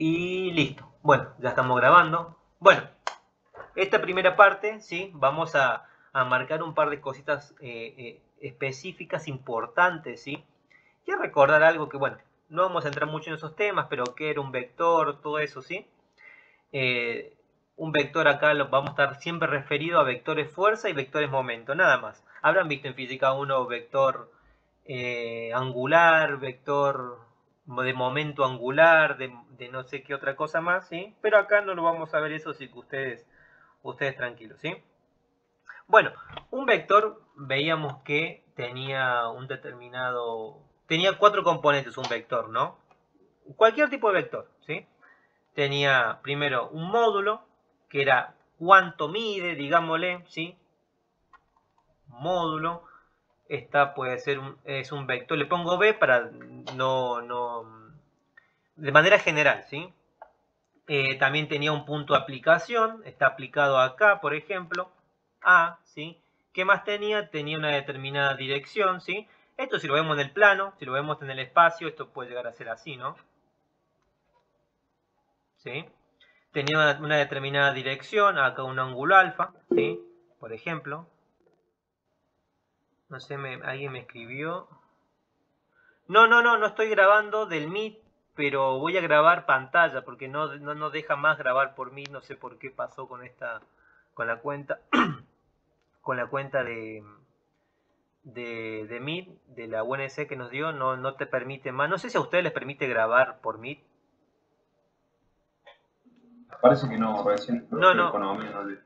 Y listo. Bueno, ya estamos grabando. Bueno, esta primera parte, ¿sí? Vamos a marcar un par de cositas específicas, importantes, ¿sí? Y a recordar algo que, bueno, no vamos a entrar mucho en esos temas, pero qué era un vector, todo eso, ¿sí? Eh, un vector acá lo vamos a estar siempre referido a vectores fuerza y vectores momento, nada más. Habrán visto en física 1 vector angular, vector de momento angular, de no sé qué otra cosa más, ¿sí? Pero acá no lo vamos a ver eso, así que ustedes tranquilos, ¿sí? Bueno, un vector veíamos que tenía un determinado... Tenía cuatro componentes un vector, ¿no? Cualquier tipo de vector, ¿sí? Tenía primero un módulo, que era cuánto mide, digámosle, ¿sí? Módulo. Esta puede ser es un vector, le pongo B para de manera general, ¿sí? También tenía un punto de aplicación, está aplicado acá, por ejemplo, A, ¿sí? ¿Qué más tenía? Tenía una determinada dirección, ¿sí? Esto si lo vemos en el plano, si lo vemos en el espacio, esto puede llegar a ser así, ¿no? ¿Sí? Tenía una determinada dirección, acá un ángulo alfa, ¿sí? Por ejemplo. No sé, alguien me escribió. No estoy grabando del Meet, pero voy a grabar pantalla porque no deja más grabar por Meet, no sé por qué pasó con con la cuenta, con la cuenta de Meet, de la UNC que nos dio, no te permite más. No sé si a ustedes les permite grabar por Meet. Parece que no, recién No, profe de no, economía no le...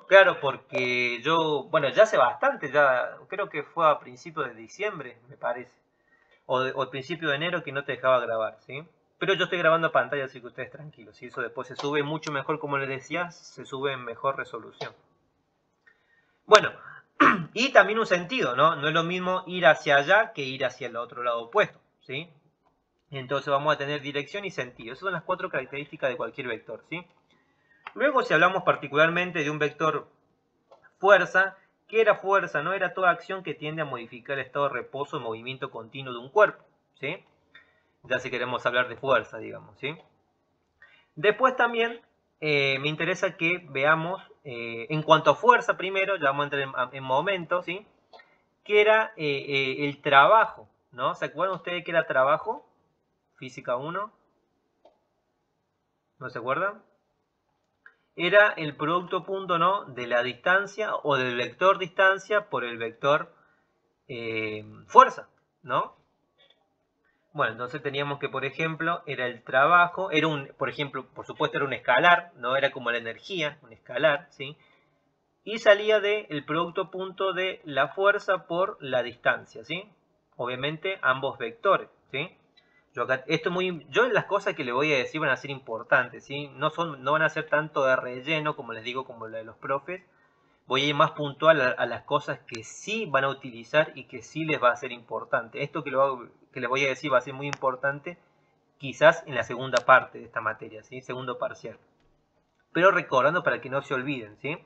claro, porque yo, bueno, ya hace bastante, ya creo que fue a principios de diciembre, me parece. O al principio de enero que no te dejaba grabar, ¿sí? Pero yo estoy grabando a pantalla, así que ustedes tranquilos. Y eso después se sube mucho mejor, como les decía, se sube en mejor resolución. Bueno, y también un sentido, ¿no? No es lo mismo ir hacia allá que ir hacia el otro lado opuesto, ¿sí? Entonces vamos a tener dirección y sentido. Esas son las cuatro características de cualquier vector, ¿sí? Luego, si hablamos particularmente de un vector fuerza, ¿qué era fuerza? No era toda acción que tiende a modificar el estado de reposo o movimiento continuo de un cuerpo, ¿sí? Ya si queremos hablar de fuerza, digamos, ¿sí? Después también me interesa que veamos, en cuanto a fuerza primero, ya vamos a entrar en momento, ¿sí? Que era el trabajo, ¿no? ¿Se acuerdan ustedes que era trabajo? Física 1, ¿no se acuerdan? Era el producto punto, ¿no? De la distancia o del vector distancia por el vector fuerza, ¿no? Bueno, entonces teníamos que, por ejemplo, era el trabajo, era por ejemplo, por supuesto era un escalar, no era como la energía, un escalar, ¿sí? Y salía del producto punto de la fuerza por la distancia, ¿sí? Obviamente ambos vectores, ¿sí? Yo las cosas que le voy a decir van a ser importantes, ¿sí? No van a ser tanto de relleno, como les digo, como la de los profes. Voy a ir más puntual a las cosas que sí van a utilizar y que sí les va a ser importante. Esto que les voy a decir va a ser muy importante quizás en la segunda parte de esta materia, ¿sí? Segundo parcial. Pero recordando para que no se olviden, ¿sí?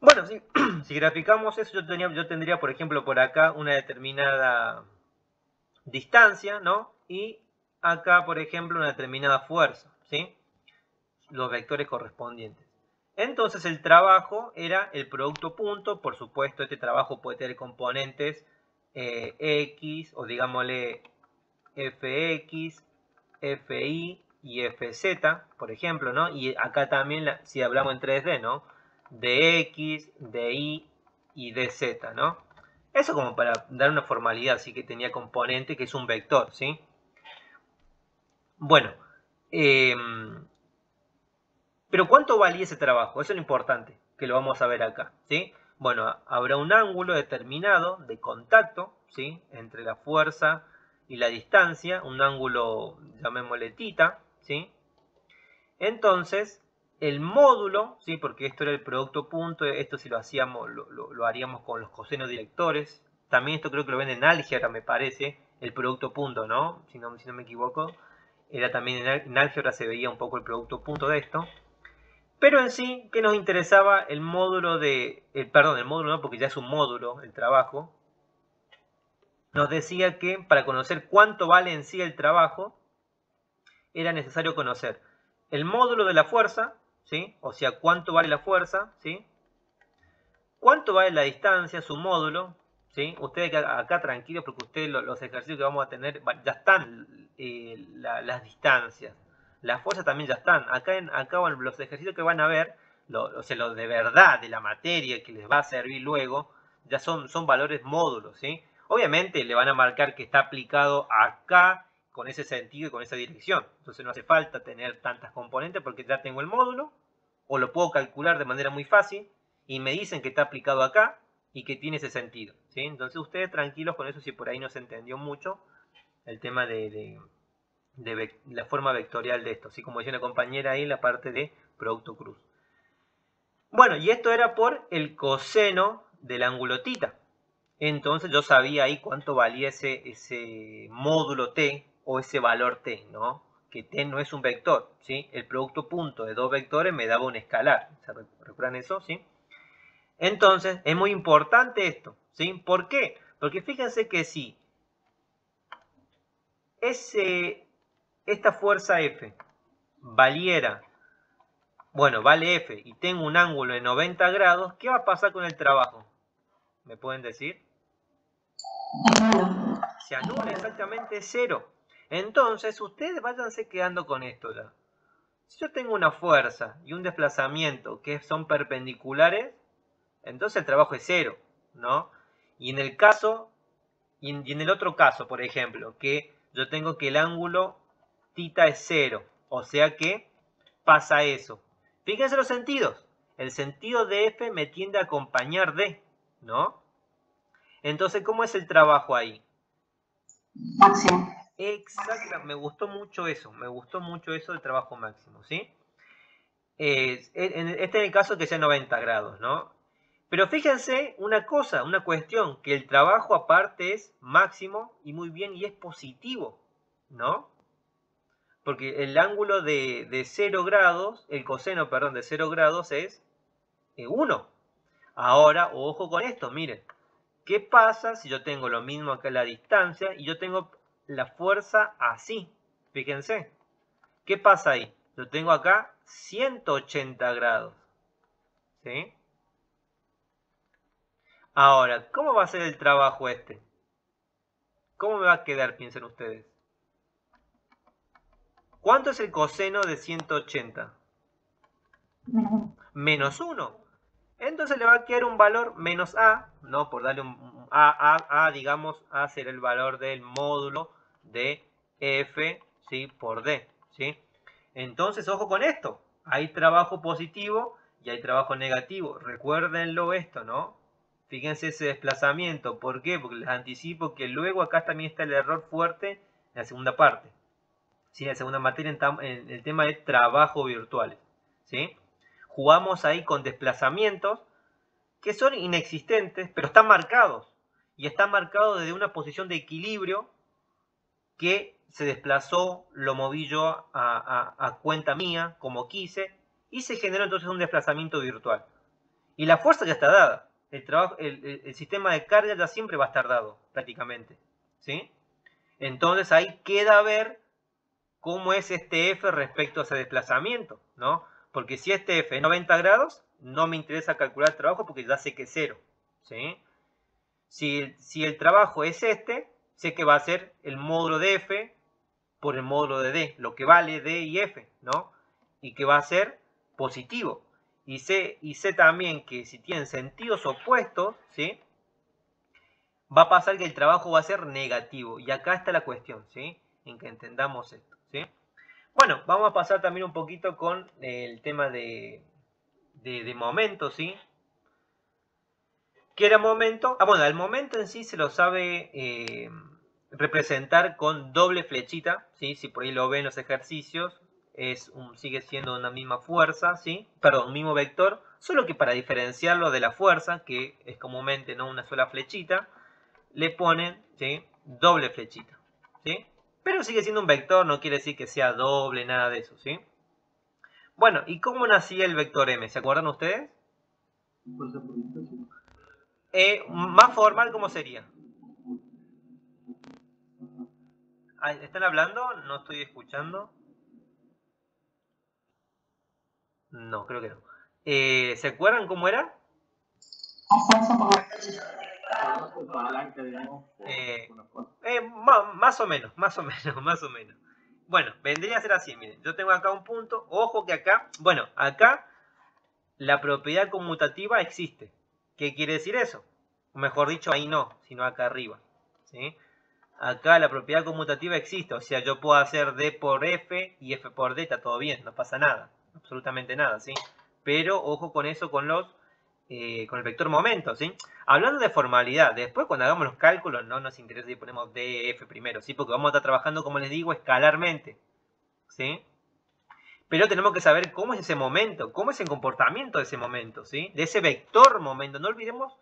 Bueno, sí, si graficamos eso, yo tendría, por ejemplo, por acá una determinada distancia, ¿no? Y acá, por ejemplo, una determinada fuerza, ¿sí? Los vectores correspondientes. Entonces el trabajo era el producto punto, por supuesto este trabajo puede tener componentes X o digámosle Fx, Fi y Fz, por ejemplo, ¿no? Y acá también, si hablamos en 3D, ¿no? Dx, dy y dz, ¿no? Eso como para dar una formalidad, sí que tenía componente que es un vector, ¿sí? Bueno, eh, pero ¿cuánto valía ese trabajo? Eso es lo importante, que lo vamos a ver acá, ¿sí? Bueno, habrá un ángulo determinado de contacto, ¿sí? Entre la fuerza y la distancia, un ángulo, llamémosle tita, ¿sí? Entonces, el módulo, ¿sí? Porque esto era el producto punto, esto si lo hacíamos, lo haríamos con los cosenos directores. También esto creo que lo ven en álgebra, me parece, el producto punto, ¿no? Si no me equivoco. Era también en álgebra se veía un poco el producto punto de esto. Pero en sí, ¿qué nos interesaba? El módulo perdón, el módulo no, porque ya es un módulo, el trabajo. Nos decía que para conocer cuánto vale en sí el trabajo, era necesario conocer el módulo de la fuerza, ¿sí? O sea, cuánto vale la fuerza, ¿sí? Cuánto vale la distancia, su módulo, ¿sí? Ustedes acá tranquilos porque ustedes los ejercicios que vamos a tener ya están las distancias. Las fuerzas también ya están. Acá los ejercicios que van a ver, o sea, los de verdad de la materia que les va a servir luego, ya son valores módulos, ¿sí? Obviamente le van a marcar que está aplicado acá con ese sentido y con esa dirección. Entonces no hace falta tener tantas componentes porque ya tengo el módulo o lo puedo calcular de manera muy fácil y me dicen que está aplicado acá y que tiene ese sentido, ¿sí? Entonces ustedes tranquilos con eso si por ahí no se entendió mucho el tema de la forma vectorial de esto, así como decía una compañera ahí, la parte de producto cruz. Bueno, y esto era por el coseno del ángulo θ. Entonces yo sabía ahí cuánto valía ese módulo t o ese valor t, ¿no? Que t no es un vector, ¿sí? El producto punto de dos vectores me daba un escalar. ¿Recuerdan eso? ¿Sí? Entonces, es muy importante esto, ¿sí? ¿Por qué? Porque fíjense que si esta fuerza F valiera, bueno, vale F y tengo un ángulo de 90 grados, ¿qué va a pasar con el trabajo? ¿Me pueden decir? Se anula exactamente cero. Entonces, ustedes váyanse quedando con esto ya. Si yo tengo una fuerza y un desplazamiento que son perpendiculares, entonces el trabajo es cero, ¿no? Y en el caso, y en el otro caso, por ejemplo, que yo tengo que el ángulo θ es cero, o sea que pasa eso. Fíjense los sentidos. El sentido de F me tiende a acompañar D, ¿no? Entonces, ¿cómo es el trabajo ahí? Máximo. Exacto, me gustó mucho eso del trabajo máximo, ¿sí? Este es el caso que sea 90 grados, ¿no? Pero fíjense una cosa, una cuestión, que el trabajo aparte es máximo y muy bien y es positivo, ¿no? Porque el ángulo de 0 grados, el coseno, perdón, de 0 grados es 1. Ahora, ojo con esto, miren. ¿Qué pasa si yo tengo lo mismo acá en la distancia y yo tengo la fuerza así? Fíjense. ¿Qué pasa ahí? Yo tengo acá 180 grados. ¿Sí? Ahora, ¿cómo va a ser el trabajo este? ¿Cómo me va a quedar, piensen ustedes? ¿Cuánto es el coseno de 180? Menos 1. Entonces le va a quedar un valor menos A, ¿no? Por darle un A, digamos, A será el valor del módulo de F, ¿sí? Por D, ¿sí? Entonces, ojo con esto. Hay trabajo positivo y hay trabajo negativo. Recuérdenlo esto, ¿no? Fíjense ese desplazamiento. ¿Por qué? Porque les anticipo que luego acá también está el error fuerte en la segunda parte. ¿Sí? En la segunda materia en el tema de trabajo virtuales. ¿Sí? Jugamos ahí con desplazamientos que son inexistentes, pero están marcados. Y están marcados desde una posición de equilibrio que se desplazó, lo moví yo a cuenta mía, como quise, y se generó entonces un desplazamiento virtual. Y la fuerza ya está dada. El sistema de carga ya siempre va a estar dado, prácticamente. ¿Sí? Entonces ahí queda ver cómo es este F respecto a ese desplazamiento, ¿no? Porque si este F es 90 grados, no me interesa calcular el trabajo porque ya sé que es 0. ¿Sí? Si el trabajo es este, sé que va a ser el módulo de F por el módulo de D, lo que vale D y F, ¿no? Y que va a ser positivo. Y sé también que si tienen sentidos opuestos, ¿sí? Va a pasar que el trabajo va a ser negativo. Y acá está la cuestión, ¿sí? En que entendamos esto, ¿sí? Bueno, vamos a pasar también un poquito con el tema de momento, ¿sí? ¿Qué era momento? Bueno, el momento en sí se lo sabe representar con doble flechita, ¿sí? Si por ahí lo ven en los ejercicios, sigue siendo una misma fuerza, ¿sí? Perdón, un mismo vector, solo que para diferenciarlo de la fuerza, que es comúnmente no una sola flechita, le ponen, ¿sí? Doble flechita, ¿sí? Pero sigue siendo un vector, no quiere decir que sea doble, nada de eso, ¿sí? Bueno, ¿y cómo nacía el vector M? ¿Se acuerdan ustedes? Más formal, ¿cómo sería? ¿Están hablando? No estoy escuchando. No, creo que no. ¿Se acuerdan cómo era? Fuerza por vector. Palanca, digamos. Más o menos, más o menos, más o menos. Bueno, vendría a ser así, miren. Yo tengo acá un punto. Ojo que acá, bueno, acá la propiedad conmutativa existe. ¿Qué quiere decir eso? O mejor dicho, ahí no, sino acá arriba. ¿Sí? Acá la propiedad conmutativa existe. O sea, yo puedo hacer D por F y F por D, está todo bien, no pasa nada. Absolutamente nada, ¿sí? Pero ojo con eso, con el vector momento, ¿sí? Hablando de formalidad, después cuando hagamos los cálculos no nos interesa si ponemos DF primero, ¿sí? Porque vamos a estar trabajando, como les digo, escalarmente, ¿sí? Pero tenemos que saber cómo es ese momento, cómo es el comportamiento de ese momento, ¿sí? De ese vector momento. No olvidemos,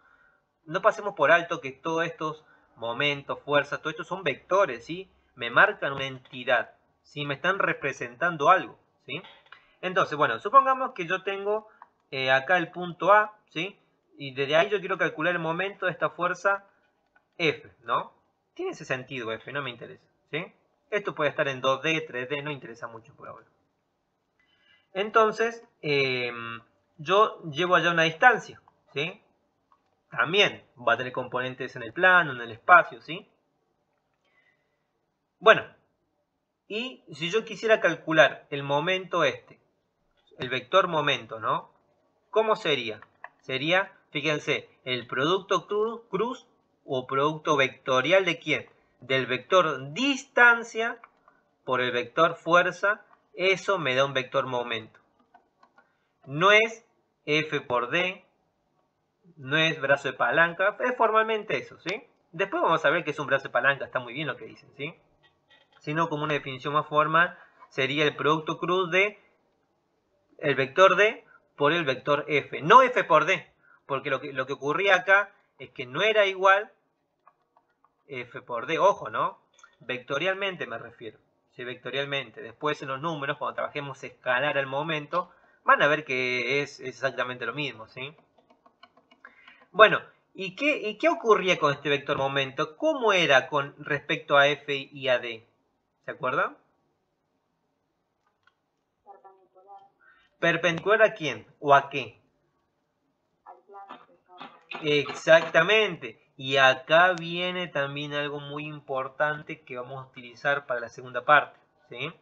no pasemos por alto que todos estos momentos, fuerzas, todo esto son vectores, ¿sí? Me marcan una entidad, ¿sí? Me están representando algo, ¿sí? Entonces, bueno, supongamos que yo tengo acá el punto A, ¿sí? Y desde ahí yo quiero calcular el momento de esta fuerza F, ¿no? Tiene ese sentido F, no me interesa, ¿sí? Esto puede estar en 2D, 3D, no interesa mucho por ahora. Entonces, yo llevo allá una distancia, ¿sí? También va a tener componentes en el plano, en el espacio, ¿sí? Bueno, y si yo quisiera calcular el momento el vector momento, ¿no? ¿Cómo sería? Sería, fíjense, el producto cruz o producto vectorial ¿de quién? Del vector distancia por el vector fuerza, eso me da un vector momento. No es F por D, no es brazo de palanca, es formalmente eso, ¿sí? Después vamos a ver que es un brazo de palanca, está muy bien lo que dicen, ¿sí? Sino como una definición más formal, sería el producto cruz de el vector D por el vector F. No F por D, porque lo que ocurría acá es que no era igual F por D. Ojo, ¿no? Vectorialmente me refiero. Sí, vectorialmente. Después en los números, cuando trabajemos escalar al momento, van a ver que es exactamente lo mismo, ¿sí? Bueno, ¿y qué ocurría con este vector momento? ¿Cómo era con respecto a F y a D? ¿Se acuerdan? ¿Perpendicular a quién? ¿O a qué? Exactamente. Y acá viene también algo muy importante que vamos a utilizar para la segunda parte, ¿sí?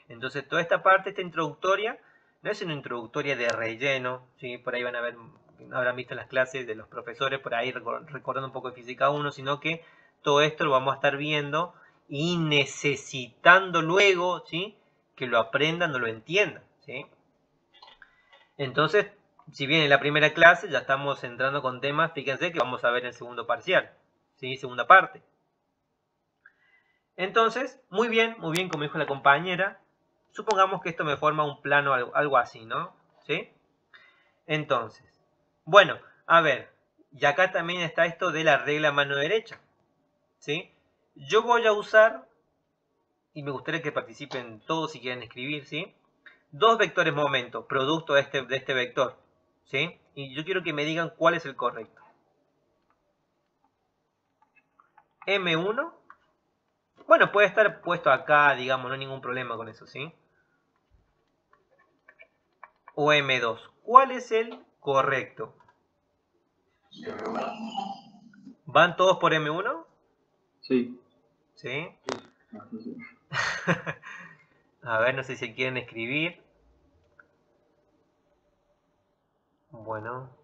Entonces, toda esta parte, esta introductoria, no es una introductoria de relleno, ¿sí? Por ahí habrán visto las clases de los profesores, por ahí recordando un poco de física 1, sino que todo esto lo vamos a estar viendo y necesitando luego, ¿sí? Que lo aprendan o lo entiendan, ¿sí? Entonces, si bien en la primera clase ya estamos entrando con temas, fíjense que vamos a ver el segundo parcial, ¿sí? Segunda parte. Entonces, muy bien, como dijo la compañera, supongamos que esto me forma un plano algo así, ¿no? ¿Sí? Entonces, bueno, a ver, y acá también está esto de la regla mano derecha, ¿sí? Yo voy a usar, y me gustaría que participen todos si quieren escribir, ¿sí? Dos vectores momento, producto de este vector, ¿sí? Y yo quiero que me digan cuál es el correcto. M1, bueno, puede estar puesto acá, digamos, no hay ningún problema con eso, ¿sí? O M2, ¿cuál es el correcto? ¿Van todos por M1? Sí. ¿Sí? A ver, no sé si quieren escribir. Bueno.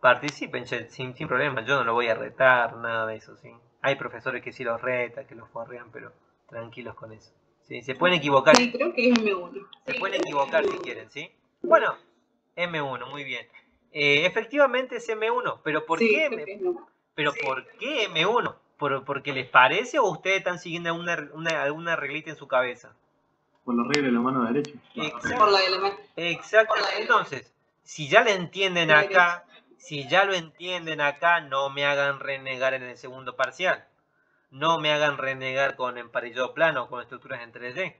Participen, sin problema. Yo no lo voy a retar, nada de eso, ¿sí? Hay profesores que sí los retan, que los forrean, pero tranquilos con eso. ¿Sí? Se pueden equivocar. Sí, creo que es M1. Se pueden equivocar si quieren, ¿sí? Bueno, M1, muy bien. Efectivamente es M1, pero ¿por qué? ¿Pero por qué M1? ¿Porque les parece o ustedes están siguiendo alguna reglita en su cabeza? Por la regla de la mano derecha. Por la elemento. Exacto. Entonces, si ya le entienden acá, si ya lo entienden acá, no me hagan renegar en el segundo parcial. No me hagan renegar con emparellado plano o con estructuras en 3D.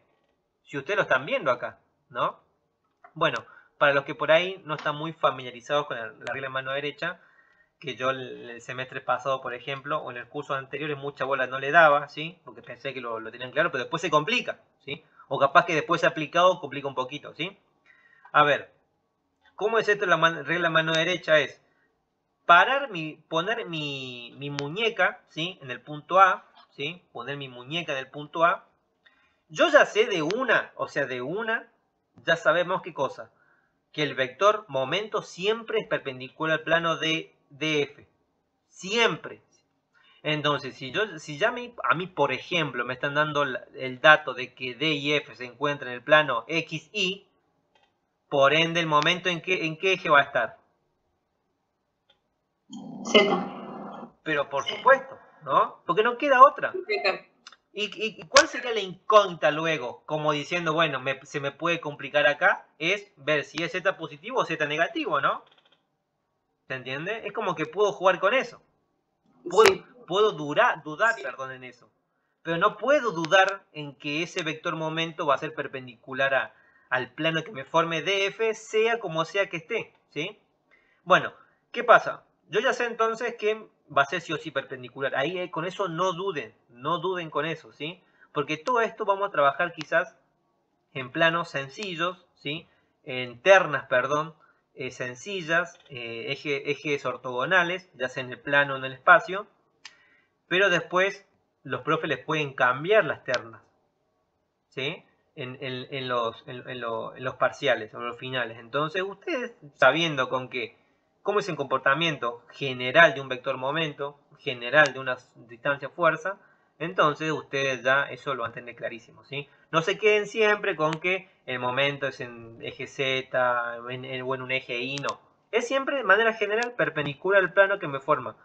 Si ustedes lo están viendo acá, ¿no? Bueno, para los que por ahí no están muy familiarizados con la regla de mano derecha, que yo el semestre pasado, por ejemplo, o en el curso anterior, mucha bola no le daba, ¿sí? Porque pensé que lo tenían claro, pero después se complica, ¿sí? O capaz que después aplicado complica un poquito, ¿sí? A ver, ¿cómo es esto la regla mano derecha? Es poner mi muñeca, ¿sí? En el punto A, ¿sí? Poner mi muñeca en el punto A. Yo ya sé de una, ya sabemos qué cosa. Que el vector momento siempre es perpendicular al plano de DF. Siempre. Entonces, si ya a mí, por ejemplo, me están dando el dato de que D y F se encuentran en el plano XY, por ende, el momento en qué eje va a estar. Z. Pero por supuesto, ¿no? Porque no queda otra. Z. ¿Y cuál sería la incógnita luego? Como diciendo, bueno, se me puede complicar acá, es ver si es Z positivo o Z negativo, ¿no? ¿Se entiende? Es como que puedo jugar con eso. Puedo dudar, perdón, en eso. Pero no puedo dudar en que ese vector momento va a ser perpendicular al plano que me forme DF, sea como sea que esté, ¿sí? Bueno, ¿qué pasa? Yo ya sé entonces que va a ser sí o sí perpendicular. Ahí con eso no duden con eso, ¿sí? Porque todo esto vamos a trabajar quizás en planos sencillos, ¿sí? En ternas, perdón, sencillas, ejes ortogonales, ya sea en el plano o en el espacio, pero después los profes les pueden cambiar las ternas, ¿sí? En los parciales o en los finales. Entonces ustedes, sabiendo cómo es el comportamiento general de un vector momento, general de una distancia fuerza, entonces ustedes ya eso lo van a tener clarísimo, ¿sí? No se queden siempre con que el momento es en eje Z o en un eje Y, no. Es siempre de manera general perpendicular al plano que me forma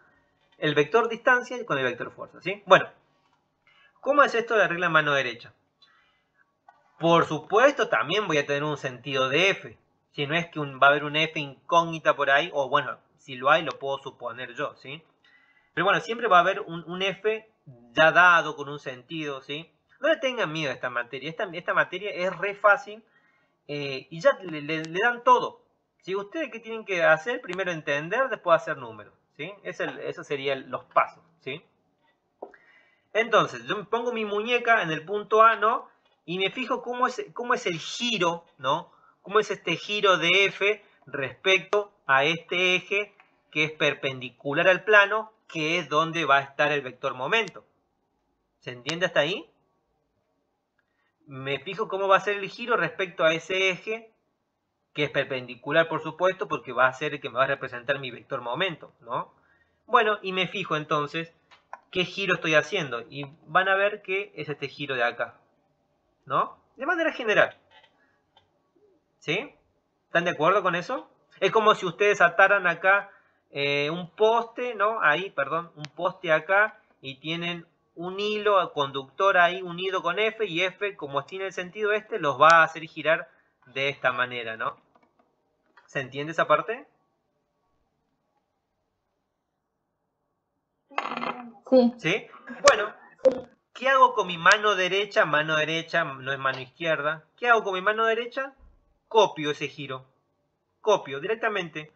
el vector distancia con el vector fuerza, ¿sí? Bueno, ¿cómo es esto de la regla mano derecha? Por supuesto, también voy a tener un sentido de F. Si no es que va a haber un F incógnita por ahí, o bueno, si lo hay, lo puedo suponer yo, ¿sí? Pero bueno, siempre va a haber un F ya dado con un sentido, ¿sí? No le tengan miedo a esta materia. Esta materia es re fácil y ya le dan todo. Si ustedes qué tienen que hacer, primero entender, después hacer números, ¿sí? Esos serían los pasos, ¿sí? Entonces, yo me pongo mi muñeca en el punto A, ¿no? Y me fijo cómo es el giro, ¿no? Cómo es este giro de F respecto a este eje que es perpendicular al plano, que es donde va a estar el vector momento. ¿Se entiende hasta ahí? Me fijo cómo va a ser el giro respecto a ese eje, que es perpendicular, por supuesto, porque va a ser el que me va a representar mi vector momento, ¿no? Bueno, y me fijo entonces qué giro estoy haciendo. Y van a ver que es este giro de acá, ¿no? De manera general. ¿Sí? ¿Están de acuerdo con eso? Es como si ustedes ataran acá un poste, ¿no? Ahí, perdón, un poste acá y tienen un hilo conductor ahí unido con F y F, como tiene el sentido este, los va a hacer girar de esta manera, ¿no? ¿Se entiende esa parte? Sí. ¿Sí? Bueno, ¿qué hago con mi mano derecha? Mano derecha no es mano izquierda. ¿Qué hago con mi mano derecha? Copio ese giro. Copio directamente.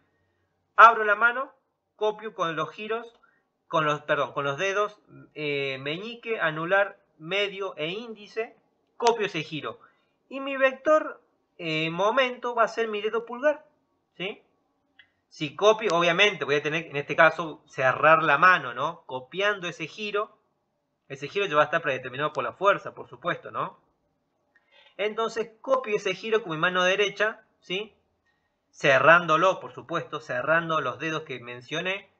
Abro la mano, copio con los giros, con los dedos meñique, anular, medio e índice. Copio ese giro. Y mi vector momento va a ser mi dedo pulgar. ¿Sí? Si copio, obviamente voy a tener, en este caso, cerrar la mano, ¿no? Copiando ese giro ya va a estar predeterminado por la fuerza, por supuesto, ¿no? Entonces copio ese giro con mi mano derecha, ¿sí? Cerrándolo, por supuesto, cerrando los dedos que mencioné,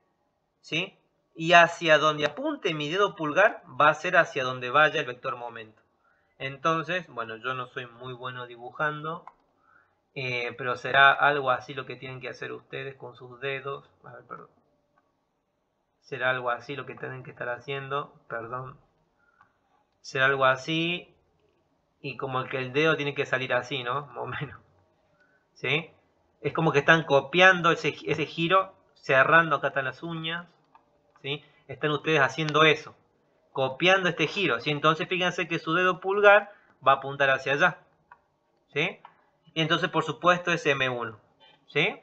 ¿sí? Y hacia donde apunte mi dedo pulgar va a ser hacia donde vaya el vector momento. Entonces, bueno, yo no soy muy bueno dibujando, pero será algo así lo que tienen que hacer ustedes con sus dedos. A ver, perdón. Será algo así lo que tienen que estar haciendo, perdón. Será algo así y como que el dedo tiene que salir así, ¿no? Más o menos. ¿Sí? Es como que están copiando ese giro, cerrando, acá están las uñas, ¿sí? Están ustedes haciendo eso, copiando este giro, ¿sí? Entonces fíjense que su dedo pulgar va a apuntar hacia allá, ¿sí? Y entonces por supuesto es M1, ¿sí?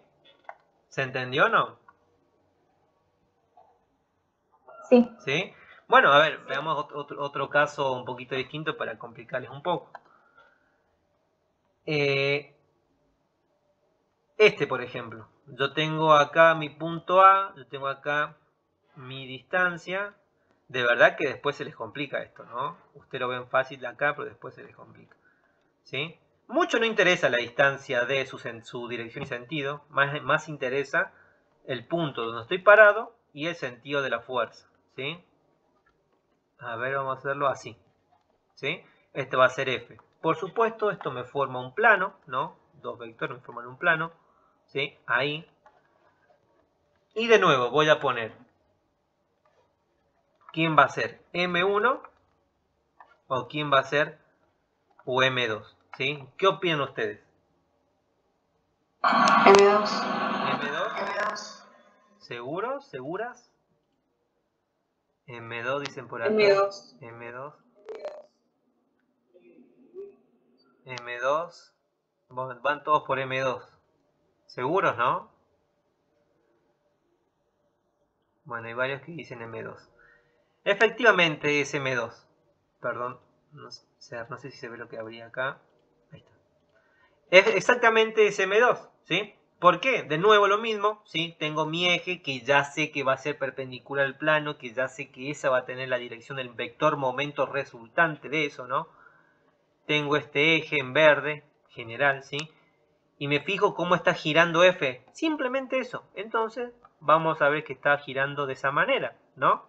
¿Se entendió o no? Sí. ¿Sí? Bueno, a ver, veamos otro caso un poquito distinto para complicarles un poco. Este, por ejemplo. Yo tengo acá mi punto A, yo tengo acá mi distancia. De verdad que después se les complica esto, ¿no? Ustedes lo ven fácil acá, pero después se les complica. ¿Sí? Mucho no interesa la distancia de su dirección y sentido. Más interesa el punto donde estoy parado y el sentido de la fuerza. ¿Sí? A ver, vamos a hacerlo así. ¿Sí? Este va a ser F. Por supuesto, esto me forma un plano, ¿no? Dos vectores me forman un plano. ¿Sí? Ahí. Y de nuevo voy a poner. ¿Quién va a ser? ¿M1? ¿O quién va a ser M2? ¿Sí? ¿Qué opinan ustedes? M2. ¿M2? ¿Seguros? ¿Seguras? M2 dicen por acá. M2. M2. M2. Van todos por M2. ¿Seguros, no? Bueno, hay varios que dicen M2. Efectivamente es M2. Perdón, no sé si se ve lo que habría acá. Ahí está. Exactamente es M2, ¿sí? ¿Por qué? De nuevo lo mismo, ¿sí? Tengo mi eje que ya sé que va a ser perpendicular al plano, que ya sé que esa va a tener la dirección del vector momento resultante de eso, ¿no? Tengo este eje en verde, general, ¿sí? Y me fijo cómo está girando F. Simplemente eso. Entonces, vamos a ver que está girando de esa manera, ¿no?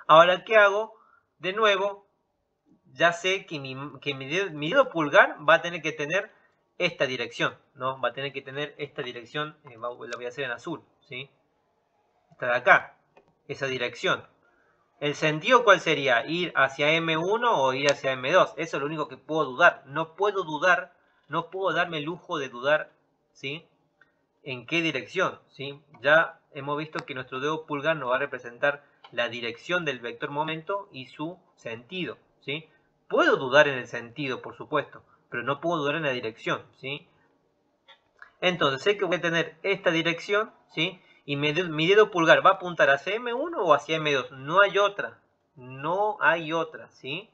Ahora, ¿qué hago? De nuevo, ya sé que mi dedo pulgar va a tener que tener esta dirección, ¿no? Va a tener que tener esta dirección, la voy a hacer en azul, ¿sí? Esta de acá, esa dirección. ¿El sentido cuál sería? ¿Ir hacia M1 o ir hacia M2? Eso es lo único que puedo dudar. No puedo dudar, no puedo darme el lujo de dudar, ¿sí? ¿En qué dirección? ¿Sí? Ya hemos visto que nuestro dedo pulgar nos va a representar la dirección del vector momento y su sentido, ¿sí? Puedo dudar en el sentido, por supuesto, pero no puedo dudar en la dirección, ¿sí? Entonces sé que voy a tener esta dirección, ¿sí? Y mi dedo pulgar va a apuntar hacia M1 o hacia M2. No hay otra. No hay otra, ¿sí?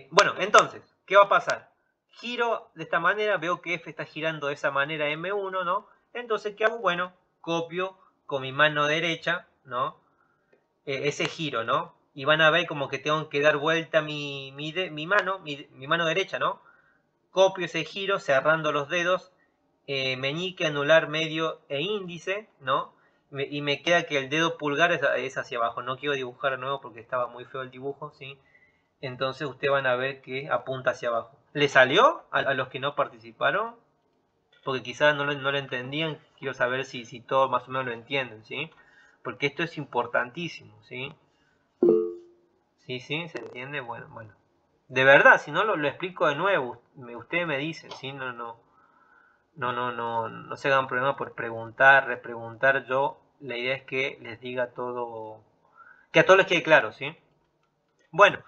Bueno, entonces, ¿qué va a pasar? Giro de esta manera, veo que F está girando de esa manera M1, ¿no? Entonces, ¿qué hago? Bueno, copio con mi mano derecha, ¿no? Ese giro, ¿no? Y van a ver como que tengo que dar vuelta mi mano derecha, ¿no? Copio ese giro cerrando los dedos, meñique, anular, medio e índice, ¿no? Y me queda que el dedo pulgar es hacia abajo. No quiero dibujar de nuevo porque estaba muy feo el dibujo, ¿sí? Entonces ustedes van a ver que apunta hacia abajo. ¿Le salió a los que no participaron? Porque quizás no lo entendían. Quiero saber si todos más o menos lo entienden, ¿sí? Porque esto es importantísimo, ¿sí? ¿Sí? ¿Se entiende? Bueno. De verdad, si no lo explico de nuevo, ustedes me dicen, ¿sí? No se hagan problema por preguntar, repreguntar. Yo, la idea es que les diga todo, que a todos les quede claro, ¿sí? Bueno,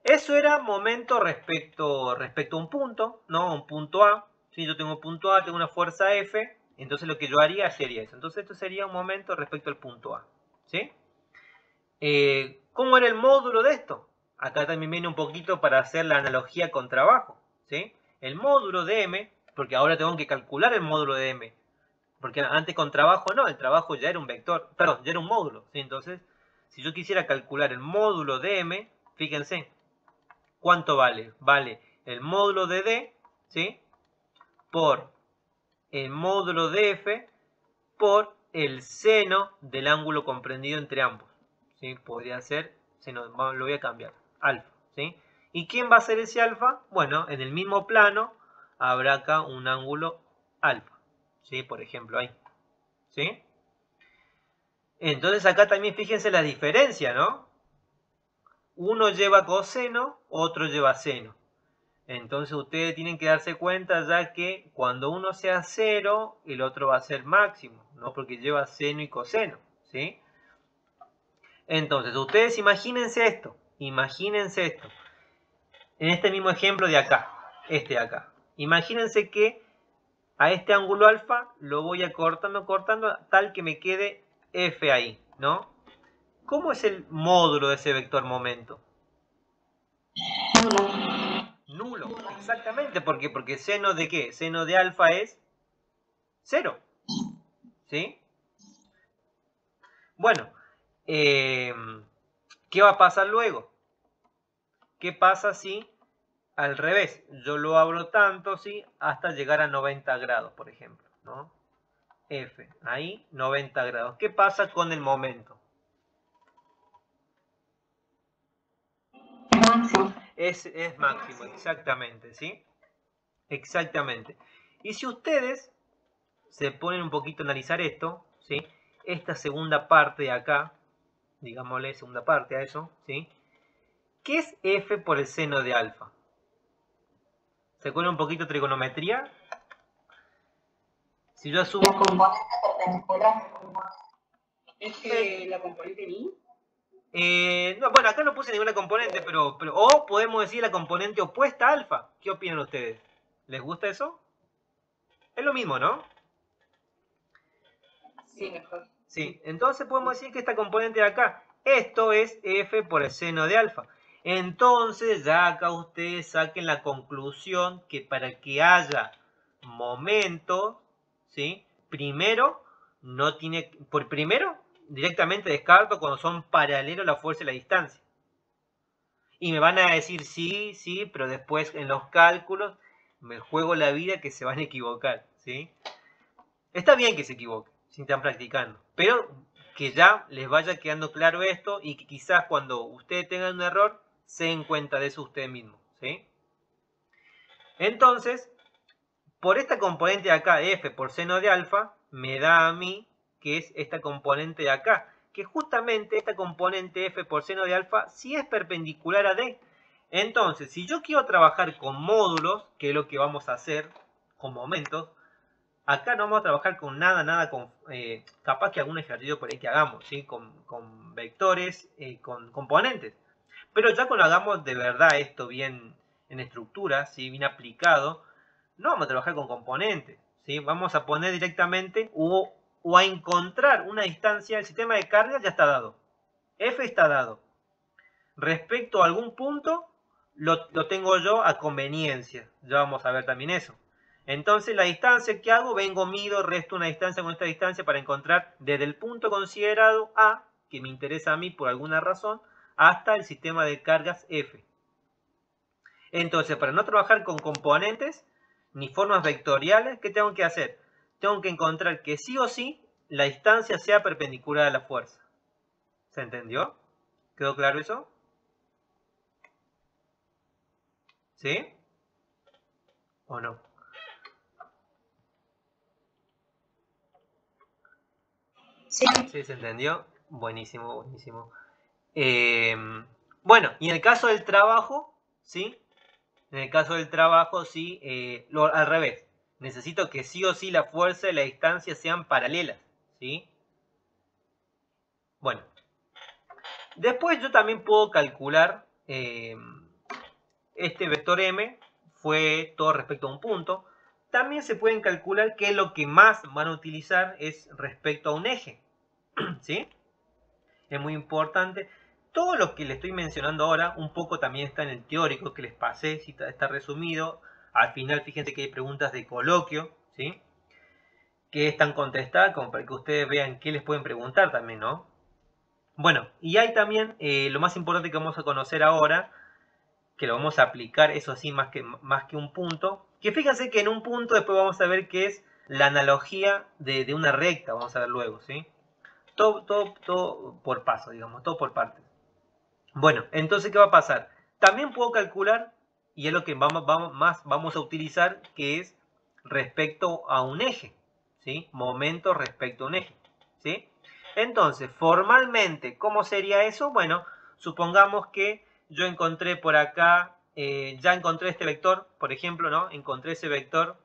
eso era momento respecto a un punto, ¿no? Un punto A. Si yo tengo un punto A, tengo una fuerza F, entonces lo que yo haría sería eso. Entonces esto sería un momento respecto al punto A, ¿sí? ¿Cómo era el módulo de esto? Acá también viene un poquito para hacer la analogía con trabajo, ¿sí? El módulo de M, porque ahora tengo que calcular el módulo de M, porque antes con trabajo no, el trabajo ya era un vector, perdón, ya era un módulo, ¿sí? Entonces, si yo quisiera calcular el módulo de M, fíjense, ¿cuánto vale? Vale el módulo de D, ¿sí? Por el módulo de F por el seno del ángulo comprendido entre ambos, ¿sí? Podría ser, lo voy a cambiar, alfa, ¿sí? ¿Y quién va a ser ese alfa? Bueno, en el mismo plano habrá acá un ángulo alfa, ¿sí? Por ejemplo, ahí, ¿sí? Entonces acá también fíjense la diferencia, ¿no? Uno lleva coseno, otro lleva seno. Entonces ustedes tienen que darse cuenta ya que cuando uno sea 0, el otro va a ser máximo, ¿no? Porque lleva seno y coseno, ¿sí? Entonces ustedes imagínense esto. En este mismo ejemplo de acá, este de acá. Imagínense que a este ángulo alfa lo voy a cortando, tal que me quede F ahí, ¿no? ¿Cómo es el módulo de ese vector momento? Nulo. Nulo. Exactamente, porque seno de ¿qué? Seno de alfa es 0. ¿Sí? Bueno, ¿qué va a pasar luego? ¿Qué pasa si al revés? Yo lo abro tanto, ¿sí? Hasta llegar a 90 grados, por ejemplo, ¿no? F, ahí 90 grados. ¿Qué pasa con el momento? Máximo. Es máximo, exactamente, ¿sí? Exactamente. Y si ustedes se ponen un poquito a analizar esto, ¿sí? Esta segunda parte de acá, digámosle segunda parte a eso, ¿sí? ¿Qué es f por el seno de alfa? ¿Se acuerdan un poquito de trigonometría? Si yo asumo... La componente perpendicular. ¿Es la componente ni? No, bueno, acá no puse ninguna componente, pero o podemos decir la componente opuesta a alfa. ¿Qué opinan ustedes? ¿Les gusta eso? Es lo mismo, ¿no? Sí, mejor. Sí, entonces podemos decir que esta componente de acá, esto es f por el seno de alfa. Entonces ya acá ustedes saquen la conclusión que para que haya momento, ¿sí? Primero, directamente descarto cuando son paralelos la fuerza y la distancia. Y me van a decir sí, sí, pero después en los cálculos me juego la vida que se van a equivocar, ¿sí? Está bien que se equivoquen, si están practicando, pero que ya les vaya quedando claro esto y que quizás cuando ustedes tengan un error se den cuenta de eso ustedes mismos, ¿sí? Entonces, por esta componente de acá, f por seno de alfa, me da a mí que es esta componente de acá, que justamente esta componente f por seno de alfa sí es perpendicular a d. Entonces, si yo quiero trabajar con módulos, que es lo que vamos a hacer con momentos, acá no vamos a trabajar con nada con, capaz que algún ejercicio por ahí que hagamos, ¿sí? Con vectores, con componentes. Pero ya cuando hagamos de verdad esto bien en estructura, ¿sí? Bien aplicado, no vamos a trabajar con componentes, ¿sí? Vamos a poner directamente o a encontrar una distancia. El sistema de carga ya está dado. F está dado. Respecto a algún punto, lo tengo yo a conveniencia. Ya vamos a ver también eso. Entonces la distancia que hago, vengo, mido, resto una distancia con esta distancia para encontrar desde el punto considerado A, que me interesa a mí por alguna razón, hasta el sistema de cargas F. Entonces, para no trabajar con componentes ni formas vectoriales, ¿qué tengo que hacer? Tengo que encontrar que sí o sí la distancia sea perpendicular a la fuerza. ¿Se entendió? ¿Quedó claro eso? ¿Sí? ¿O no? Sí. ¿Sí se entendió? Buenísimo, buenísimo. Bueno, y en el caso del trabajo, ¿sí? En el caso del trabajo, sí, al revés. Necesito que sí o sí la fuerza y la distancia sean paralelas, ¿sí? Bueno. Después yo también puedo calcular este vector m, fue todo respecto a un punto. También se pueden calcular que lo que más van a utilizar es respecto a un eje, ¿sí? Es muy importante. Todo lo que les estoy mencionando ahora, un poco también está en el teórico que les pasé, si está resumido. Al final, fíjense que hay preguntas de coloquio, ¿sí? Que están contestadas, como para que ustedes vean qué les pueden preguntar también, ¿no? Bueno, y hay también lo más importante que vamos a conocer ahora, que lo vamos a aplicar, eso sí, más que un punto. Que fíjense que en un punto después vamos a ver qué es la analogía de una recta, vamos a ver luego, ¿sí? Todo por paso, digamos, todo por partes. Bueno, entonces, ¿qué va a pasar? También puedo calcular, y es lo que vamos a utilizar, que es respecto a un eje, ¿sí? Momento respecto a un eje, ¿sí? Entonces, formalmente, ¿cómo sería eso? Bueno, supongamos que yo encontré por acá, ya encontré este vector, por ejemplo, ¿no? Encontré ese vector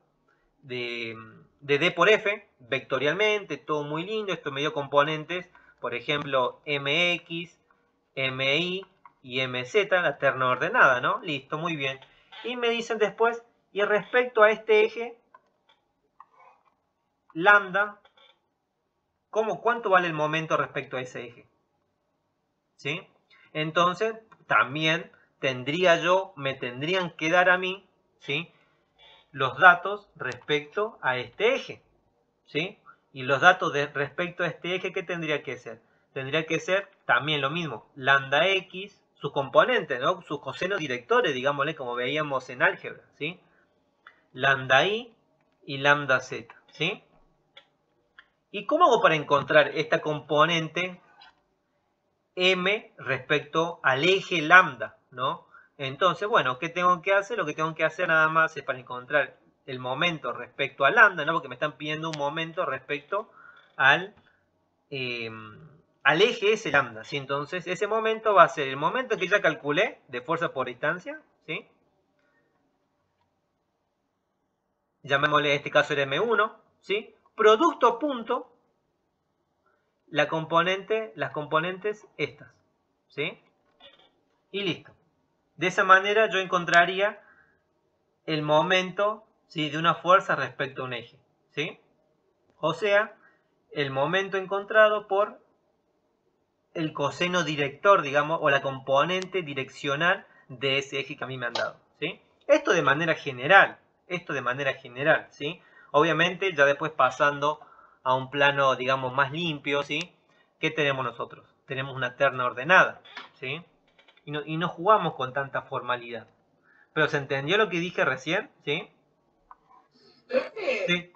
de D por F, vectorialmente, todo muy lindo, esto me dio componentes, por ejemplo, MX, MI y MZ, la terna ordenada, ¿no? Listo, muy bien. Y me dicen después, y respecto a este eje, lambda, ¿cuánto vale el momento respecto a ese eje? ¿Sí? Entonces, también me tendrían que dar a mí ¿sí? Los datos respecto a este eje, ¿sí? Y los datos respecto a este eje, ¿qué tendría que ser? Tendría que ser también lo mismo, lambda x, sus componentes, ¿no? Sus cosenos directores, digámosle, como veíamos en álgebra, ¿sí? Lambda i y lambda z, ¿sí? ¿Y cómo hago para encontrar esta componente m respecto al eje lambda, ¿no? Entonces, bueno, ¿qué tengo que hacer? Lo que tengo que hacer nada más es para encontrar el momento respecto a lambda, ¿no? Porque me están pidiendo un momento respecto al eje ese lambda, ¿sí? Entonces, ese momento va a ser el momento que ya calculé de fuerza por distancia, ¿sí? Llamémosle, en este caso era M1, ¿sí? Producto punto, las componentes estas, ¿sí? Y listo. De esa manera yo encontraría el momento, ¿sí? De una fuerza respecto a un eje, ¿sí? O sea, el momento encontrado por el coseno director, digamos, o la componente direccional de ese eje que a mí me han dado, ¿sí? Esto de manera general, ¿sí? Obviamente, ya después pasando a un plano, digamos, más limpio, ¿sí? ¿Qué tenemos nosotros? Tenemos una terna ordenada, ¿sí? Y no jugamos con tanta formalidad. ¿Pero se entendió lo que dije recién? ¿Sí? Profe, Sí.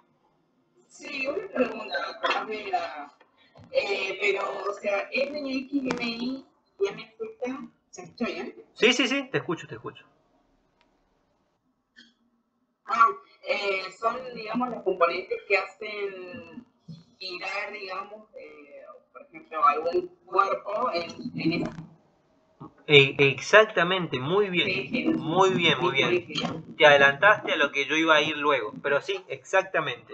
sí, una pregunta, capaz de la... pero, o sea, MX, MI y MZ, ¿se escucha bien? Sí, sí, sí, te escucho, te escucho. Ah, son, digamos, los componentes que hacen girar, digamos, por ejemplo, algún cuerpo en esa Exactamente, muy bien, muy bien, muy bien. Te adelantaste a lo que yo iba a ir luego, pero sí, exactamente,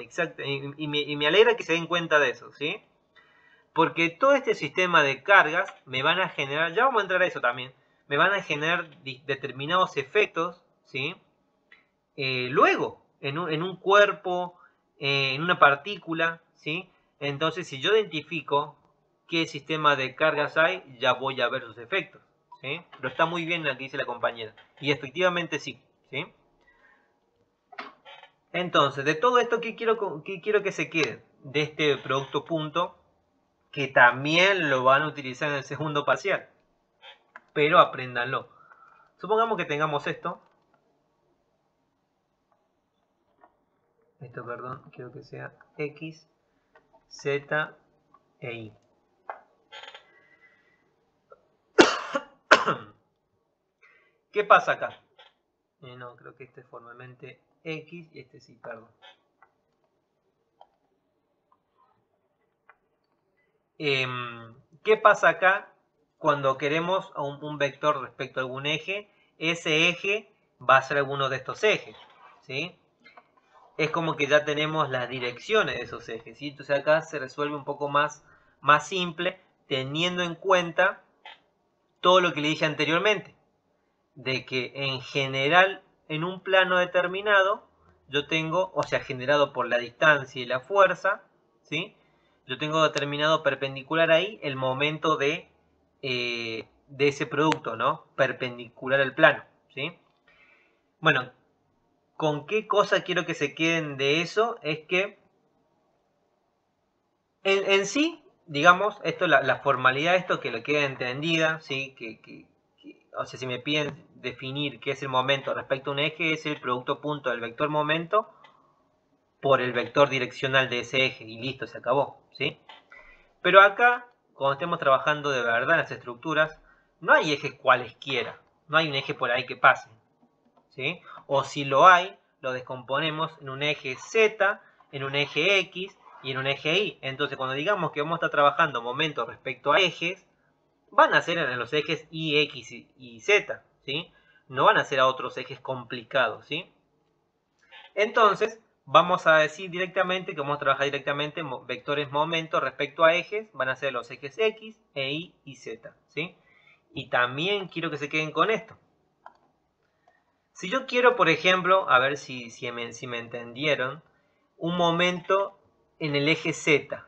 y me alegra que se den cuenta de eso, ¿sí? Porque todo este sistema de cargas me van a generar, ya vamos a entrar a eso también, me van a generar determinados efectos, ¿sí? Luego, en un cuerpo, en una partícula, ¿sí? Entonces, si yo identifico qué sistema de cargas hay, ya voy a ver sus efectos, ¿sí? Pero está muy bien lo que dice la compañera. Y efectivamente sí, ¿sí? Entonces, de todo esto, ¿qué quiero que se quede? De este producto punto, que también lo van a utilizar en el segundo parcial. Pero apréndanlo. Supongamos que tengamos esto. Esto, perdón, quiero que sea X, Z e Y. ¿Qué pasa acá? No, creo que este es formalmente X y este sí, perdón. ¿Qué pasa acá cuando queremos un vector respecto a algún eje? Ese eje va a ser alguno de estos ejes, ¿sí? Es como que ya tenemos las direcciones de esos ejes, ¿sí? Entonces acá se resuelve un poco más simple, teniendo en cuenta todo lo que le dije anteriormente, de que en general en un plano determinado yo tengo, o sea, generado por la distancia y la fuerza, ¿sí? Yo tengo determinado perpendicular ahí el momento de ese producto, ¿no? Perpendicular al plano, ¿sí? Bueno, ¿con qué cosa quiero que se queden de eso? Es que en sí, digamos, esto, la formalidad de esto que lo quede entendida, ¿sí? O sea, si me piden definir qué es el momento respecto a un eje, es el producto punto del vector momento por el vector direccional de ese eje y listo, se acabó, ¿sí? Pero acá, cuando estemos trabajando de verdad en las estructuras, no hay ejes cualesquiera, no hay un eje por ahí que pase, ¿sí? O si lo hay, lo descomponemos en un eje Z, en un eje X y en un eje Y. Entonces, cuando digamos que vamos a estar trabajando momentos respecto a ejes, van a ser en los ejes Y, X y Z, ¿sí? No van a ser a otros ejes complicados, ¿sí? Entonces, vamos a decir directamente que vamos a trabajar directamente vectores momentos respecto a ejes, van a ser los ejes X, Y y Z, ¿sí? Y también quiero que se queden con esto. Si yo quiero, por ejemplo, a ver si me entendieron, un momento en el eje Z,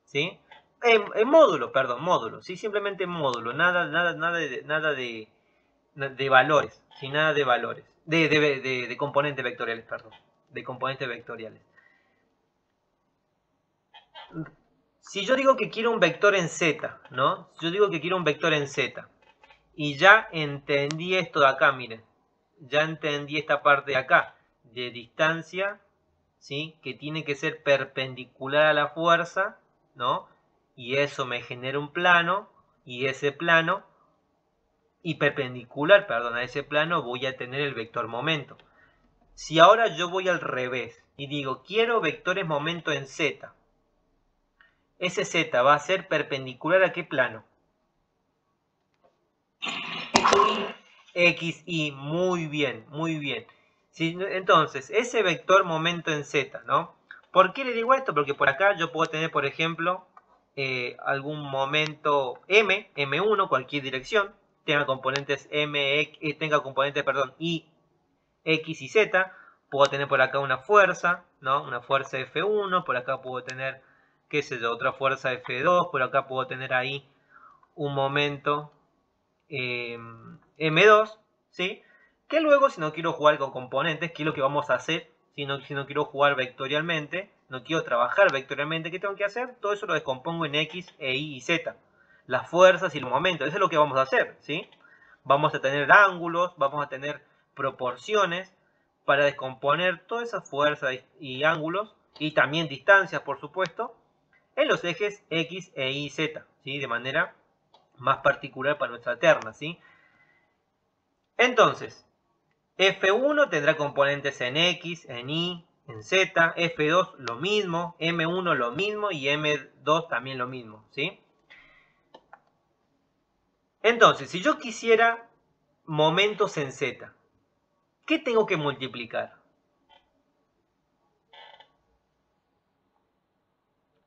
¿sí? En módulo, perdón, módulo, ¿sí? Simplemente módulo, nada de de valores, sin nada de valores, de componentes vectoriales, perdón, de componentes vectoriales. Si yo digo que quiero un vector en Z, ¿no? Si yo digo que quiero un vector en Z, y ya entendí esto de acá, miren, ya entendí esta parte de acá, de distancia, ¿sí? Que tiene que ser perpendicular a la fuerza, ¿no? Y eso me genera un plano, y ese plano, y perpendicular, perdón, a ese plano voy a tener el vector momento. Si ahora yo voy al revés, y digo, quiero vectores momento en Z, ese Z va a ser perpendicular a qué plano? X, Y, muy bien, muy bien. Si, entonces, ese vector momento en Z, ¿no? ¿Por qué le digo esto? Porque por acá yo puedo tener, por ejemplo, algún momento M1, cualquier dirección, tenga componentes Y, X y Z. Puedo tener por acá una fuerza, ¿no? Una fuerza F1, por acá puedo tener, qué sé yo, otra fuerza F2, por acá puedo tener ahí un momento M2, ¿sí? Que luego, si no quiero jugar con componentes, que es lo que vamos a hacer, si no quiero jugar vectorialmente, no quiero trabajar vectorialmente, ¿qué tengo que hacer? Todo eso lo descompongo en X, Y y Z. Las fuerzas y los momentos, eso es lo que vamos a hacer, ¿sí? Vamos a tener ángulos, vamos a tener proporciones para descomponer todas esas fuerzas y ángulos, y también distancias, por supuesto, en los ejes X, Y y Z, ¿sí? De manera más particular para nuestra terna, ¿sí? Entonces, F1 tendrá componentes en X, en Y, en Z, F2 lo mismo, M1 lo mismo y M2 también lo mismo, ¿sí? Entonces, si yo quisiera momentos en Z, ¿qué tengo que multiplicar?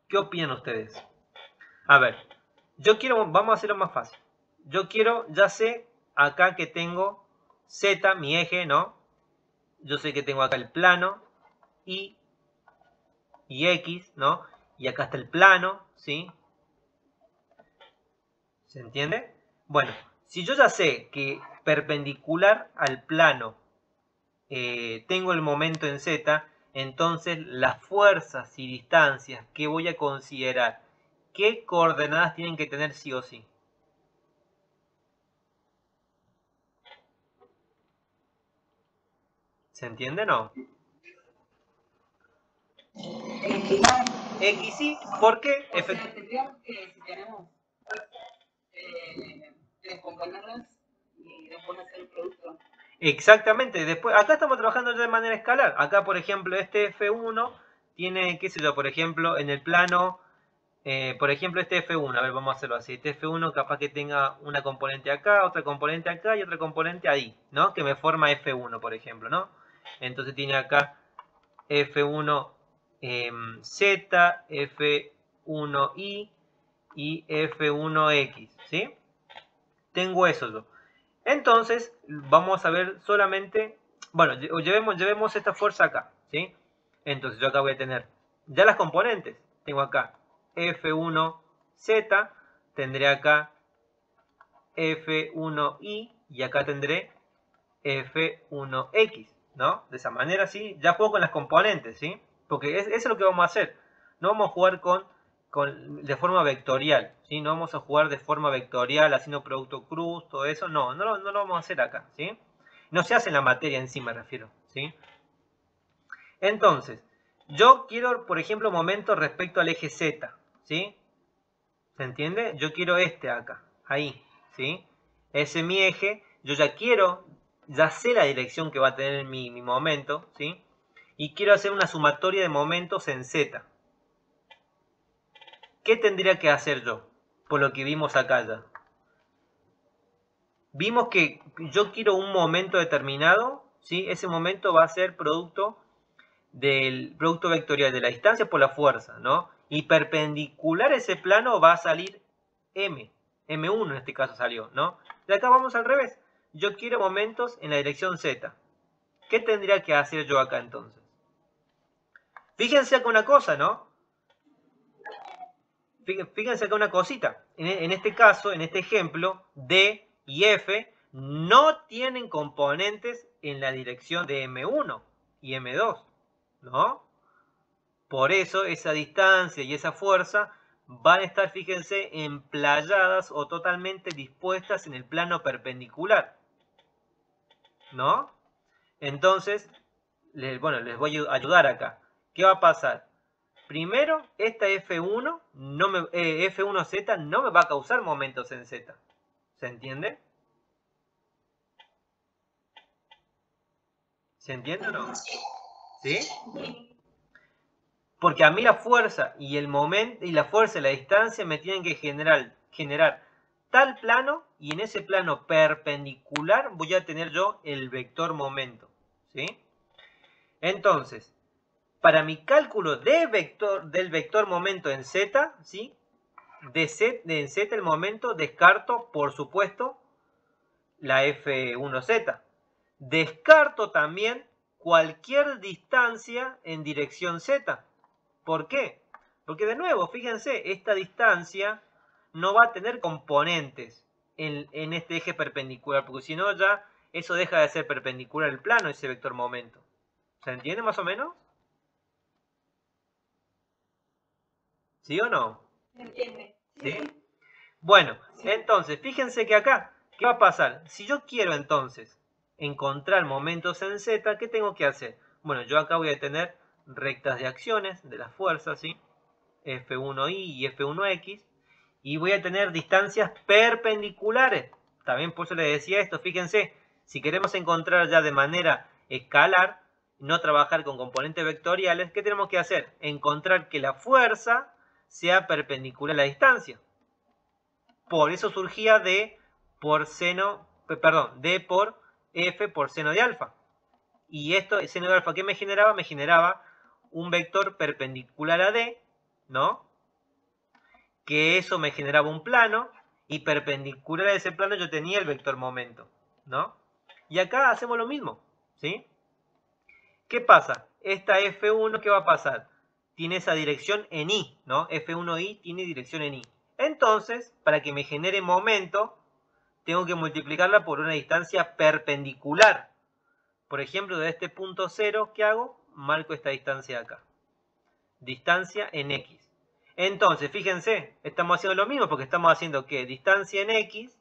¿Qué opinan ustedes? A ver, yo quiero, vamos a hacerlo más fácil. Yo quiero, ya sé acá que tengo Z, mi eje, ¿no? Yo sé que tengo acá el plano Y X, ¿no? Y acá está el plano, ¿sí? ¿Se entiende? Bueno, si yo ya sé que perpendicular al plano tengo el momento en Z, entonces las fuerzas y distancias que voy a considerar, ¿qué coordenadas tienen que tener sí o sí? ¿Se entiende o no? X y, ¿por qué? O sea, tendríamos que, si tenemos, descomponerlas y después hacer el producto. Exactamente, después, acá estamos trabajando ya de manera escalar. Acá, por ejemplo, este F1 tiene, qué sé yo, por ejemplo, en el plano, por ejemplo, este F1, a ver, vamos a hacerlo así. Este F1 capaz que tenga una componente acá, otra componente acá y otra componente ahí, ¿no? Que me forma F1, por ejemplo, ¿no? Entonces tiene acá F1 Z, F1Y y F1X, ¿sí? Tengo eso yo. Entonces, vamos a ver solamente, bueno, llevemos esta fuerza acá, ¿sí? Entonces, yo acá voy a tener ya las componentes. Tengo acá F1Z, tendré acá F1Y y acá tendré F1X, ¿no? De esa manera, ¿sí? Ya juego con las componentes, ¿sí? Porque eso es lo que vamos a hacer. No vamos a jugar de forma vectorial, ¿sí? No vamos a jugar de forma vectorial haciendo producto cruz, todo eso. No lo vamos a hacer acá, ¿sí? No se hace en la materia en sí, me refiero, ¿sí? Entonces, yo quiero, por ejemplo, momentos respecto al eje Z, ¿sí? ¿Se entiende? Yo quiero este acá, ahí, ¿sí? Ese es mi eje. Yo ya sé la dirección que va a tener mi momento, ¿sí? Y quiero hacer una sumatoria de momentos en Z. ¿Qué tendría que hacer yo? Por lo que vimos acá ya. Vimos que yo quiero un momento determinado, ¿sí? Ese momento va a ser producto del producto vectorial de la distancia por la fuerza, ¿no? Y perpendicular a ese plano va a salir M1 en este caso salió, ¿no? De acá vamos al revés. Yo quiero momentos en la dirección Z. ¿Qué tendría que hacer yo acá entonces? Fíjense acá una cosa, ¿no? Fíjense acá una cosita. En este caso, en este ejemplo, D y F no tienen componentes en la dirección de M1 y M2, ¿no? Por eso esa distancia y esa fuerza van a estar, fíjense, emplayadas o totalmente dispuestas en el plano perpendicular, ¿no? Entonces, les voy a ayudar acá. ¿Qué va a pasar? Primero, esta F1, F1Z no me va a causar momentos en Z. ¿Se entiende? ¿Se entiende o no? ¿Sí? Porque a mí la fuerza y el momento y la fuerza y la distancia me tienen que generar tal plano, y en ese plano perpendicular voy a tener yo el vector momento, ¿sí? Entonces, para mi cálculo del vector momento en Z, ¿sí? En Z el momento descarto, por supuesto, la F1Z. Descarto también cualquier distancia en dirección Z. ¿Por qué? Porque de nuevo, fíjense, esta distancia no va a tener componentes en este eje perpendicular, porque si no ya eso deja de ser perpendicular al plano, ese vector momento. ¿Se entiende más o menos? ¿Sí o no? ¿Se entiende? ¿Sí? Bueno, entonces, fíjense que acá, ¿qué va a pasar? Si yo quiero entonces encontrar momentos en Z, ¿qué tengo que hacer? Bueno, yo acá voy a tener rectas de acciones de las fuerzas, ¿sí? F1Y y F1X, y voy a tener distancias perpendiculares. También por eso les decía esto, fíjense, si queremos encontrar ya de manera escalar, no trabajar con componentes vectoriales, ¿qué tenemos que hacer? Encontrar que la fuerza sea perpendicular a la distancia. Por eso surgía D por F por seno de alfa. Y esto, el seno de alfa, ¿qué me generaba? Me generaba un vector perpendicular a D, ¿no? Que eso me generaba un plano, y perpendicular a ese plano yo tenía el vector momento, ¿no? Y acá hacemos lo mismo, ¿sí? ¿Qué pasa? Esta F1, ¿qué va a pasar? Tiene esa dirección en Y, ¿no? F1Y tiene dirección en Y. Entonces, para que me genere momento, tengo que multiplicarla por una distancia perpendicular. Por ejemplo, de este punto 0, ¿qué hago? Marco esta distancia de acá. Distancia en X. Entonces, fíjense, estamos haciendo lo mismo porque estamos haciendo que distancia en X,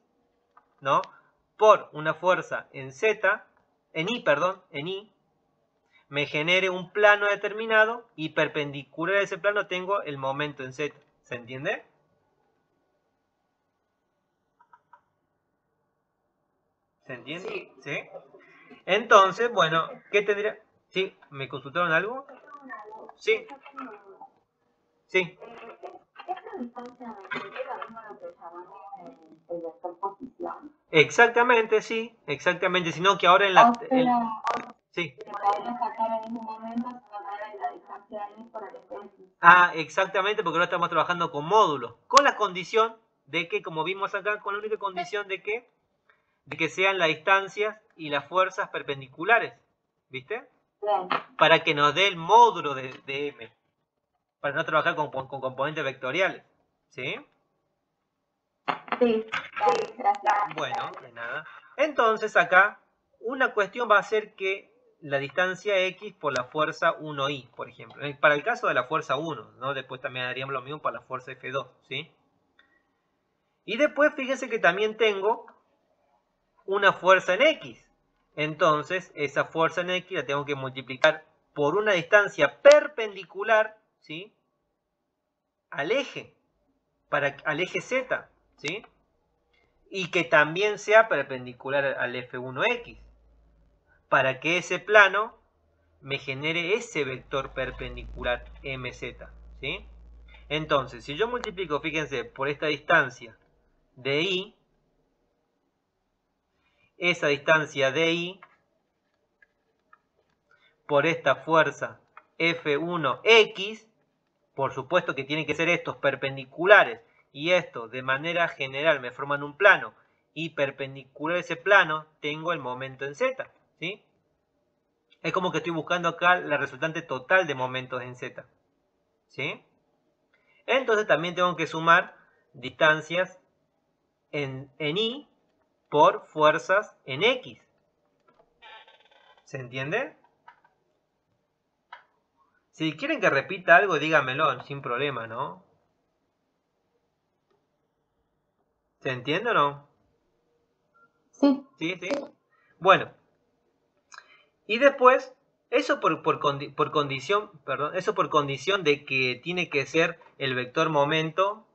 ¿no? Por una fuerza en Z, en Y, me genere un plano determinado, y perpendicular a ese plano tengo el momento en Z. ¿Se entiende? ¿Se entiende? ¿Sí? Entonces, bueno, ¿qué tendría? ¿Sí? ¿Me consultaron algo? Sí. Sí. Esta distancia es lo mismo lo que llamamos el vector posición. Exactamente, sí. Exactamente. Sino que ahora en la... sí. Podemos sacar en ningún momento la distancia de por el X. Ah, exactamente, porque ahora estamos trabajando con módulos. Con la condición de que, como vimos acá, con la única condición de que sean las distancias y las fuerzas perpendiculares. ¿Viste? Bien. Para que nos dé el módulo de M. Para no trabajar con componentes vectoriales. ¿Sí? Sí, gracias. Bueno, de nada. Entonces acá, una cuestión va a ser que la distancia X por la fuerza 1Y, por ejemplo. Para el caso de la fuerza 1, ¿no? Después también haríamos lo mismo para la fuerza F2, ¿sí? Y después fíjense que también tengo una fuerza en X. Entonces, esa fuerza en X la tengo que multiplicar por una distancia perpendicular, ¿sí? Al eje Z, ¿sí? Y que también sea perpendicular al F1X, para que ese plano me genere ese vector perpendicular MZ, ¿sí? Entonces, si yo multiplico, fíjense, por esta distancia de Y, esa distancia de Y, por esta fuerza F1X, por supuesto que tienen que ser estos perpendiculares, y estos de manera general me forman un plano, y perpendicular a ese plano tengo el momento en Z, ¿sí? Es como que estoy buscando acá la resultante total de momentos en Z, ¿sí? Entonces también tengo que sumar distancias en Y por fuerzas en X. ¿Se entiende? Si quieren que repita algo, díganmelo, sin problema, ¿no? ¿Se entiende o no? Sí. ¿Sí? ¿Sí? Bueno. Y después, eso por condición de que tiene que ser el vector momento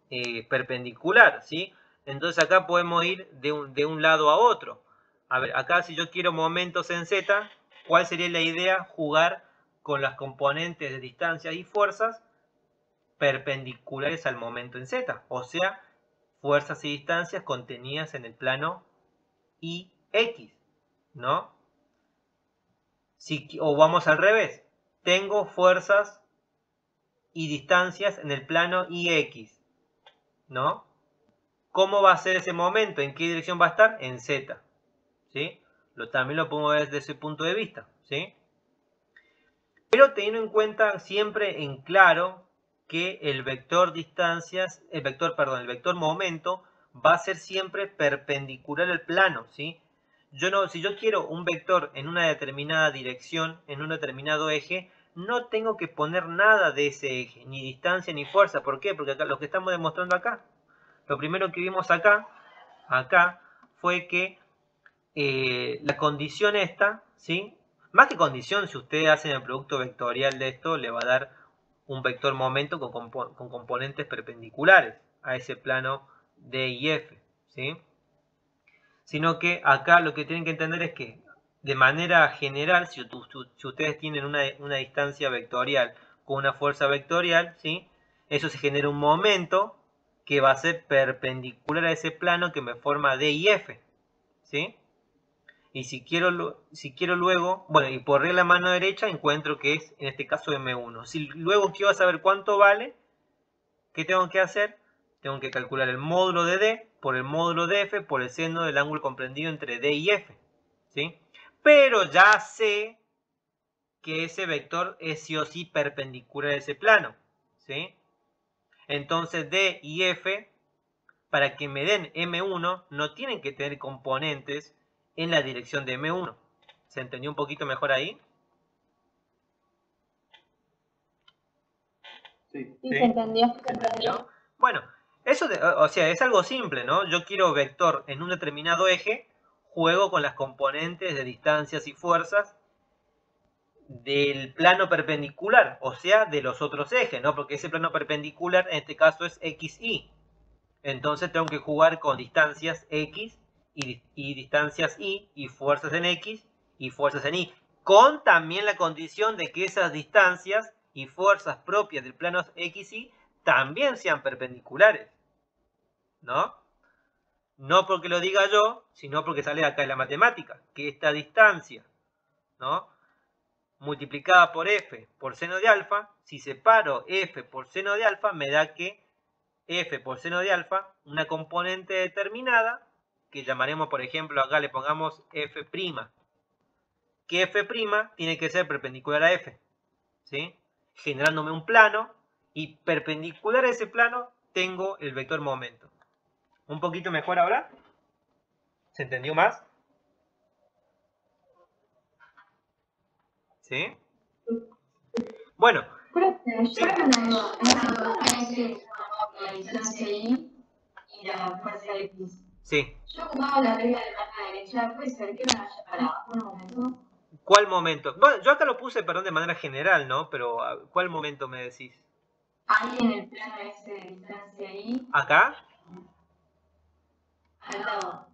perpendicular, ¿sí? Entonces acá podemos ir de un lado a otro. A ver, acá si yo quiero momentos en Z, ¿cuál sería la idea? Jugar con las componentes de distancias y fuerzas perpendiculares al momento en Z. O sea, fuerzas y distancias contenidas en el plano IX, ¿no? O vamos al revés. Tengo fuerzas y distancias en el plano IX, ¿no? ¿Cómo va a ser ese momento? ¿En qué dirección va a estar? En Z, ¿sí? También lo pongo desde ese punto de vista, ¿sí? Pero teniendo en cuenta siempre en claro que el vector momento va a ser siempre perpendicular al plano, ¿sí? Si yo quiero un vector en una determinada dirección, en un determinado eje, no tengo que poner nada de ese eje, ni distancia ni fuerza. ¿Por qué? Porque acá, lo que estamos demostrando acá, lo primero que vimos acá fue que la condición esta, ¿sí? Más que condición, si ustedes hacen el producto vectorial de esto, le va a dar un vector momento con componentes perpendiculares a ese plano D y F, ¿sí? Sino que acá lo que tienen que entender es que de manera general, si ustedes tienen una distancia vectorial con una fuerza vectorial, ¿sí? Eso se genera un momento que va a ser perpendicular a ese plano que me forma D y F, ¿sí? Y si quiero luego, bueno, y por regla mano derecha encuentro que es, en este caso, M1. Si luego quiero saber cuánto vale, ¿qué tengo que hacer? Tengo que calcular el módulo de D por el módulo de F por el seno del ángulo comprendido entre D y F, ¿sí? Pero ya sé que ese vector es sí o sí perpendicular a ese plano, ¿sí? Entonces D y F, para que me den M1, no tienen que tener componentes en la dirección de M1. ¿Se entendió un poquito mejor ahí? Sí. Sí, se entendió. ¿Se entendió? Bueno, eso o sea, es algo simple, ¿no? Yo quiero vector en un determinado eje, juego con las componentes de distancias y fuerzas del plano perpendicular, o sea, de los otros ejes, ¿no? Porque ese plano perpendicular en este caso es XY. Entonces tengo que jugar con distancias X y distancias Y y fuerzas en X y fuerzas en Y. Con también la condición de que esas distancias y fuerzas propias del plano XY también sean perpendiculares, ¿no? No porque lo diga yo, sino porque sale acá en la matemática, que esta distancia, ¿no? Multiplicada por F por seno de alfa, si separo F por seno de alfa, me da que F por seno de alfa, una componente determinada, que llamaremos, por ejemplo, acá le pongamos F', que F' tiene que ser perpendicular a F, ¿sí? Generándome un plano, y perpendicular a ese plano tengo el vector momento. ¿Un poquito mejor ahora? ¿Se entendió más? ¿Sí? Bueno. Profe, Sí. yo no la distancia Y y la fuerza X. Sí. Yo como hago la regla de mano derecha, puede ser que me vaya para un momento. ¿Cuál momento? Bueno, yo acá lo puse, perdón, de manera general, ¿no? Pero, ¿cuál momento me decís? Ahí en el plano ese de distancia Y. ¿Acá? Al lado.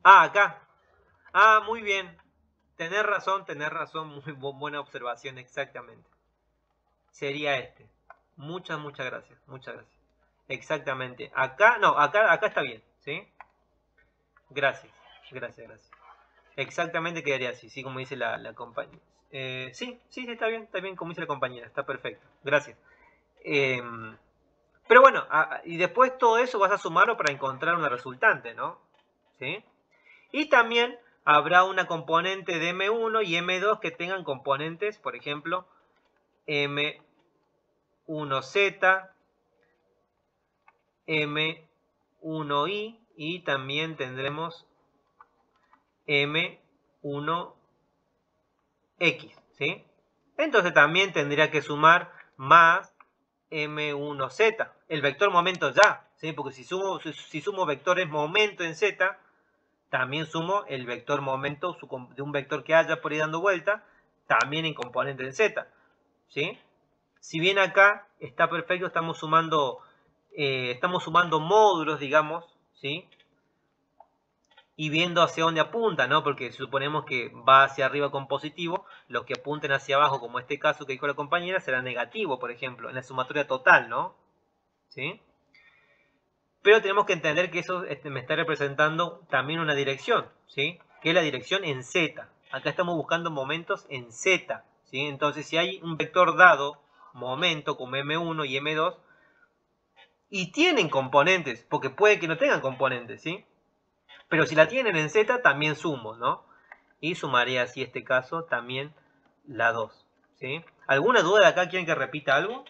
Ah, acá. Ah, muy bien. Tenés razón, muy buena observación, exactamente. Sería este. Muchas gracias, muchas gracias. Exactamente. Acá, no, acá está bien, ¿sí? Gracias. Exactamente quedaría así, sí, como dice la compañera. Sí, está bien como dice la compañera, está perfecto. Gracias. Pero bueno, y después todo eso vas a sumarlo para encontrar una resultante, ¿no? ¿Sí? Y también habrá una componente de M1 y M2 que tengan componentes, por ejemplo, M1Z, M1I, y también tendremos M1X, ¿sí? Entonces también tendría que sumar más M1Z, el vector momento ya, ¿sí? Porque si sumo vectores momento en Z, también sumo el vector momento de un vector que haya por ahí dando vuelta, también en componente en Z, ¿sí? Si bien acá está perfecto, estamos sumando módulos, digamos, ¿sí? Y viendo hacia dónde apunta, ¿no? Porque suponemos que va hacia arriba con positivo, los que apunten hacia abajo, como este caso que dijo la compañera, será negativo, por ejemplo, en la sumatoria total, ¿no? ¿Sí? Pero tenemos que entender que eso me está representando también una dirección, ¿sí? Que es la dirección en Z. Acá estamos buscando momentos en Z, ¿sí? Entonces, si hay un vector dado, momento, como M1 y M2, y tienen componentes, porque puede que no tengan componentes, ¿sí? Pero si la tienen en Z, también sumo, ¿no? Y sumaré así este caso también la 2, ¿sí? ¿Alguna duda de acá? ¿Quieren que repita algo?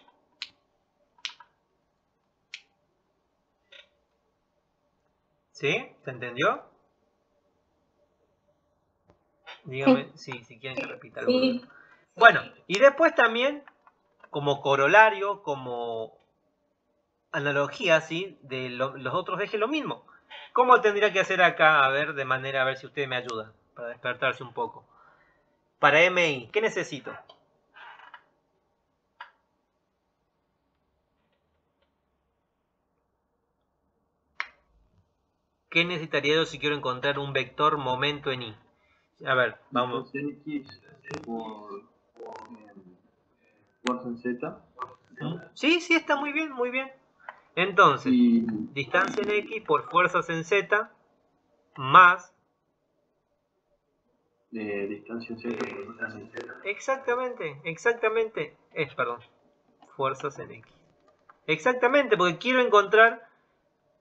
¿Sí? ¿Se entendió? Dígame si quieren que repita algo. Sí. Bueno, y después también, como corolario, como analogía, ¿sí? De los otros ejes, lo mismo. ¿Cómo tendría que hacer acá? A ver, de manera, a ver si ustedes me ayudan, para despertarse un poco. Para MI, ¿qué necesito? ¿Qué necesitaría yo si quiero encontrar un vector momento en I? A ver, vamos. X por fuerza en Z. Sí, está muy bien, muy bien. Entonces, Y distancia en X por fuerzas en Z más... distancia en Z por fuerza en Z. Exactamente. Perdón, fuerzas en X. Exactamente, porque quiero encontrar...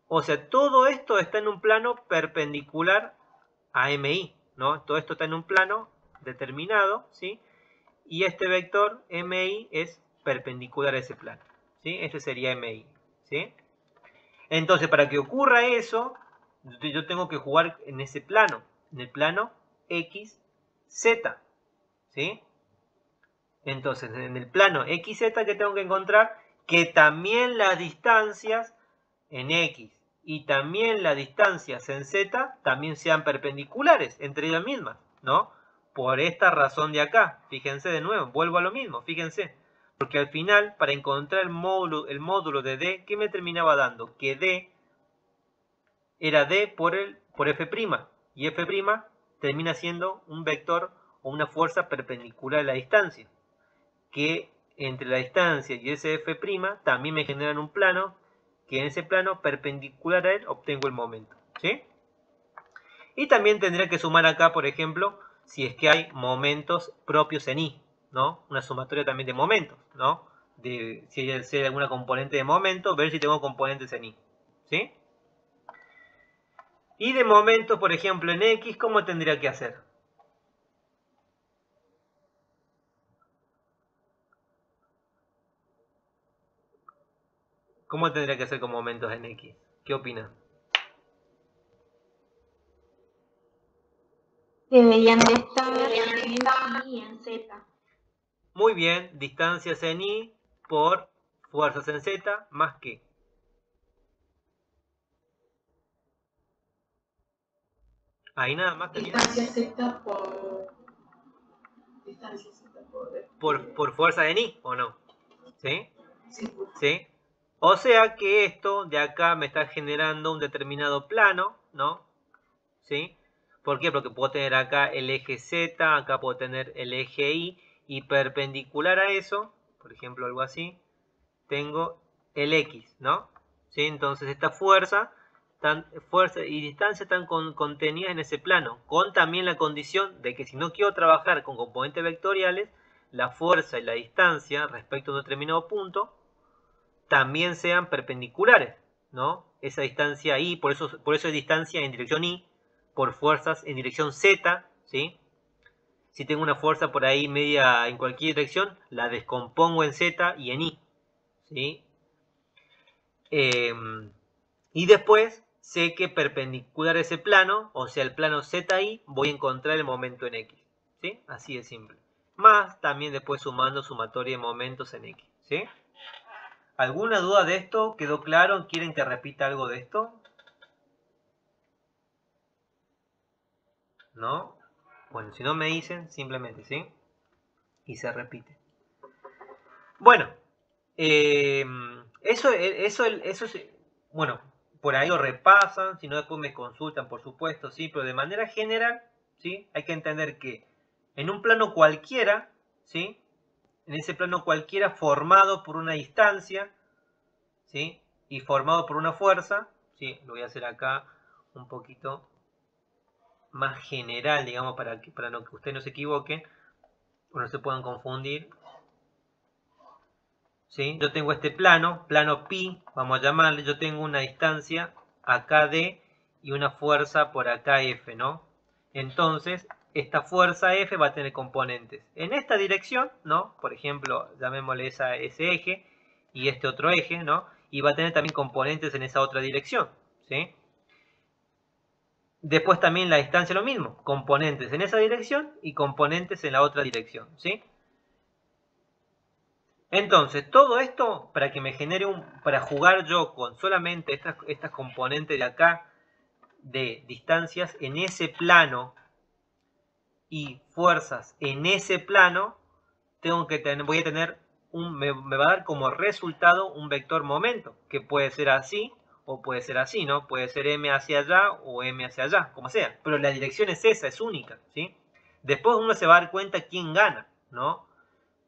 O sea, todo esto está en un plano perpendicular a MI, ¿no? Todo esto está en un plano determinado, ¿sí? Y este vector MI es perpendicular a ese plano, ¿sí? Este sería MI, ¿sí? Entonces, para que ocurra eso, yo tengo que jugar en ese plano, en el plano XZ, ¿sí? Entonces, en el plano XZ que tengo que encontrar que también las distancias en X y también las distancias en Z también sean perpendiculares entre ellas mismas, ¿no? Por esta razón de acá, fíjense de nuevo, vuelvo a lo mismo, fíjense. Porque al final, para encontrar el módulo de D, ¿qué me terminaba dando? Que D era D por F', y F' termina siendo un vector o una fuerza perpendicular a la distancia, que entre la distancia y ese F' también me generan un plano, que en ese plano perpendicular a él obtengo el momento, ¿sí? Y también tendría que sumar acá, por ejemplo, si es que hay momentos propios en I, ¿no? Una sumatoria también de momentos, ¿no? Si hay alguna componente de momento, ver si tengo componentes en I, ¿sí? Y de momentos, por ejemplo, en X, ¿cómo tendría que hacer? ¿Cómo tendría que hacer con momentos en X? ¿Qué opinan? Deberían de estar en I y en Z. Muy bien, distancias en I por fuerzas en Z, más que. Ahí nada más tenía. Distancia Z Por fuerza en I, ¿o no? ¿Sí? Sí. ¿Sí? O sea que esto de acá me está generando un determinado plano, ¿no? ¿Sí? ¿Por qué? Porque puedo tener acá el eje Z, acá puedo tener el eje Y, y perpendicular a eso, por ejemplo algo así, tengo el X, ¿no? ¿Sí? Entonces esta fuerza y distancia están contenidas en ese plano, con también la condición de que si no quiero trabajar con componentes vectoriales, la fuerza y la distancia respecto a un determinado punto también sean perpendiculares, ¿no? Esa distancia Y, por eso es distancia en dirección Y, por fuerzas en dirección Z, ¿sí? Si tengo una fuerza por ahí media en cualquier dirección, la descompongo en Z y en Y, ¿sí? Y después, sé que perpendicular a ese plano, o sea, el plano ZI, voy a encontrar el momento en X. ¿Sí? Así de simple. Más también después sumando sumatoria de momentos en X. ¿Sí? ¿Alguna duda de esto? ¿Quedó claro? ¿Quieren que repita algo de esto? ¿No? Bueno, si no me dicen, simplemente, ¿sí? Y se repite. Bueno, eso es, bueno, por ahí lo repasan, si no después me consultan, por supuesto, ¿sí? Pero de manera general, ¿sí? Hay que entender que en un plano cualquiera, ¿sí? En ese plano cualquiera formado por una distancia, ¿sí? Y formado por una fuerza, ¿sí? Lo voy a hacer acá un poquito más general, digamos, para que ustedes no se equivoquen, o no se puedan confundir. ¿Sí? Yo tengo este plano pi, vamos a llamarle, yo tengo una distancia acá D y una fuerza por acá F, ¿no? Entonces, esta fuerza F va a tener componentes en esta dirección, ¿no? Por ejemplo, llamémosle ese eje y este otro eje, ¿no? Y va a tener también componentes en esa otra dirección, ¿sí? Después también la distancia lo mismo, componentes en esa dirección y componentes en la otra dirección, ¿sí? Entonces, todo esto para que me genere para jugar yo con solamente estas componentes de acá de distancias en ese plano y fuerzas en ese plano, voy a tener me va a dar como resultado un vector momento, que puede ser así o puede ser así, ¿no? Puede ser m hacia allá o m hacia allá, como sea, pero la dirección es esa, es única, ¿sí? Después uno se va a dar cuenta quién gana, ¿no?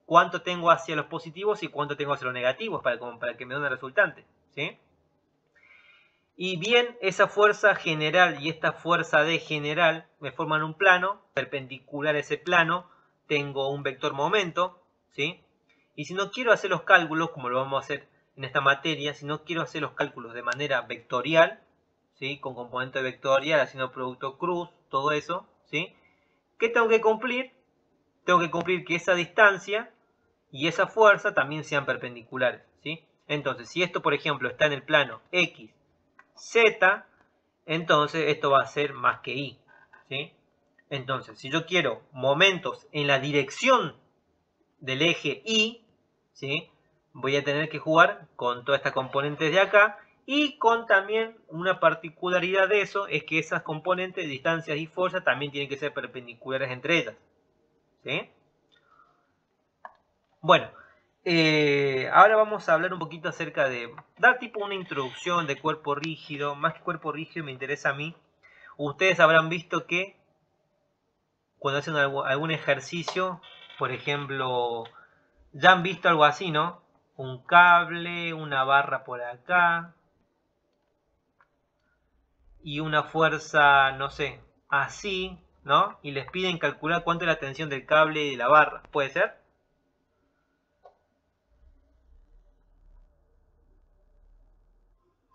Cuánto tengo hacia los positivos y cuánto tengo hacia los negativos para que me dé una resultante, ¿sí? Y bien, esa fuerza general y esta fuerza D general me forman un plano, perpendicular a ese plano tengo un vector momento, ¿sí? Y si no quiero hacer los cálculos, como lo vamos a hacer en esta materia, si no quiero hacer los cálculos de manera vectorial, ¿sí? Con componente vectorial, haciendo producto cruz, todo eso, ¿sí? ¿Qué tengo que cumplir? Tengo que cumplir que esa distancia y esa fuerza también sean perpendiculares, ¿sí? Entonces, si esto, por ejemplo, está en el plano X, Z, entonces esto va a ser más que Y, ¿sí? Entonces, si yo quiero momentos en la dirección del eje Y, ¿sí? Voy a tener que jugar con todas estas componentes de acá y con también una particularidad de eso, es que esas componentes, distancias y fuerzas, también tienen que ser perpendiculares entre ellas, ¿sí? Bueno, ahora vamos a hablar un poquito acerca de dar tipo una introducción de cuerpo rígido. Más que cuerpo rígido me interesa a mí. Ustedes habrán visto que cuando hacen algún ejercicio, por ejemplo, ya han visto algo así, ¿no? Un cable, una barra por acá y una fuerza, no sé, así, ¿no? Y les piden calcular cuánto es la tensión del cable y de la barra. ¿Puede ser?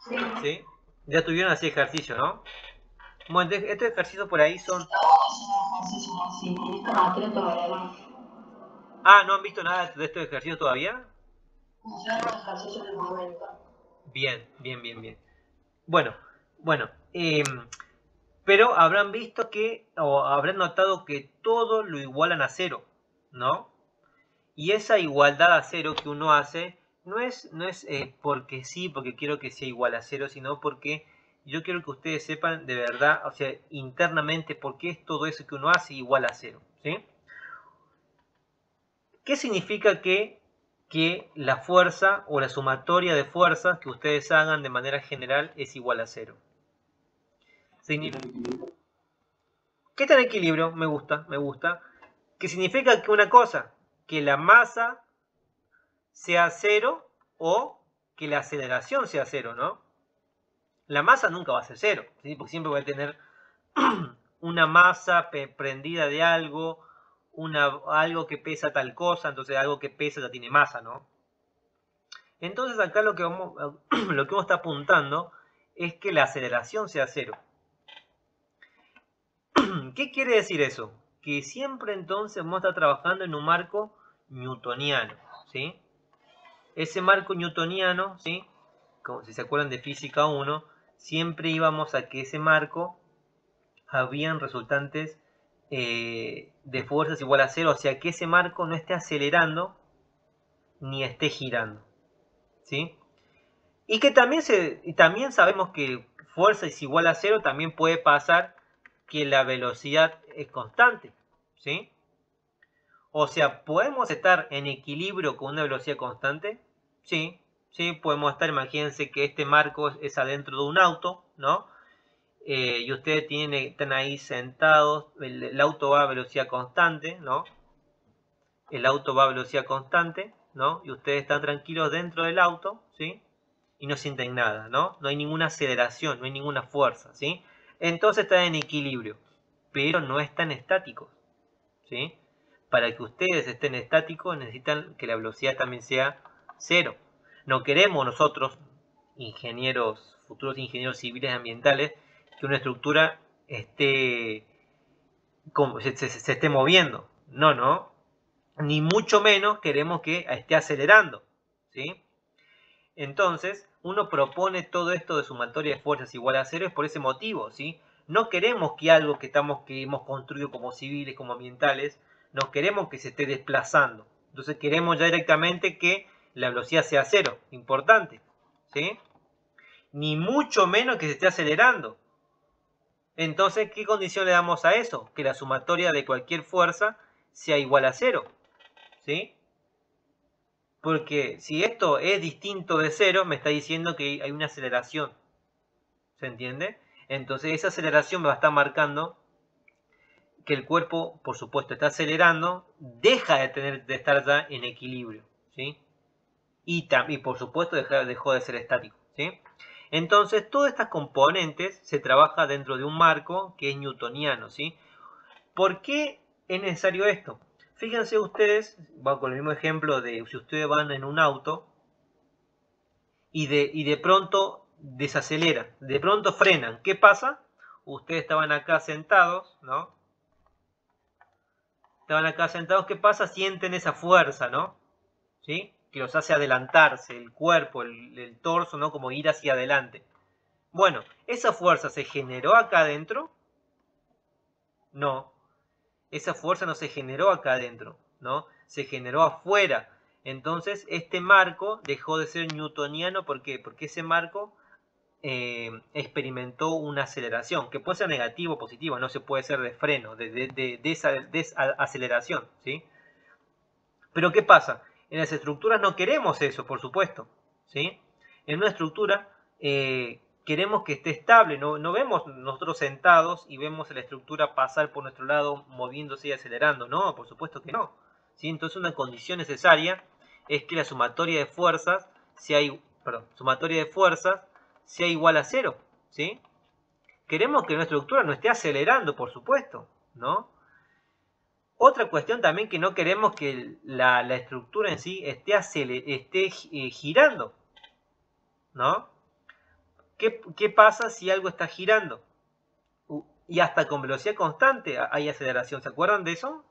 Sí. ¿Sí? Ya tuvieron así ejercicio, ¿no? Bueno, estos ejercicios por ahí son... Sí, esta materia todavía no. Ah, ¿no han visto nada de estos ejercicios todavía? Yo no ejercicio en el momento. Bien, bien, bien, bien. Bueno, pero habrán visto que, o habrán notado que todo lo igualan a cero, ¿no? Y esa igualdad a cero que uno hace no es porque sí, porque quiero que sea igual a cero, sino porque yo quiero que ustedes sepan de verdad, o sea, internamente, por qué es todo eso que uno hace igual a cero, ¿sí? ¿Qué significa que la fuerza o la sumatoria de fuerzas que ustedes hagan de manera general es igual a cero? Significa que está en equilibrio, me gusta. Que significa que una cosa, que la masa sea cero o que la aceleración sea cero, ¿no? La masa nunca va a ser cero, ¿sí? Porque siempre voy a tener una masa prendida de algo, algo que pesa tal cosa, entonces algo que pesa ya tiene masa, ¿no? Entonces acá lo que uno está apuntando es que la aceleración sea cero. ¿Qué quiere decir eso? Que siempre entonces vamos a estar trabajando en un marco newtoniano, ¿sí? Ese marco newtoniano, ¿sí? Como si se acuerdan de física 1, siempre íbamos a que ese marco habían resultantes de fuerzas igual a 0, o sea que ese marco no esté acelerando ni esté girando, ¿sí? Y que también sabemos que fuerza es igual a 0, también puede pasar que la velocidad es constante, ¿sí? O sea, ¿podemos estar en equilibrio con una velocidad constante? Sí, sí, podemos estar, imagínense que este marco es adentro de un auto, ¿no? Y ustedes están ahí sentados, el auto va a velocidad constante, ¿no? El auto va a velocidad constante, ¿no? Y ustedes están tranquilos dentro del auto, ¿sí? Y no sienten nada, ¿no? No hay ninguna aceleración, no hay ninguna fuerza, ¿sí? Entonces están en equilibrio, pero no están estáticos, ¿sí? Para que ustedes estén estáticos necesitan que la velocidad también sea 0. No queremos nosotros, futuros ingenieros civiles ambientales, que una estructura se esté moviendo. No. Ni mucho menos queremos que esté acelerando, ¿sí? Entonces, uno propone todo esto de sumatoria de fuerzas igual a 0 es por ese motivo, ¿sí? No queremos que algo que hemos construido como civiles, como ambientales, no queremos que se esté desplazando. Entonces queremos ya directamente que la velocidad sea 0, importante, ¿sí? Ni mucho menos que se esté acelerando. Entonces, ¿qué condición le damos a eso? Que la sumatoria de cualquier fuerza sea igual a 0, ¿sí? Porque si esto es distinto de 0, me está diciendo que hay una aceleración. ¿Se entiende? Entonces esa aceleración me va a estar marcando que el cuerpo, por supuesto, está acelerando, deja de estar ya en equilibrio, ¿sí? Y por supuesto dejó de ser estático, ¿sí? Entonces todas estas componentes se trabaja dentro de un marco que es newtoniano, ¿sí? ¿Por qué es necesario esto? Fíjense ustedes, va con el mismo ejemplo de si ustedes van en un auto y de pronto desaceleran, de pronto frenan. ¿Qué pasa? Ustedes estaban acá sentados, ¿no? Estaban acá sentados, ¿qué pasa? Sienten esa fuerza, ¿no? ¿Sí? Que los hace adelantarse, el cuerpo, el torso, ¿no? Como ir hacia adelante. Bueno, ¿esa fuerza se generó acá adentro? No. Esa fuerza no se generó acá adentro, ¿no? Se generó afuera. Entonces, este marco dejó de ser newtoniano. ¿Por qué? Porque ese marco experimentó una aceleración, que puede ser negativa o positiva, no se puede ser de freno, de esa aceleración, ¿sí? Pero ¿qué pasa? En las estructuras no queremos eso, por supuesto, ¿sí? En una estructura queremos que esté estable, no vemos nosotros sentados y vemos la estructura pasar por nuestro lado moviéndose y acelerando, no, por supuesto que no, ¿sí? Entonces una condición necesaria es que la sumatoria de fuerzas sea igual a 0, ¿sí? Queremos que nuestra estructura no esté acelerando, por supuesto, ¿no? Otra cuestión también que no queremos que la estructura en sí esté girando, ¿no? ¿Qué pasa si algo está girando? Y hasta con velocidad constante hay aceleración, ¿se acuerdan de eso?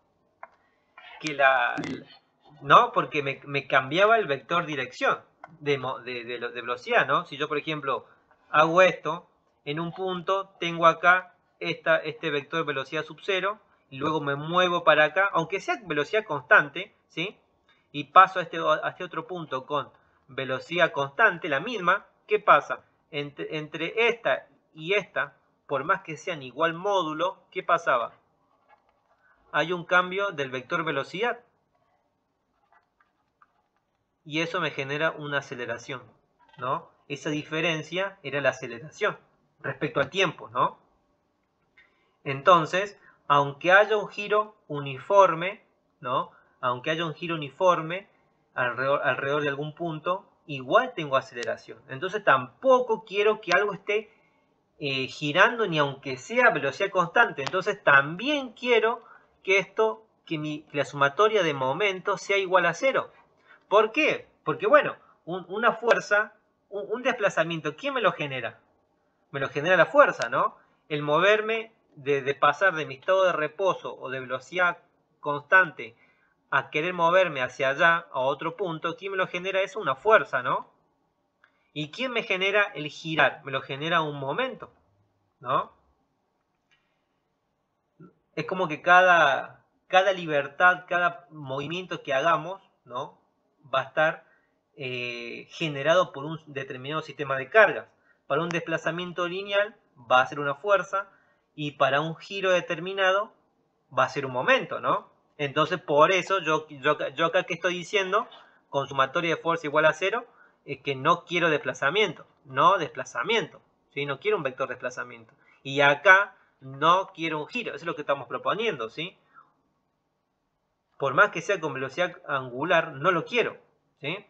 ¿No? Porque me cambiaba el vector dirección de velocidad, ¿no? Si yo, por ejemplo, hago esto, en un punto tengo acá este vector velocidad sub 0, y luego me muevo para acá, aunque sea velocidad constante, ¿sí? Y paso a este otro punto con velocidad constante, la misma, ¿qué pasa? Entre esta y esta, por más que sean igual módulo, ¿qué pasaba? Hay un cambio del vector velocidad. Y eso me genera una aceleración, ¿no? Esa diferencia era la aceleración respecto al tiempo, ¿no? Entonces, aunque haya un giro uniforme, ¿no? Aunque haya un giro uniforme alrededor de algún punto, igual tengo aceleración. Entonces tampoco quiero que algo esté girando ni aunque sea a velocidad constante. Entonces también quiero que la sumatoria de momentos sea igual a 0. ¿Por qué? Porque bueno, una fuerza, un desplazamiento, ¿quién me lo genera? Me lo genera la fuerza, ¿no? El moverme de pasar de mi estado de reposo o de velocidad constante a querer moverme hacia allá, a otro punto, ¿quién me lo genera? Eso una fuerza, ¿no? ¿Y quién me genera el girar? Me lo genera un momento, ¿no? Es como que cada libertad, cada movimiento que hagamos, ¿no? Va a estar generado por un determinado sistema de cargas. Para un desplazamiento lineal va a ser una fuerza y para un giro determinado va a ser un momento, ¿no? Entonces por eso yo acá que estoy diciendo, con sumatoria de fuerza igual a 0, es que no quiero desplazamiento, no desplazamiento, ¿sí? No quiero un vector desplazamiento. Y acá no quiero un giro, eso es lo que estamos proponiendo, ¿sí? Por más que sea con velocidad angular, no lo quiero, ¿sí?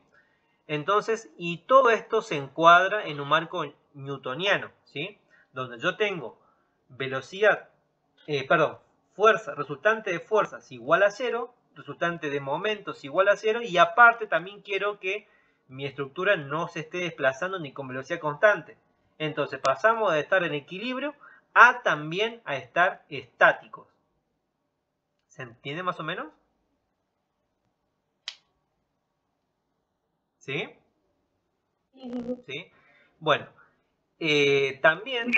Entonces, y todo esto se encuadra en un marco newtoniano, ¿sí? Donde yo tengo fuerza, resultante de fuerzas igual a 0, resultante de momentos igual a 0, y aparte también quiero que mi estructura no se esté desplazando ni con velocidad constante. Entonces pasamos de estar en equilibrio a también a estar estáticos. ¿Se entiende más o menos? ¿Sí? ¿Sí? Bueno, también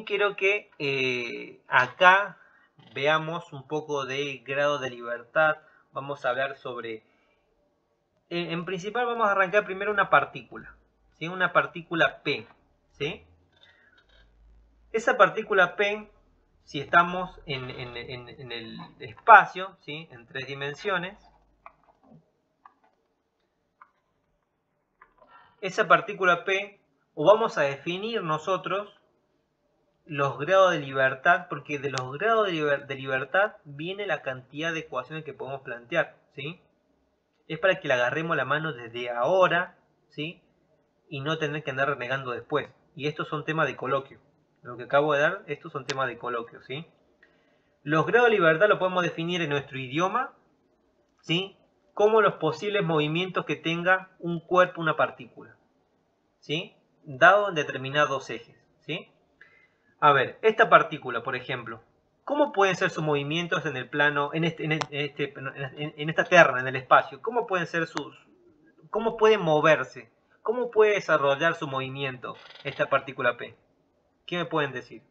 quiero que acá veamos un poco de grado de libertad. Vamos a hablar sobre... en principal vamos a arrancar primero una partícula, ¿sí? Una partícula P, ¿sí? Esa partícula P, si estamos en el espacio, ¿sí? En 3 dimensiones, esa partícula P, o vamos a definir nosotros los grados de libertad, porque de los grados de libertad viene la cantidad de ecuaciones que podemos plantear, ¿sí? Es para que le agarremos la mano desde ahora, ¿sí? Y no tener que andar renegando después. Y estos son temas de coloquio. Lo que acabo de dar, estos son temas de coloquio, ¿sí? Los grados de libertad los podemos definir en nuestro idioma, ¿sí? Como los posibles movimientos que tenga un cuerpo, una partícula, ¿sí? Dado en determinados ejes, ¿sí? A ver, esta partícula, por ejemplo, ¿cómo pueden ser sus movimientos en el plano, en esta terna, en el espacio? ¿Cómo pueden ser cómo puede moverse? ¿Cómo puede desarrollar su movimiento esta partícula P? ¿Qué me pueden decir?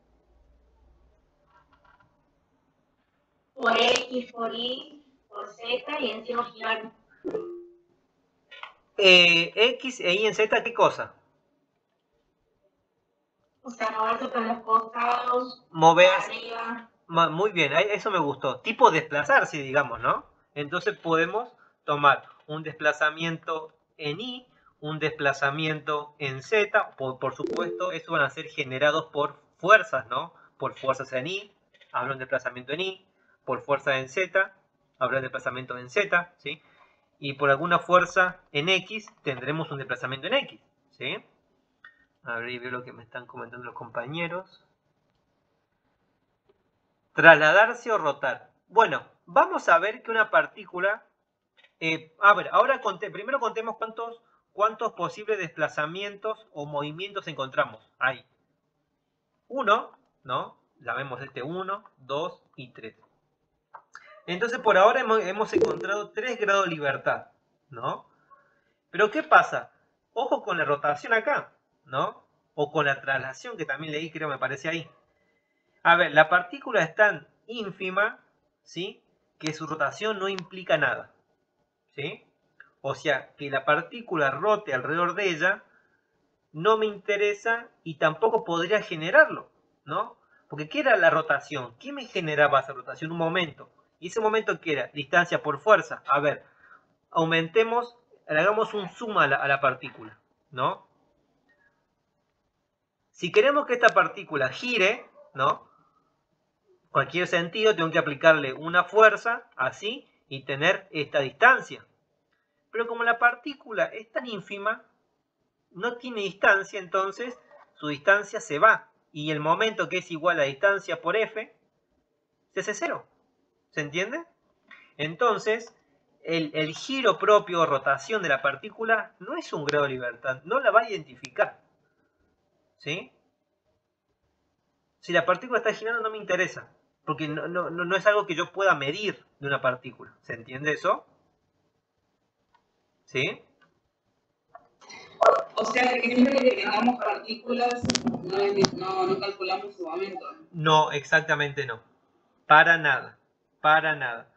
Por X, por Y, por Z y encima girar. X e Y en Z, ¿qué cosa? O sea, moverse por los costados, Moverse. arriba. Muy bien, eso me gustó. Tipo desplazarse, digamos, ¿no? Entonces podemos tomar un desplazamiento en Y, un desplazamiento en Z. Por supuesto, estos van a ser generados por fuerzas, ¿no? Por fuerzas en Y, hablo de desplazamiento en Y. Por fuerza en Z, hablo de desplazamiento en Z, ¿sí? Y por alguna fuerza en X, tendremos un desplazamiento en X, ¿sí? A ver, y veo lo que me están comentando los compañeros. Trasladarse o rotar. Bueno, vamos a ver que una partícula... ahora primero contemos cuántos posibles desplazamientos o movimientos encontramos. Hay 1, ¿no? Llamemos 1, 2 y 3. Entonces por ahora hemos encontrado 3 grados de libertad, ¿no? Pero ¿qué pasa? Ojo con la rotación acá, ¿no? O con la traslación que también leí, creo me parece ahí. A ver, la partícula es tan ínfima, ¿sí? Que su rotación no implica nada, ¿sí? O sea, que la partícula rote alrededor de ella no me interesa y tampoco podría generarlo, ¿no? Porque ¿qué era la rotación? ¿Qué me generaba esa rotación? Un momento. ¿Y ese momento qué era? Distancia por fuerza. A ver, hagamos un zoom a la partícula, ¿no? Si queremos que esta partícula gire, ¿no? Cualquier sentido, tengo que aplicarle una fuerza, así, y tener esta distancia. Pero como la partícula es tan ínfima, no tiene distancia, entonces su distancia se va. Y el momento que es igual a distancia por F, se hace 0. ¿Se entiende? Entonces, el giro propio o rotación de la partícula no es un grado de libertad, no la va a identificar, ¿sí? Si la partícula está girando no me interesa, porque no es algo que yo pueda medir de una partícula. ¿Se entiende eso? ¿Sí? O sea, que siempre que tengamos partículas no calculamos su momento. No, exactamente no. Para nada. Para nada.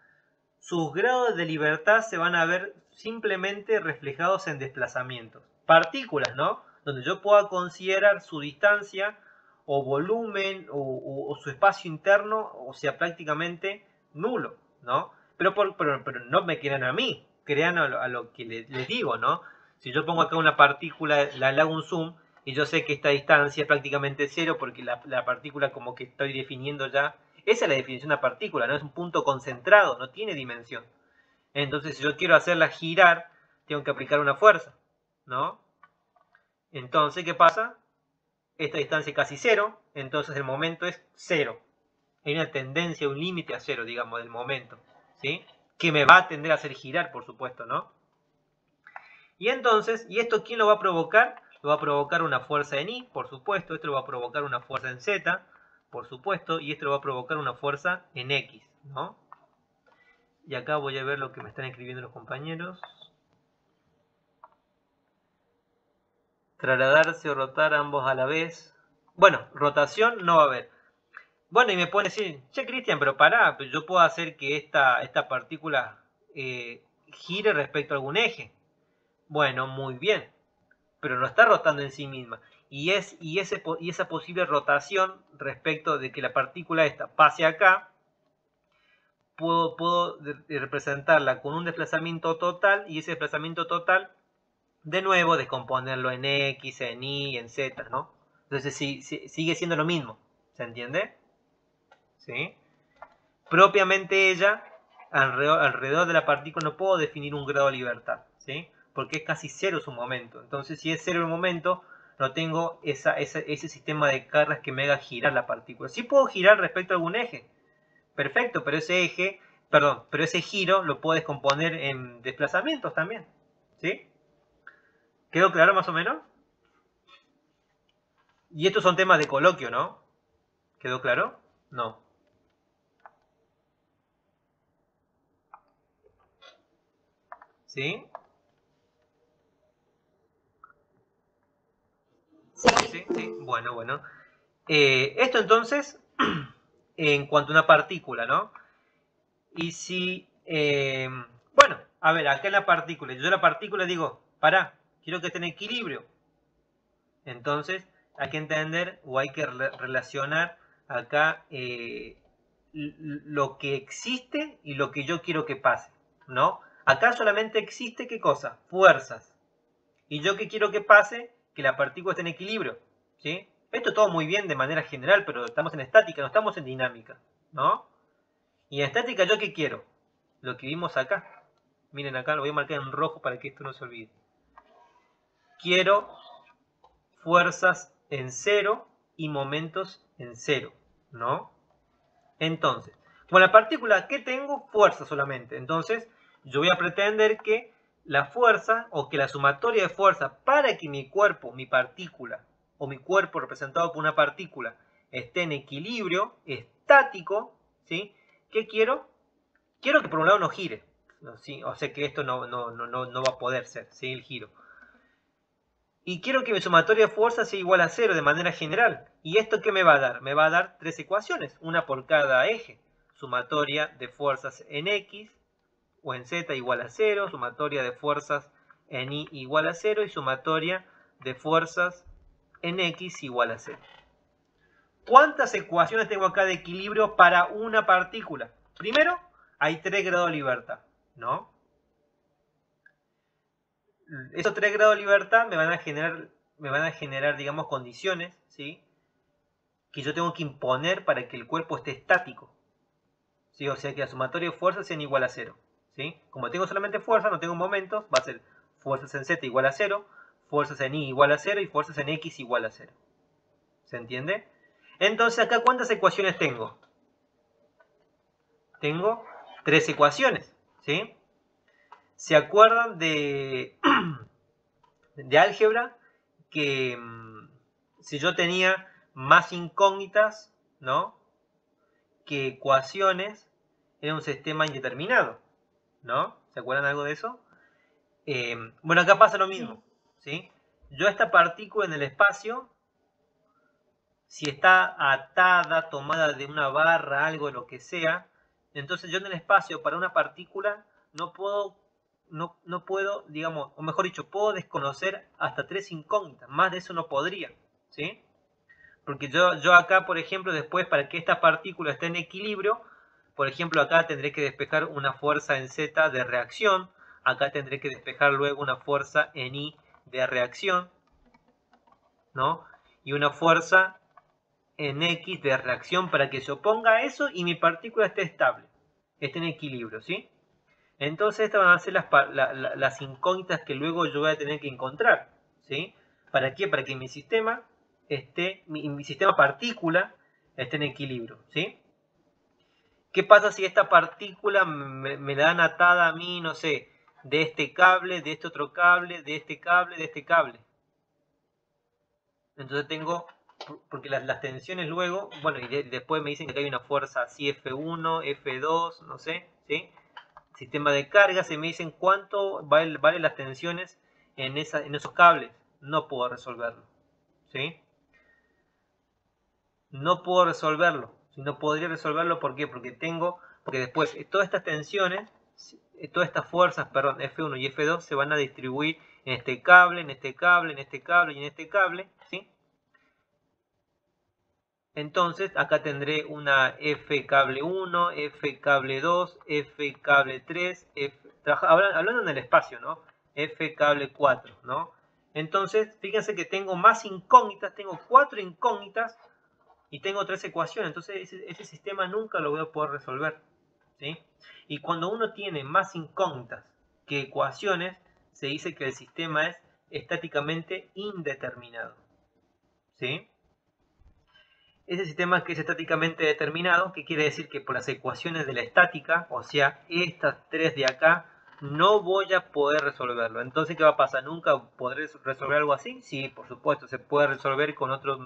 Sus grados de libertad se van a ver simplemente reflejados en desplazamientos. Partículas, ¿no? Donde yo pueda considerar su distancia o volumen o su espacio interno, o sea, prácticamente nulo, ¿no? Pero no me crean a mí, crean a lo que les digo, ¿no? Si yo pongo acá una partícula, le hago un zoom, y yo sé que esta distancia es prácticamente cero, porque la partícula como que estoy definiendo ya, esa es la definición de una partícula, ¿no? Es un punto concentrado, no tiene dimensión. Entonces, si yo quiero hacerla girar, tengo que aplicar una fuerza, ¿no? Entonces, ¿qué pasa? Esta distancia es casi cero, entonces el momento es cero. Hay una tendencia, un límite a cero, digamos, del momento, ¿sí? Que me va a tender a hacer girar, por supuesto, ¿no? Y entonces, ¿y esto quién lo va a provocar? Lo va a provocar una fuerza en I, por supuesto. Esto lo va a provocar una fuerza en Z, por supuesto. Y esto lo va a provocar una fuerza en X, ¿no? Y acá voy a ver lo que me están escribiendo los compañeros. Trasladarse o rotar ambos a la vez. Bueno, rotación no va a haber. Bueno, y me pueden decir, che, Cristian, pero pará, yo puedo hacer que esta partícula gire respecto a algún eje. Bueno, muy bien, pero no está rotando en sí misma. Y esa posible rotación respecto de que la partícula esta pase acá, puedo representarla con un desplazamiento total, y ese desplazamiento total, de nuevo, descomponerlo en X, en Y, en Z, ¿no? Entonces sigue siendo lo mismo, ¿se entiende? ¿Sí? Propiamente ella, alrededor de la partícula, no puedo definir un grado de libertad, ¿sí? Porque es casi cero su momento. Entonces, si es cero el momento, no tengo ese sistema de cargas que me haga girar la partícula. Sí puedo girar respecto a algún eje, perfecto, pero ese giro lo puedo descomponer en desplazamientos también, ¿sí? ¿Quedó claro más o menos? Y estos son temas de coloquio, ¿no? ¿Quedó claro? No. ¿Sí? Sí. Bueno. Esto entonces, en cuanto a una partícula, ¿no? Y si, bueno, a ver, acá en la partícula, yo la partícula digo, pará, quiero que esté en equilibrio. Entonces, hay que entender o hay que relacionar acá lo que existe y lo que yo quiero que pase, ¿no? Acá solamente existe, ¿qué cosa? Fuerzas. Y yo que quiero que pase, que la partícula esté en equilibrio, ¿sí? Esto todo muy bien de manera general, pero estamos en estática, no estamos en dinámica, ¿no? Y en estática, ¿yo qué quiero? Lo que vimos acá. Miren acá, lo voy a marcar en rojo para que esto no se olvide. Quiero fuerzas en cero y momentos en cero, ¿no? Entonces, con la partícula que tengo, fuerza solamente. Entonces, yo voy a pretender que la fuerza o que la sumatoria de fuerza para que mi cuerpo, mi partícula o mi cuerpo representado por una partícula esté en equilibrio estático, ¿sí? ¿Qué quiero? Quiero que por un lado no gire, ¿sí? O sea que esto no va a poder ser, ¿sí? El giro. Y quiero que mi sumatoria de fuerza sea igual a 0 de manera general. ¿Y esto qué me va a dar? Me va a dar 3 ecuaciones, una por cada eje. Sumatoria de fuerzas en X o en Z igual a 0, sumatoria de fuerzas en Y igual a 0 y sumatoria de fuerzas en X igual a 0. ¿Cuántas ecuaciones tengo acá de equilibrio para una partícula? Primero, hay 3 grados de libertad, ¿no? Esos 3 grados de libertad me van a generar, digamos, condiciones, ¿sí? Que yo tengo que imponer para que el cuerpo esté estático, ¿sí? O sea que la sumatoria de fuerzas sean igual a 0, ¿sí? Como tengo solamente fuerzas, no tengo momentos, va a ser fuerzas en Z igual a 0, fuerzas en Y igual a 0 y fuerzas en X igual a 0. ¿Se entiende? Entonces acá, ¿cuántas ecuaciones tengo? Tengo 3 ecuaciones, ¿sí? ¿Se acuerdan de álgebra? Que si yo tenía más incógnitas, ¿no?, que ecuaciones, era un sistema indeterminado, ¿no? ¿Se acuerdan algo de eso? Bueno, acá pasa lo mismo, ¿sí? yo esta partícula en el espacio, si está atada, tomada de una barra, algo, lo que sea, entonces yo en el espacio para una partícula no puedo, digamos, o mejor dicho, puedo desconocer hasta 3 incógnitas, más de eso no podría, ¿sí? Porque yo acá, por ejemplo, después para que esta partícula esté en equilibrio, por ejemplo, acá tendré que despejar una fuerza en Z de reacción, acá tendré que despejar luego una fuerza en I de reacción, ¿no? Y una fuerza en X de reacción para que se oponga a eso y mi partícula esté estable, esté en equilibrio, ¿sí? Entonces estas van a ser las incógnitas que luego yo voy a tener que encontrar, ¿sí? ¿Para qué? Para que mi sistema mi sistema partícula esté en equilibrio, ¿sí? ¿Qué pasa si esta partícula me la dan atada a mí, no sé, de este cable, de este otro cable, de este cable, de este cable? Entonces tengo, porque las tensiones luego, bueno, y después me dicen que hay una fuerza así F1, F2, no sé, ¿sí? Sistema de cargas, y me dicen cuánto vale las tensiones en esos cables. No puedo resolverlo, ¿sí? No puedo resolverlo. Si no podría resolverlo, ¿por qué? Porque después todas estas tensiones, todas estas fuerzas, perdón, F1 y F2 se van a distribuir en este cable, en este cable, en este cable y en este cable, ¿sí? Entonces acá tendré una F cable 1, F cable 2, F cable 3, hablando en el espacio, ¿no? F cable 4, ¿no? Entonces, fíjense que tengo más incógnitas, tengo 4 incógnitas y tengo 3 ecuaciones, entonces ese sistema nunca lo voy a poder resolver, ¿sí? Y cuando uno tiene más incógnitas que ecuaciones, se dice que el sistema es estáticamente indeterminado, ¿sí? Ese sistema que es estáticamente determinado, ¿qué quiere decir? Que por las ecuaciones de la estática, o sea, estas 3 de acá, no voy a poder resolverlo. Entonces, ¿qué va a pasar? ¿Nunca podré resolver algo así? Sí, por supuesto, se puede resolver con otra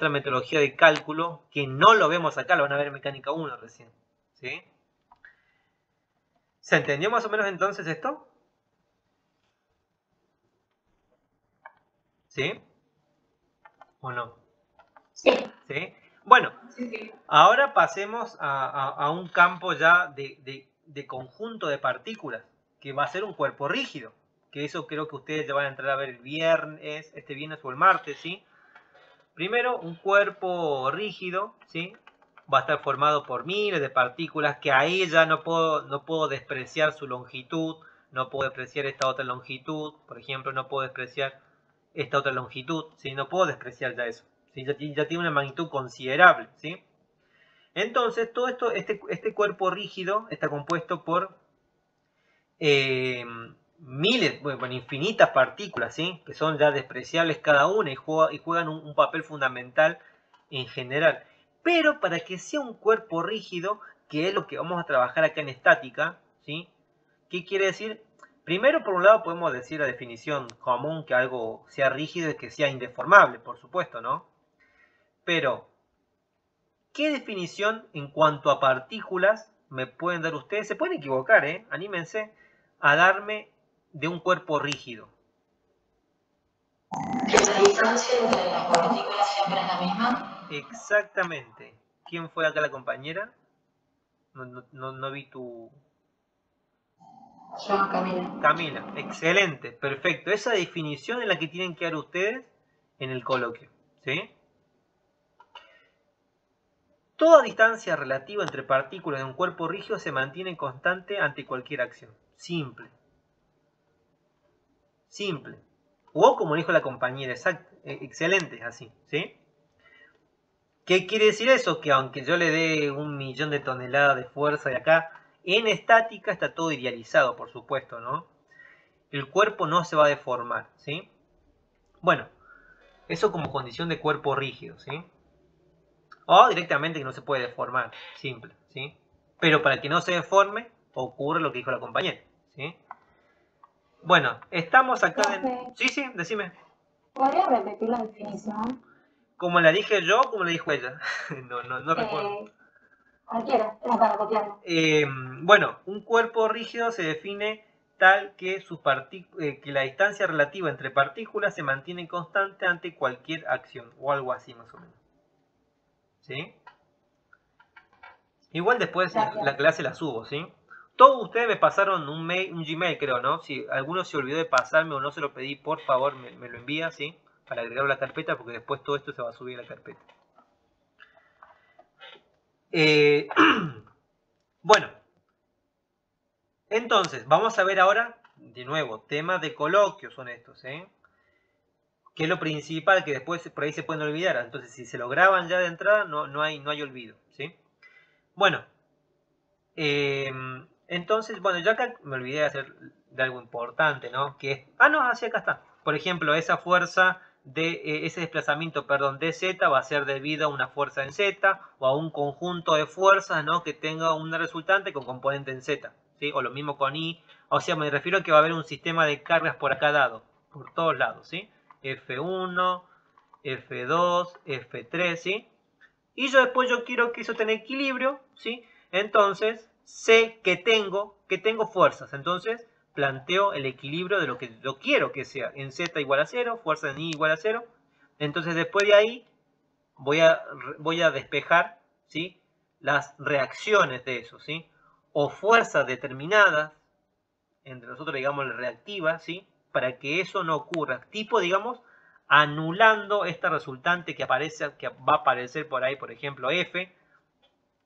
metodología de cálculo que no lo vemos acá, lo van a ver en mecánica 1 recién, ¿sí? ¿Se entendió más o menos entonces esto? ¿Sí? ¿O no? Sí. ¿Sí? Bueno, Sí. ahora pasemos a un campo ya de conjunto de partículas, que va a ser un cuerpo rígido, que eso creo que ustedes ya van a entrar a ver este viernes o el martes, ¿sí? Primero, un cuerpo rígido, ¿sí? Va a estar formado por miles de partículas que ahí ya no puedo despreciar su longitud, no puedo despreciar esta otra longitud, por ejemplo, no puedo despreciar esta otra longitud, ¿sí? No puedo despreciar ya eso, ¿sí? Ya tiene una magnitud considerable, ¿sí? Entonces, todo esto, este cuerpo rígido está compuesto por miles, bueno, infinitas partículas, ¿sí? Que son ya despreciables cada una y juegan un papel fundamental en general. Pero para que sea un cuerpo rígido, que es lo que vamos a trabajar acá en estática, ¿sí? ¿Qué quiere decir? Primero, por un lado, podemos decir la definición común que algo sea rígido y que sea indeformable, por supuesto, ¿no? Pero, ¿qué definición en cuanto a partículas me pueden dar ustedes? Se pueden equivocar, ¿eh? Anímense a darme de un cuerpo rígido. ¿Que la distancia entre las partículas siempre es la misma? Exactamente. ¿Quién fue acá la compañera? No vi tu... Yo, Camila. Camila, excelente, perfecto. Esa definición es la que tienen que dar ustedes en el coloquio, ¿sí? Toda distancia relativa entre partículas de un cuerpo rígido se mantiene constante ante cualquier acción. Simple. Simple. O como dijo la compañera, excelente, así, ¿sí? ¿Qué quiere decir eso? Que aunque yo le dé 1.000.000 de toneladas de fuerza de acá, en estática está todo idealizado, por supuesto, ¿no? El cuerpo no se va a deformar, ¿sí? Bueno, eso como condición de cuerpo rígido, ¿sí? O directamente que no se puede deformar, simple, ¿sí? Pero para que no se deforme, ocurre lo que dijo la compañera, ¿sí? Bueno, estamos acá en... Sí, decime. ¿Podría repetir la definición? ¿Como la dije yo o como la dijo ella? no recuerdo. Cualquiera, era para copiarlo. Bueno, un cuerpo rígido se define tal que, que la distancia relativa entre partículas se mantiene constante ante cualquier acción, o algo así más o menos. ¿Sí? Igual después la clase la subo, ¿sí? Todos ustedes me pasaron un Gmail, creo, ¿no? Si alguno se olvidó de pasarme o no se lo pedí, por favor me lo envía, ¿sí? Para agregarlo a la carpeta, porque después todo esto se va a subir a la carpeta. Bueno, entonces, vamos a ver ahora, de nuevo, temas de coloquio son estos, ¿eh? Que es lo principal, que después por ahí se pueden olvidar. Entonces, si se lo graban ya de entrada, no hay olvido, ¿sí? Bueno, entonces, bueno, ya acá me olvidé de hacer de algo importante, ¿no? Que es, no, así acá está. Por ejemplo, esa fuerza de ese desplazamiento, perdón, de Z va a ser debido a una fuerza en Z o a un conjunto de fuerzas, ¿no? Que tenga una resultante con componente en Z, ¿sí? O lo mismo con I. O sea, me refiero a que va a haber un sistema de cargas por acá dado, por todos lados, ¿sí? F1, F2, F3, ¿sí? Y después quiero que eso tenga equilibrio, ¿sí? Entonces, sé que tengo fuerzas. Entonces, planteo el equilibrio de lo que yo quiero que sea. En Z igual a 0, fuerza en I igual a 0. Entonces, después de ahí, voy a despejar, ¿sí? Las reacciones de eso, ¿sí? O fuerzas determinadas, entre nosotros, digamos, reactivas, ¿sí? Para que eso no ocurra. Tipo, digamos, anulando esta resultante que va a aparecer por ahí, por ejemplo, F.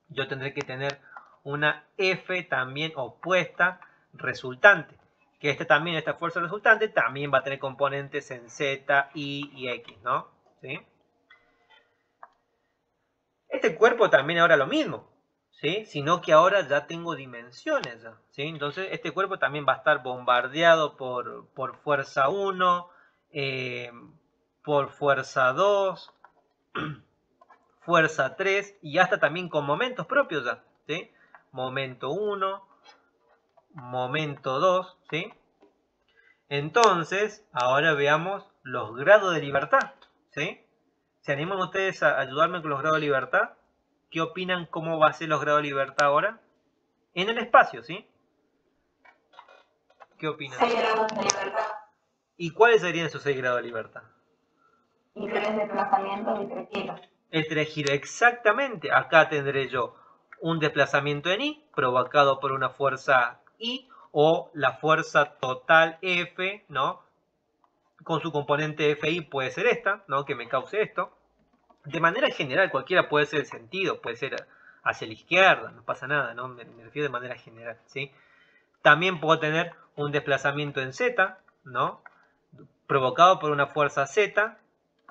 Yo tendré que tener una F también opuesta resultante. Que esta fuerza resultante también va a tener componentes en Z, Y y X, ¿no? ¿Sí? Este cuerpo también ahora lo mismo, ¿sí? Sino que ahora ya tengo dimensiones, ¿sí? Entonces este cuerpo también va a estar bombardeado por fuerza 1, por fuerza 2, fuerza 3 y hasta también con momentos propios ya, ¿sí? Momento 1, momento 2, ¿sí? Entonces, ahora veamos los grados de libertad, ¿sí? ¿Se animan ustedes a ayudarme con los grados de libertad? ¿Qué opinan cómo va a ser los grados de libertad ahora? En el espacio, ¿sí? ¿Qué opinan? 6 grados de libertad. ¿Y cuáles serían esos 6 grados de libertad? Y 3 desplazamientos y 3 giros. El 3 giro, exactamente. Acá tendré yo un desplazamiento en I provocado por una fuerza I o la fuerza total F, ¿no? Con su componente FI puede ser esta, ¿no? Que me cause esto. De manera general, cualquiera puede ser el sentido, puede ser hacia la izquierda, no pasa nada, ¿no? Me refiero de manera general, ¿sí? También puedo tener un desplazamiento en Z, ¿no? Provocado por una fuerza Z,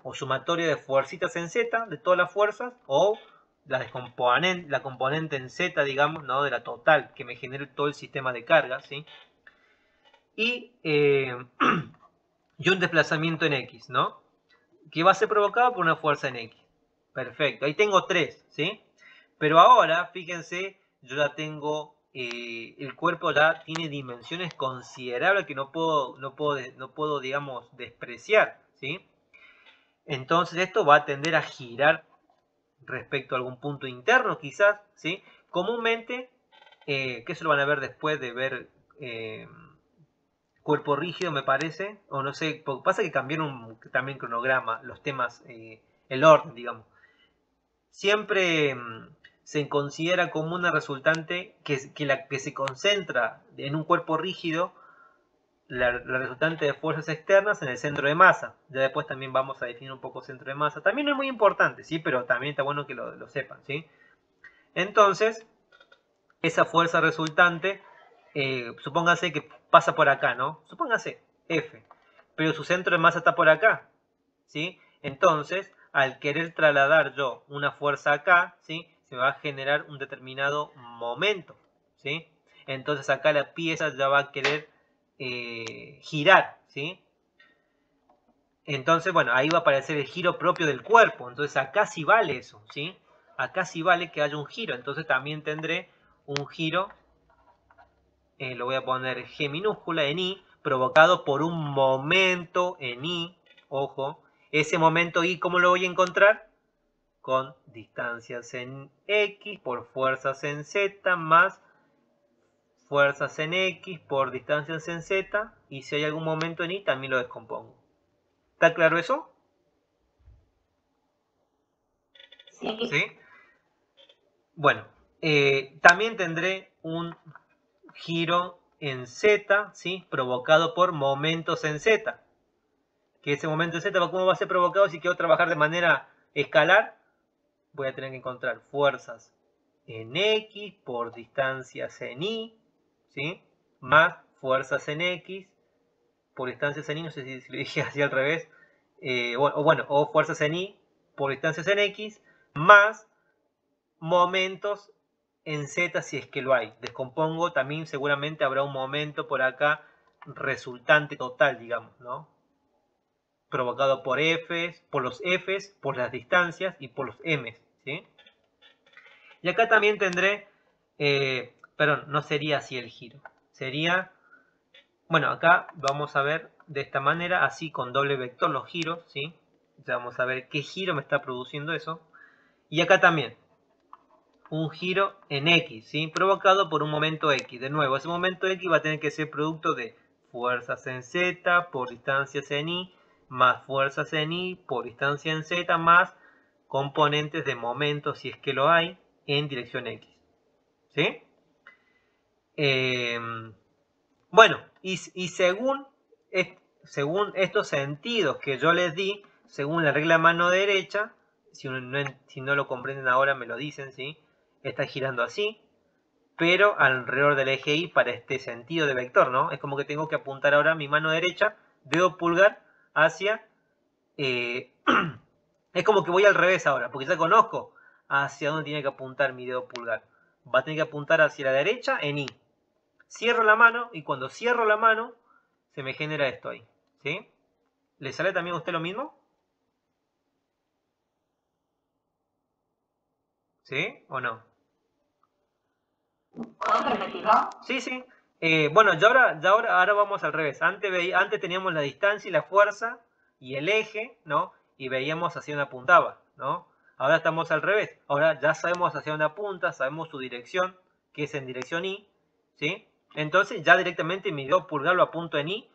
o sumatoria de fuercitas en Z, de todas las fuerzas, o la componente en Z, digamos, ¿no? De la total, que me genere todo el sistema de carga, ¿sí? Y un desplazamiento en X, ¿no? Que va a ser provocado por una fuerza en X. Perfecto, ahí tengo 3, ¿sí? Pero ahora, fíjense, yo ya tengo, el cuerpo ya tiene dimensiones considerables que no puedo, digamos, despreciar, ¿sí? Entonces esto va a tender a girar respecto a algún punto interno, quizás, ¿sí? Comúnmente, que eso lo van a ver después de ver cuerpo rígido, me parece, o no sé, pasa que cambiaron también cronograma, los temas, el orden, digamos. Siempre se considera como una resultante que se concentra en un cuerpo rígido, la resultante de fuerzas externas en el centro de masa. Ya después también vamos a definir un poco centro de masa. También no es muy importante, ¿sí? Pero también está bueno que lo sepan, ¿sí? Entonces, esa fuerza resultante, supóngase que pasa por acá, ¿no? Supóngase F, pero su centro de masa está por acá, ¿sí? Entonces, al querer trasladar yo una fuerza acá, ¿sí? Se va a generar un determinado momento, ¿sí? Entonces acá la pieza ya va a querer girar, ¿sí? Entonces, bueno, ahí va a aparecer el giro propio del cuerpo. Entonces acá sí vale eso, ¿sí? Acá sí vale que haya un giro. Entonces también tendré un giro, lo voy a poner G minúscula en I, provocado por un momento en I. Ojo, ese momento I, ¿cómo lo voy a encontrar? Con distancias en X por fuerzas en Z más fuerzas en X por distancias en Z, y si hay algún momento en Y también lo descompongo. ¿Está claro eso? Sí. ¿Sí? Bueno, también tendré un giro en Z, ¿sí? Provocado por momentos en Z. Que ese momento en Z, ¿cómo va a ser provocado si quiero trabajar de manera escalar? Voy a tener que encontrar fuerzas en X por distancias en Y, ¿sí? Más fuerzas en X por distancias en Y, no sé si lo dije así al revés, o fuerzas en Y por distancias en X, más momentos en Z si es que lo hay. Descompongo, también seguramente habrá un momento por acá resultante total, digamos, ¿no? Provocado por Fs, por los Fs, por las distancias y por los Ms, ¿sí? Y acá también tendré, perdón, no sería así el giro. Sería, bueno, acá vamos a ver de esta manera, así con doble vector los giros, ¿sí? Ya vamos a ver qué giro me está produciendo eso. Y acá también, un giro en X, ¿sí? Provocado por un momento X. De nuevo, ese momento X va a tener que ser producto de fuerzas en Z por distancias en Y, más fuerzas en Y por distancia en Z, más componentes de momento, si es que lo hay, en dirección X. ¿Sí? Bueno, y según estos sentidos que yo les di, según la regla mano derecha, si no lo comprenden ahora me lo dicen, ¿sí? Está girando así, pero alrededor del eje Y para este sentido de vector, ¿no? Es como que tengo que apuntar ahora mi mano derecha, dedo pulgar, hacia... es como que voy al revés ahora, porque ya conozco hacia dónde tiene que apuntar mi dedo pulgar. Va a tener que apuntar hacia la derecha en Y. Cierro la mano y cuando cierro la mano se me genera esto ahí, ¿sí? ¿Le sale también a usted lo mismo? ¿Sí o no? ¿Puedo repetirlo? Sí, sí. Bueno, ahora vamos al revés. Antes teníamos la distancia y la fuerza y el eje, ¿no? Y veíamos hacia dónde apuntaba, ¿no? Ahora estamos al revés. Ahora ya sabemos hacia dónde apunta, sabemos su dirección, que es en dirección Y, ¿sí? Entonces ya directamente mi dedo pulgar lo apunto en Y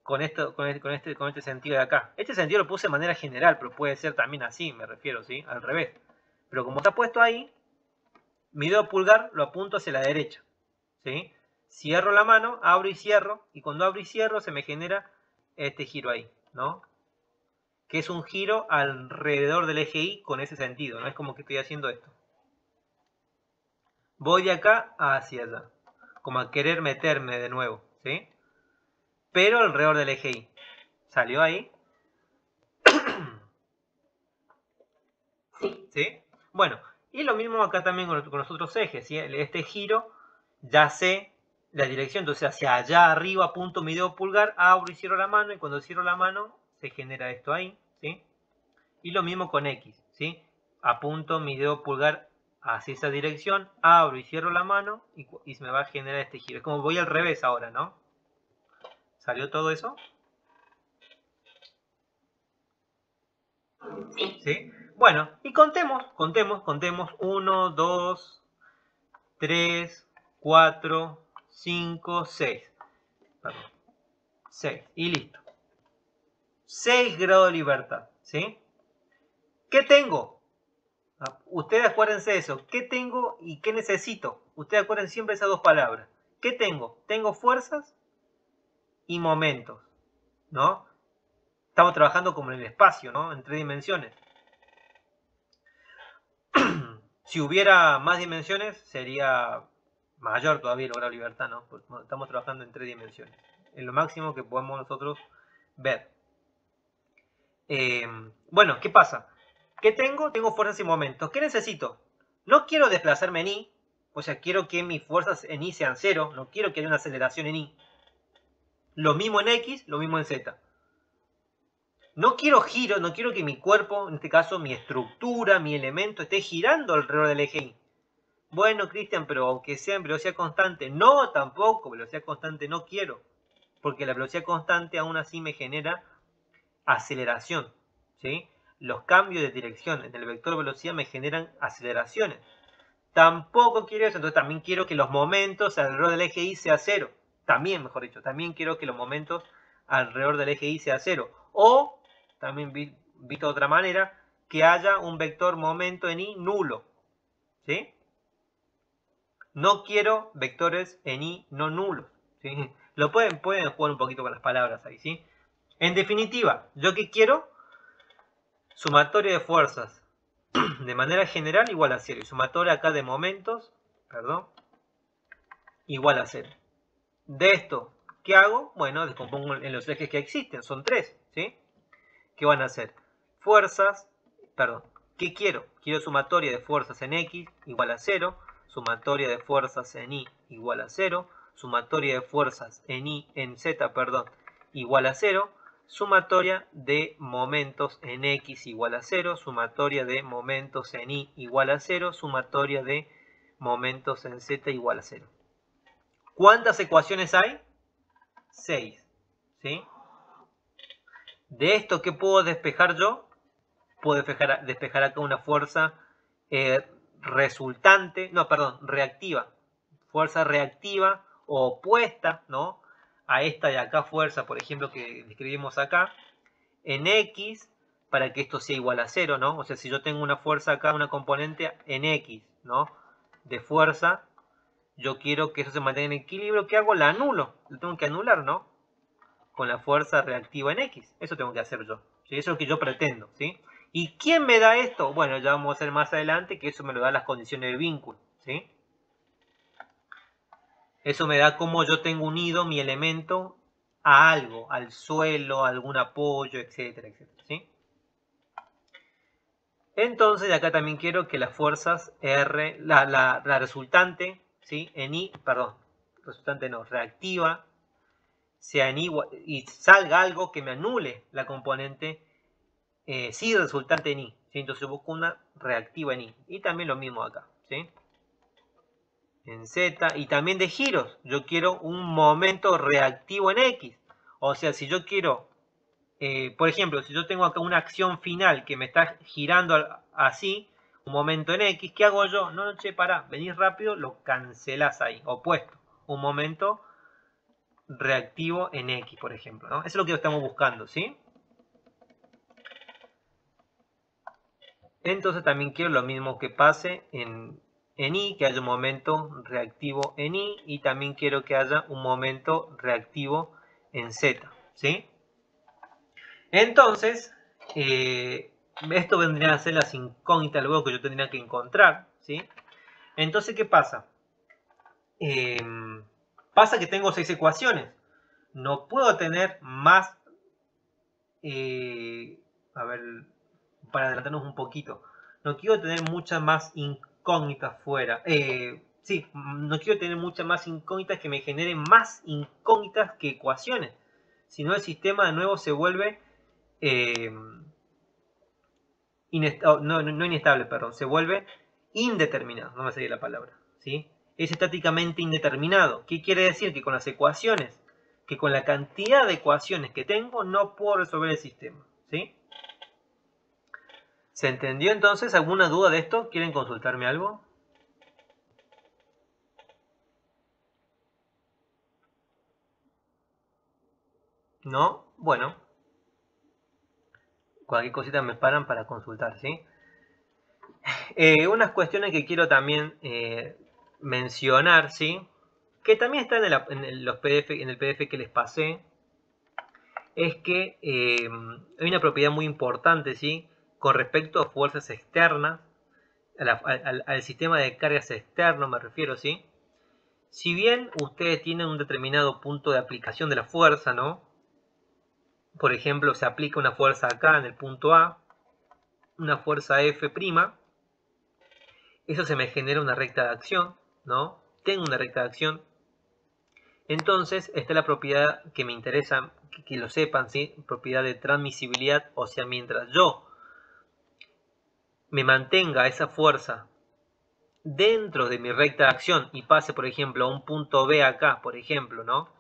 con este sentido de acá. Este sentido lo puse de manera general, pero puede ser también así, me refiero, ¿sí? Al revés. Pero como está puesto ahí, mi dedo pulgar lo apunto hacia la derecha, ¿sí? Cierro la mano, abro y cierro, y cuando abro y cierro se me genera este giro ahí, ¿no? Que es un giro alrededor del eje Y con ese sentido, ¿no? Es como que estoy haciendo esto. Voy de acá hacia allá, como a querer meterme de nuevo, ¿sí? Pero alrededor del eje Y. ¿Salió ahí? Sí. ¿Sí? Bueno, y lo mismo acá también con los otros ejes, ¿sí? Este giro, ya sé la dirección, entonces hacia allá arriba apunto mi dedo pulgar, abro y cierro la mano, y cuando cierro la mano se genera esto ahí, ¿sí? Y lo mismo con X, ¿sí? Apunto mi dedo pulgar hacia esa dirección, abro y cierro la mano, y se me va a generar este giro. Es como voy al revés ahora, ¿no? ¿Salió todo eso? Sí. ¿Sí? Bueno, y contemos. 1, 2, 3, 4, 5, 6. Perdón. 6. Y listo. 6 grados de libertad. ¿Sí? ¿Qué tengo? Ustedes acuérdense de eso. ¿Qué tengo y qué necesito? Ustedes acuérdense siempre esas dos palabras. ¿Qué tengo? Tengo fuerzas y momentos. ¿No? Estamos trabajando como en el espacio, ¿no? En 3 dimensiones. Si hubiera más dimensiones, sería mayor todavía el grado de libertad, ¿no? Porque estamos trabajando en 3 dimensiones. Es lo máximo que podemos nosotros ver. Bueno, ¿qué pasa? ¿Qué tengo? Tengo fuerzas y momentos. ¿Qué necesito? No quiero desplazarme en Y. O sea, quiero que mis fuerzas en Y sean 0. No quiero que haya una aceleración en Y. Lo mismo en X, lo mismo en Z. No quiero giro, no quiero que mi cuerpo, en este caso mi estructura, mi elemento, esté girando alrededor del eje Y. Bueno, Cristian, pero aunque sea en velocidad constante. No, tampoco, velocidad constante no quiero. Porque la velocidad constante aún así me genera aceleración. ¿Sí? Los cambios de dirección en el vector velocidad me generan aceleraciones. Tampoco quiero eso, entonces también quiero que los momentos alrededor del eje Y sea 0. También, mejor dicho, también quiero que los momentos alrededor del eje Y sea 0. O, también visto de otra manera, que haya un vector momento en Y nulo. ¿Sí? No quiero vectores en Y no nulos. ¿Sí? Lo pueden jugar un poquito con las palabras ahí, ¿sí? En definitiva, ¿yo qué quiero? Sumatoria de fuerzas de manera general igual a 0. Y sumatoria acá de momentos, perdón, igual a 0. De esto, ¿qué hago? Bueno, descompongo en los ejes que existen, son 3, ¿sí? ¿Qué van a hacer? Fuerzas, perdón, ¿qué quiero? Quiero sumatoria de fuerzas en X igual a 0, sumatoria de fuerzas en Y igual a 0, sumatoria de fuerzas en Z, perdón, igual a 0, sumatoria de momentos en X igual a 0, sumatoria de momentos en Y igual a 0, sumatoria de momentos en Z igual a 0. ¿Cuántas ecuaciones hay? 6. ¿Sí? De esto, ¿qué puedo despejar yo? Puedo despejar acá una fuerza reactiva. Fuerza reactiva o opuesta, ¿no? A esta de acá fuerza, por ejemplo, que describimos acá, en X, para que esto sea igual a 0, ¿no? O sea, si yo tengo una fuerza acá, una componente en X, ¿no? De fuerza, yo quiero que eso se mantenga en equilibrio. ¿Qué hago? La anulo. Lo tengo que anular, ¿no? Con la fuerza reactiva en X. Eso tengo que hacer yo. ¿Sí? Eso es lo que yo pretendo, ¿sí? ¿Y quién me da esto? Bueno, ya vamos a ver más adelante que eso me lo da las condiciones de vínculo, ¿sí? Eso me da como yo tengo unido mi elemento a algo, al suelo, a algún apoyo, etcétera, etcétera, ¿sí? Entonces, acá también quiero que las fuerzas R, la resultante, ¿sí? En Y, perdón, resultante no, reactiva, sea en Y y salga algo que me anule la componente sí resultante en Y, ¿sí? Entonces busco una reactiva en Y. Y también lo mismo acá, ¿sí? En Z. Y también de giros. Yo quiero un momento reactivo en X. O sea, si yo quiero, por ejemplo, si yo tengo acá una acción final que me está girando así, un momento en X, ¿qué hago yo? No, che, pará, venís rápido, lo cancelás ahí, opuesto. Un momento reactivo en X, por ejemplo, ¿no? Eso es lo que estamos buscando, ¿sí? Entonces también quiero lo mismo que pase en Y, que haya un momento reactivo en Y, y también quiero que haya un momento reactivo en Z, ¿sí? Entonces, esto vendría a ser las incógnitas luego que yo tendría que encontrar, ¿sí? Entonces, ¿qué pasa? Pasa que tengo 6 ecuaciones. No puedo tener más, a ver, para adelantarnos un poquito, no quiero tener muchas más incógnitas fuera. Sí, no quiero tener muchas más incógnitas que me generen más incógnitas que ecuaciones. Si no, el sistema de nuevo se vuelve no inestable, perdón, se vuelve indeterminado, no me salía la palabra, ¿sí? Es estáticamente indeterminado. ¿Qué quiere decir? Que con las ecuaciones, que con la cantidad de ecuaciones que tengo, no puedo resolver el sistema, ¿sí? ¿Se entendió entonces? ¿Alguna duda de esto? ¿Quieren consultarme algo? ¿No? Bueno. Cualquier cosita me paran para consultar, ¿sí? Unas cuestiones que quiero también mencionar, ¿sí? Que también está en el PDF que les pasé. Es que hay una propiedad muy importante, ¿sí? Con respecto a fuerzas externas, al sistema de cargas externo me refiero, ¿sí? Si bien ustedes tienen un determinado punto de aplicación de la fuerza, ¿no? Por ejemplo, se aplica una fuerza acá en el punto A, una fuerza F', eso se me genera una recta de acción, ¿no? Tengo una recta de acción. Entonces, esta es la propiedad que me interesa que lo sepan, ¿sí? Propiedad de transmisibilidad, o sea, mientras yo me mantenga esa fuerza dentro de mi recta de acción y pase, por ejemplo, a un punto B acá, por ejemplo, ¿no?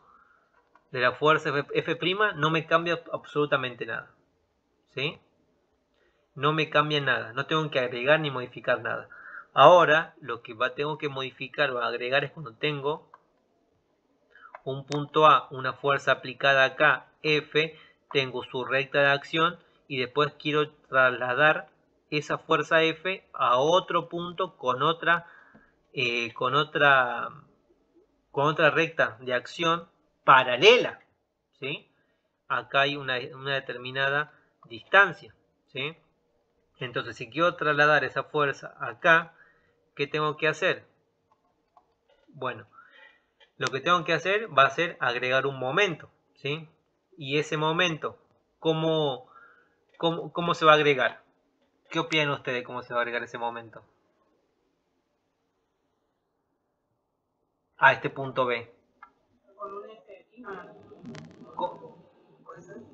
De la fuerza F', no me cambia absolutamente nada, ¿sí? No me cambia nada, no tengo que agregar ni modificar nada. Ahora lo que tengo que modificar o agregar es cuando tengo un punto A, una fuerza aplicada acá, F, tengo su recta de acción y después quiero trasladar esa fuerza F a otro punto con otra recta de acción paralela, ¿sí? Acá hay una determinada distancia, ¿sí? Entonces, si quiero trasladar esa fuerza acá, ¿qué tengo que hacer? Bueno, lo que tengo que hacer va a ser agregar un momento, ¿sí? Y ese momento, ¿cómo se va a agregar? ¿Qué opinan ustedes cómo se va a agregar ese momento? A este punto B.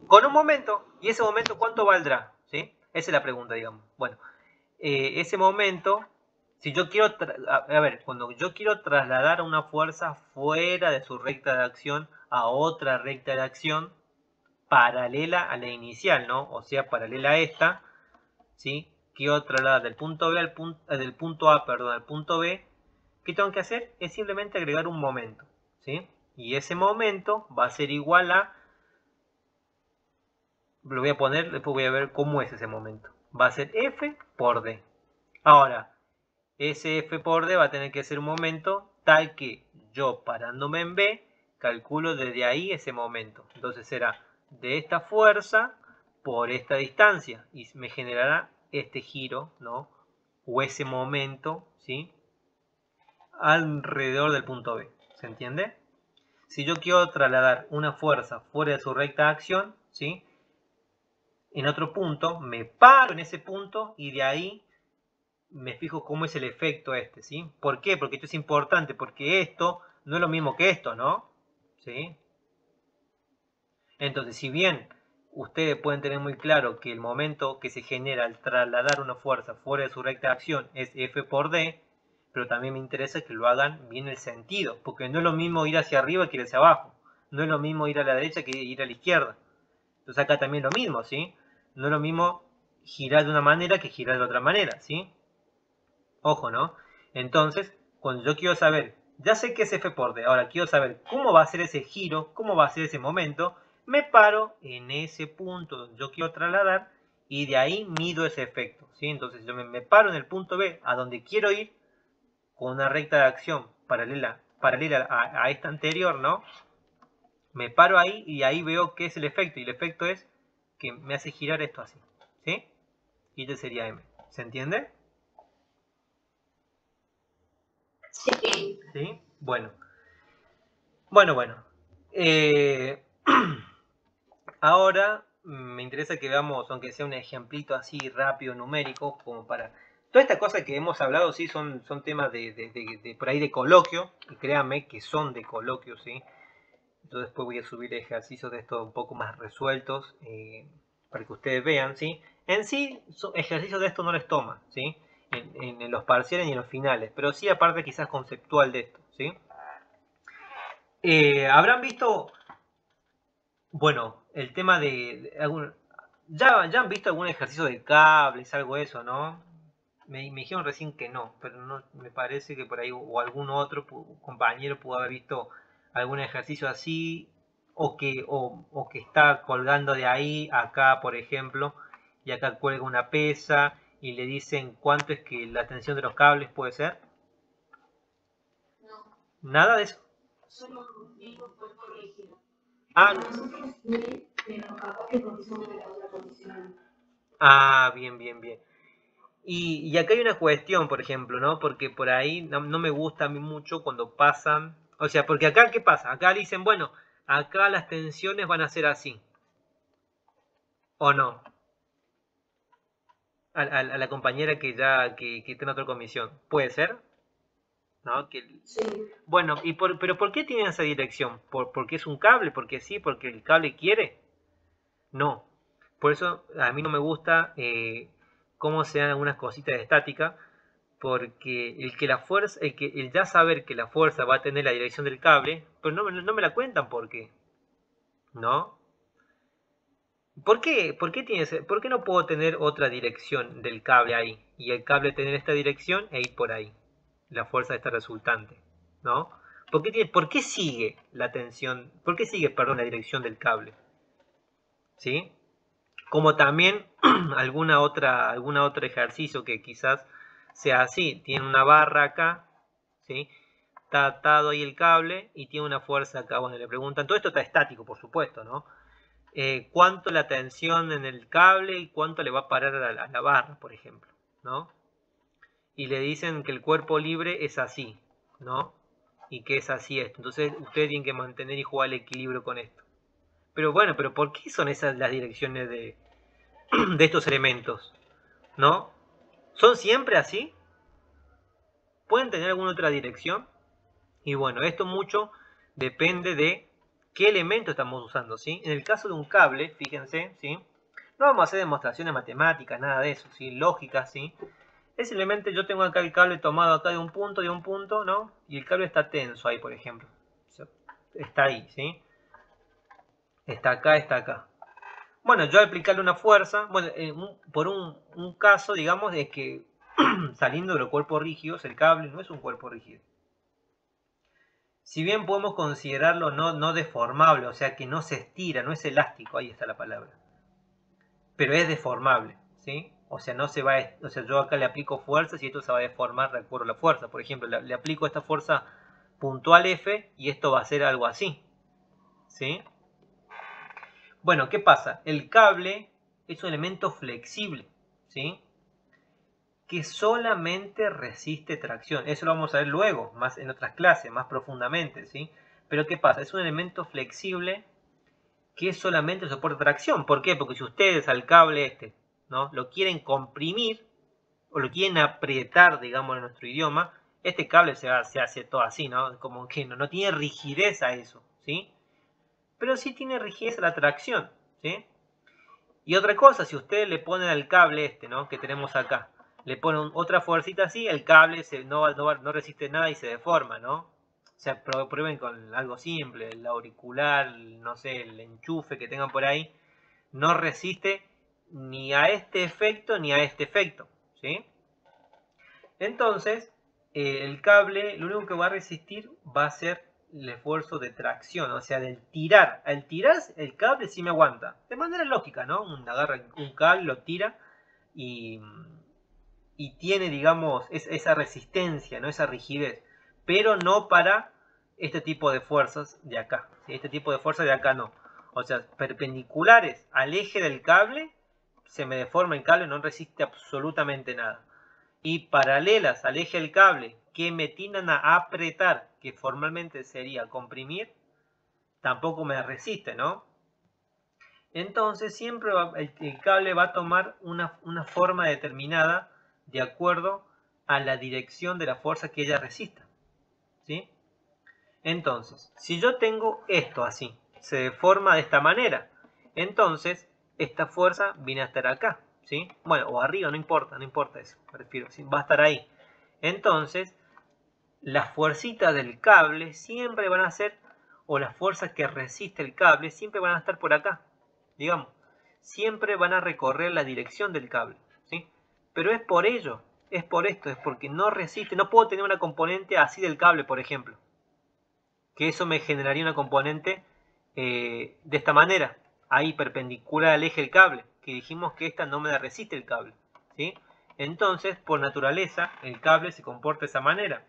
Con un momento. ¿Y ese momento cuánto valdrá? ¿Sí? Esa es la pregunta, digamos. Bueno, ese momento, si yo quiero, cuando yo quiero trasladar una fuerza fuera de su recta de acción a otra recta de acción paralela a la inicial, ¿no? O sea, paralela a esta, ¿sí? Quiero trasladar del punto B al punto A, al punto B. ¿Qué tengo que hacer? Es simplemente agregar un momento, ¿sí? Y ese momento va a ser igual a... Lo voy a poner, después voy a ver cómo es ese momento. Va a ser F por D. Ahora, ese F por D va a tener que ser un momento tal que yo, parándome en B, calculo desde ahí ese momento. Entonces será de esta fuerza por esta distancia. Y me generará este giro, ¿no? O ese momento, ¿sí? Alrededor del punto B. ¿Se entiende? Si yo quiero trasladar una fuerza fuera de su recta de acción, ¿sí? En otro punto, me paro en ese punto y de ahí me fijo cómo es el efecto este, ¿sí? ¿Por qué? Porque esto es importante, porque esto no es lo mismo que esto, ¿no? ¿Sí? Entonces, si bien ustedes pueden tener muy claro que el momento que se genera al trasladar una fuerza fuera de su recta de acción es F por D, pero también me interesa que lo hagan bien el sentido, porque no es lo mismo ir hacia arriba que ir hacia abajo, no es lo mismo ir a la derecha que ir a la izquierda. Entonces acá también lo mismo, ¿sí? No es lo mismo girar de una manera que girar de otra manera, ¿sí? Ojo, ¿no? Entonces, cuando yo quiero saber, ya sé que es F por D, ahora quiero saber cómo va a ser ese giro, cómo va a ser ese momento, me paro en ese punto donde yo quiero trasladar y de ahí mido ese efecto, ¿sí? Entonces yo me paro en el punto B, a donde quiero ir, con una recta de acción paralela a esta anterior, ¿no? Me paro ahí y ahí veo qué es el efecto. Y el efecto es que me hace girar esto así, ¿sí? Y este sería M. ¿Se entiende? Sí. ¿Sí? Bueno. Ahora me interesa que veamos, aunque sea un ejemplito así rápido, numérico, como para... Toda esta cosa que hemos hablado, sí, son temas de por ahí de coloquio. Y créanme que son de coloquio, ¿sí? Yo después voy a subir ejercicios de estos un poco más resueltos para que ustedes vean, ¿sí? En sí, ejercicios de esto no les toman, ¿sí? En los parciales y en los finales, pero sí aparte quizás conceptual de esto, ¿sí? Habrán visto, bueno, el tema ya han visto algún ejercicio de cables, algo de eso, ¿no? Me dijeron recién que no, pero no me parece que por ahí o algún otro compañero pudo haber visto algún ejercicio así o que está colgando de ahí acá, por ejemplo, y acá cuelga una pesa y le dicen cuánto es que la tensión de los cables puede ser. No. Nada de eso. Solo digo cuerpo rígido. Ah, Nosotros sí, pero capaz que condiciones de la otra condición. bien. Y acá hay una cuestión, por ejemplo, ¿no? Porque por ahí no me gusta a mí mucho cuando pasan... O sea, porque acá, ¿qué pasa? Acá dicen, bueno, acá las tensiones van a ser así. ¿O no? A la compañera que está en otra comisión. ¿Puede ser? ¿No? Sí. Bueno, ¿pero por qué tienen esa dirección? ¿Porque es un cable? ¿Porque sí? ¿Porque el cable quiere? No. Por eso a mí no me gusta cómo se dan algunas cositas de estática. Porque el ya saber que la fuerza va a tener la dirección del cable, pues no me la cuentan, ¿por qué? ¿No? ¿Por qué no puedo tener otra dirección del cable ahí? Y el cable tener esta dirección e ir por ahí. La fuerza de esta resultante, ¿no? ¿Por qué sigue la tensión? ¿Por qué sigue, perdón, la dirección del cable? ¿Sí? Como también alguna otro ejercicio que quizás sea así. Tiene una barra acá, ¿sí? Está atado ahí el cable y tiene una fuerza acá. Bueno, le preguntan, todo esto está estático, por supuesto, ¿no? Cuánto la tensión en el cable y cuánto le va a parar a la barra, por ejemplo, ¿no? Y le dicen que el cuerpo libre es así, ¿no? Y que es así esto. Entonces ustedes tienen que mantener y jugar el equilibrio con esto. Pero bueno, pero ¿por qué son esas las direcciones de estos elementos? ¿No? ¿Son siempre así? ¿Pueden tener alguna otra dirección? Y bueno, esto mucho depende de qué elemento estamos usando, ¿sí? En el caso de un cable, fíjense, ¿sí? No vamos a hacer demostraciones matemáticas, nada de eso, ¿sí? Lógica, ¿sí? Es simplemente yo tengo acá el cable tomado acá de un punto, ¿no? Y el cable está tenso ahí, por ejemplo. O sea, está ahí, ¿sí? Está acá, está acá. Bueno, yo al aplicarle una fuerza, bueno, por un caso, digamos, es que saliendo de los cuerpos rígidos, el cable no es un cuerpo rígido. Si bien podemos considerarlo no deformable, o sea que no se estira, no es elástico, ahí está la palabra. Pero es deformable, ¿sí? O sea, no se va o sea, yo acá le aplico fuerzas y esto se va a deformar de acuerdo a la fuerza. Por ejemplo, le aplico esta fuerza puntual F y esto va a ser algo así, ¿sí? Bueno, ¿qué pasa? El cable es un elemento flexible, ¿sí? Que solamente resiste tracción. Eso lo vamos a ver luego, más en otras clases, más profundamente, ¿sí? Pero ¿qué pasa? Es un elemento flexible que solamente soporta tracción. ¿Por qué? Porque si ustedes al cable este, ¿no? Lo quieren comprimir o lo quieren apretar, digamos en nuestro idioma, este cable se hace todo así, ¿no? Como que no tiene rigidez a eso, ¿sí? Pero sí tiene rigidez a la tracción, ¿sí? Y otra cosa, si ustedes le ponen al cable este, ¿no? Que tenemos acá, le ponen otra fuercita así, el cable no resiste nada y se deforma, ¿no? O sea, prueben con algo simple, el auricular, no sé, el enchufe que tengan por ahí, no resiste ni a este efecto ni a este efecto, ¿sí? Entonces, el cable, lo único que va a resistir va a ser el esfuerzo de tracción, o sea, del tirar. Al tirar, el cable sí me aguanta. De manera lógica, ¿no? Agarra un cable, lo tira y tiene, digamos, esa resistencia, ¿no? Esa rigidez. Pero no para este tipo de fuerzas de acá. ¿Sí? Este tipo de fuerzas de acá no. O sea, perpendiculares al eje del cable, se me deforma el cable, no resiste absolutamente nada. Y paralelas al eje del cable, que me tiendan a apretar, que formalmente sería comprimir, tampoco me resiste, ¿no? Entonces siempre el cable va a tomar una forma determinada de acuerdo a la dirección de la fuerza que ella resista, ¿sí? Entonces, si yo tengo esto así, se deforma de esta manera, entonces esta fuerza viene a estar acá, ¿sí? Bueno, o arriba, no importa eso, me refiero, ¿sí? Va a estar ahí. Entonces, las fuercitas del cable siempre van a ser, o las fuerzas que resiste el cable, siempre van a estar por acá, digamos. Siempre van a recorrer la dirección del cable, ¿sí? Pero es por ello, es por esto, es porque no resiste, no puedo tener una componente así del cable, por ejemplo. Que eso me generaría una componente de esta manera, ahí perpendicular al eje del cable, que dijimos que esta no me la resiste el cable, ¿sí? Entonces, por naturaleza, el cable se comporta de esa manera.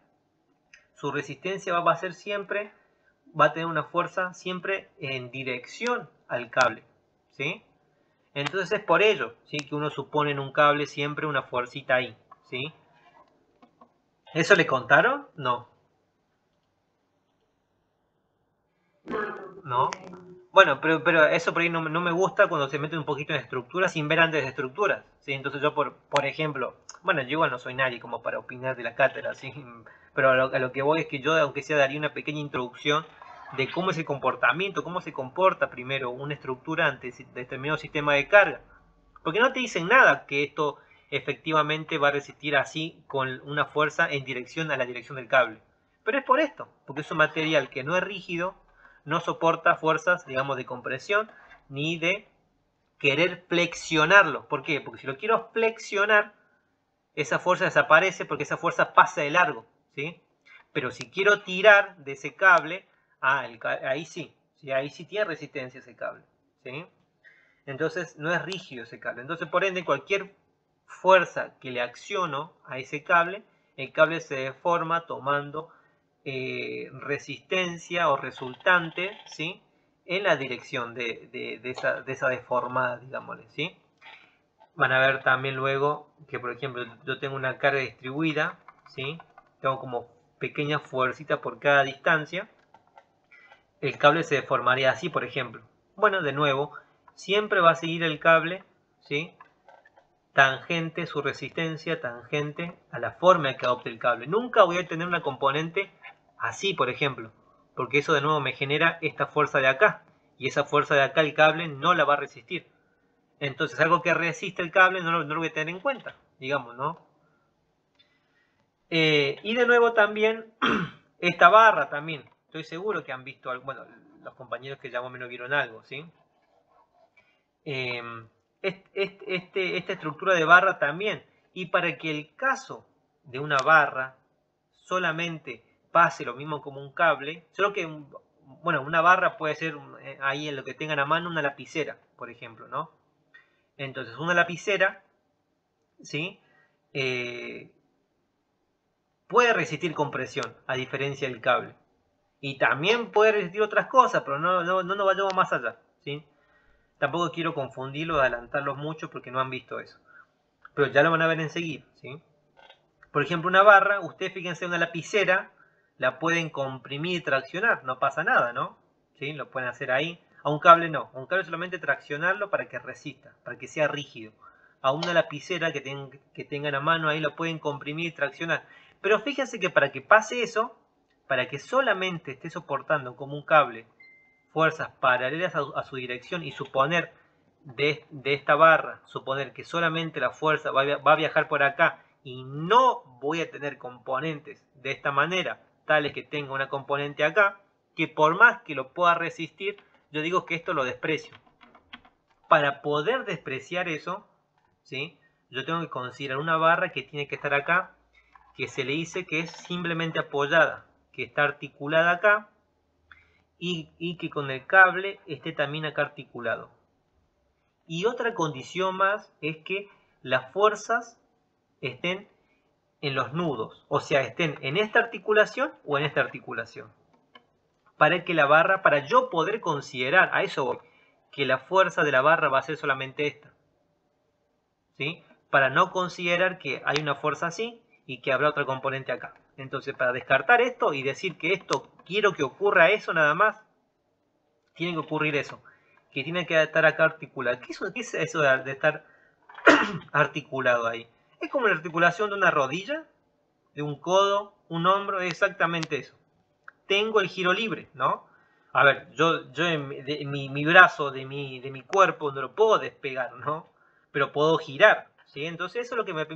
Su resistencia va a ser siempre, va a tener una fuerza siempre en dirección al cable, ¿sí? Entonces es por ello, ¿sí? Que uno supone en un cable siempre una fuercita ahí, ¿sí? ¿Eso le contaron? No. ¿No? Bueno, pero eso por ahí no me gusta cuando se meten un poquito en estructuras sin ver antes de estructuras, ¿sí? Entonces yo, por ejemplo, bueno, yo igual no soy nadie como para opinar de la cátedra, ¿sí? Pero a lo que voy es que yo, aunque sea, daría una pequeña introducción de cómo es el comportamiento, cómo se comporta primero una estructura ante determinado sistema de carga. Porque no te dicen nada que esto efectivamente va a resistir así con una fuerza en dirección a la dirección del cable. Pero es por esto, porque es un material que no es rígido, no soporta fuerzas, digamos, de compresión ni de querer flexionarlo. ¿Por qué? Porque si lo quiero flexionar, esa fuerza desaparece porque esa fuerza pasa de largo, ¿sí? Pero si quiero tirar de ese cable, ahí sí, ahí sí tiene resistencia ese cable, ¿sí? Entonces no es rígido ese cable. Entonces, por ende, cualquier fuerza que le acciono a ese cable, el cable se deforma tomando resistencia o resultante, ¿sí? En la dirección de esa deformada, digámosle, ¿sí? Van a ver también luego que, por ejemplo, yo tengo una carga distribuida, ¿sí? Tengo como pequeñas fuercitas por cada distancia. El cable se deformaría así, por ejemplo. Bueno, de nuevo, siempre va a seguir el cable, ¿sí? Tangente, su resistencia tangente a la forma que adopte el cable. Nunca voy a tener una componente así, por ejemplo, porque eso de nuevo me genera esta fuerza de acá, y esa fuerza de acá el cable no la va a resistir. Entonces algo que resiste el cable no lo voy a tener en cuenta, digamos, ¿no? Y de nuevo también esta barra también, estoy seguro que han visto algo, bueno, los compañeros que ya más o menos vieron algo, ¿sí? Esta estructura de barra también, y para que el caso de una barra solamente pase lo mismo como un cable, solo que, bueno, una barra puede ser ahí en lo que tengan a mano una lapicera, por ejemplo, ¿no? Entonces una lapicera, ¿sí? Puede resistir compresión, a diferencia del cable. Y también puede resistir otras cosas, pero no nos vayamos más allá, ¿sí? Tampoco quiero confundirlos, adelantarlos mucho porque no han visto eso. Pero ya lo van a ver enseguida, ¿sí? Por ejemplo, una barra, ustedes fíjense, una lapicera, la pueden comprimir y traccionar, no pasa nada, ¿no? ¿Sí? Lo pueden hacer ahí. A un cable no, a un cable solamente traccionarlo para que resista, para que sea rígido. A una lapicera que tengan a mano ahí lo pueden comprimir y traccionar. Pero fíjense que para que pase eso, para que solamente esté soportando como un cable fuerzas paralelas a su dirección y suponer de esta barra, suponer que solamente la fuerza va a viajar por acá y no voy a tener componentes de esta manera, tales que tenga una componente acá, que por más que lo pueda resistir, yo digo que esto lo desprecio. Para poder despreciar eso, ¿sí? Yo tengo que considerar una barra que tiene que estar acá, que se le dice que es simplemente apoyada, que está articulada acá, y que con el cable esté también acá articulado. Y otra condición más es que las fuerzas estén en los nudos, o sea, estén en esta articulación o en esta articulación. Para que la barra, para yo poder considerar, a eso voy, que la fuerza de la barra va a ser solamente esta, ¿sí? Para no considerar que hay una fuerza así y que habrá otra componente acá. Entonces, para descartar esto y decir que esto quiero que ocurra eso nada más, tiene que ocurrir eso, que tiene que estar acá articulado. ¿Qué es eso de estar articulado ahí? Es como la articulación de una rodilla, de un codo, un hombro, es exactamente eso. Tengo el giro libre, ¿no? A ver, yo mi brazo de mi cuerpo no lo puedo despegar, ¿no? Pero puedo girar, ¿sí? Entonces eso es lo que me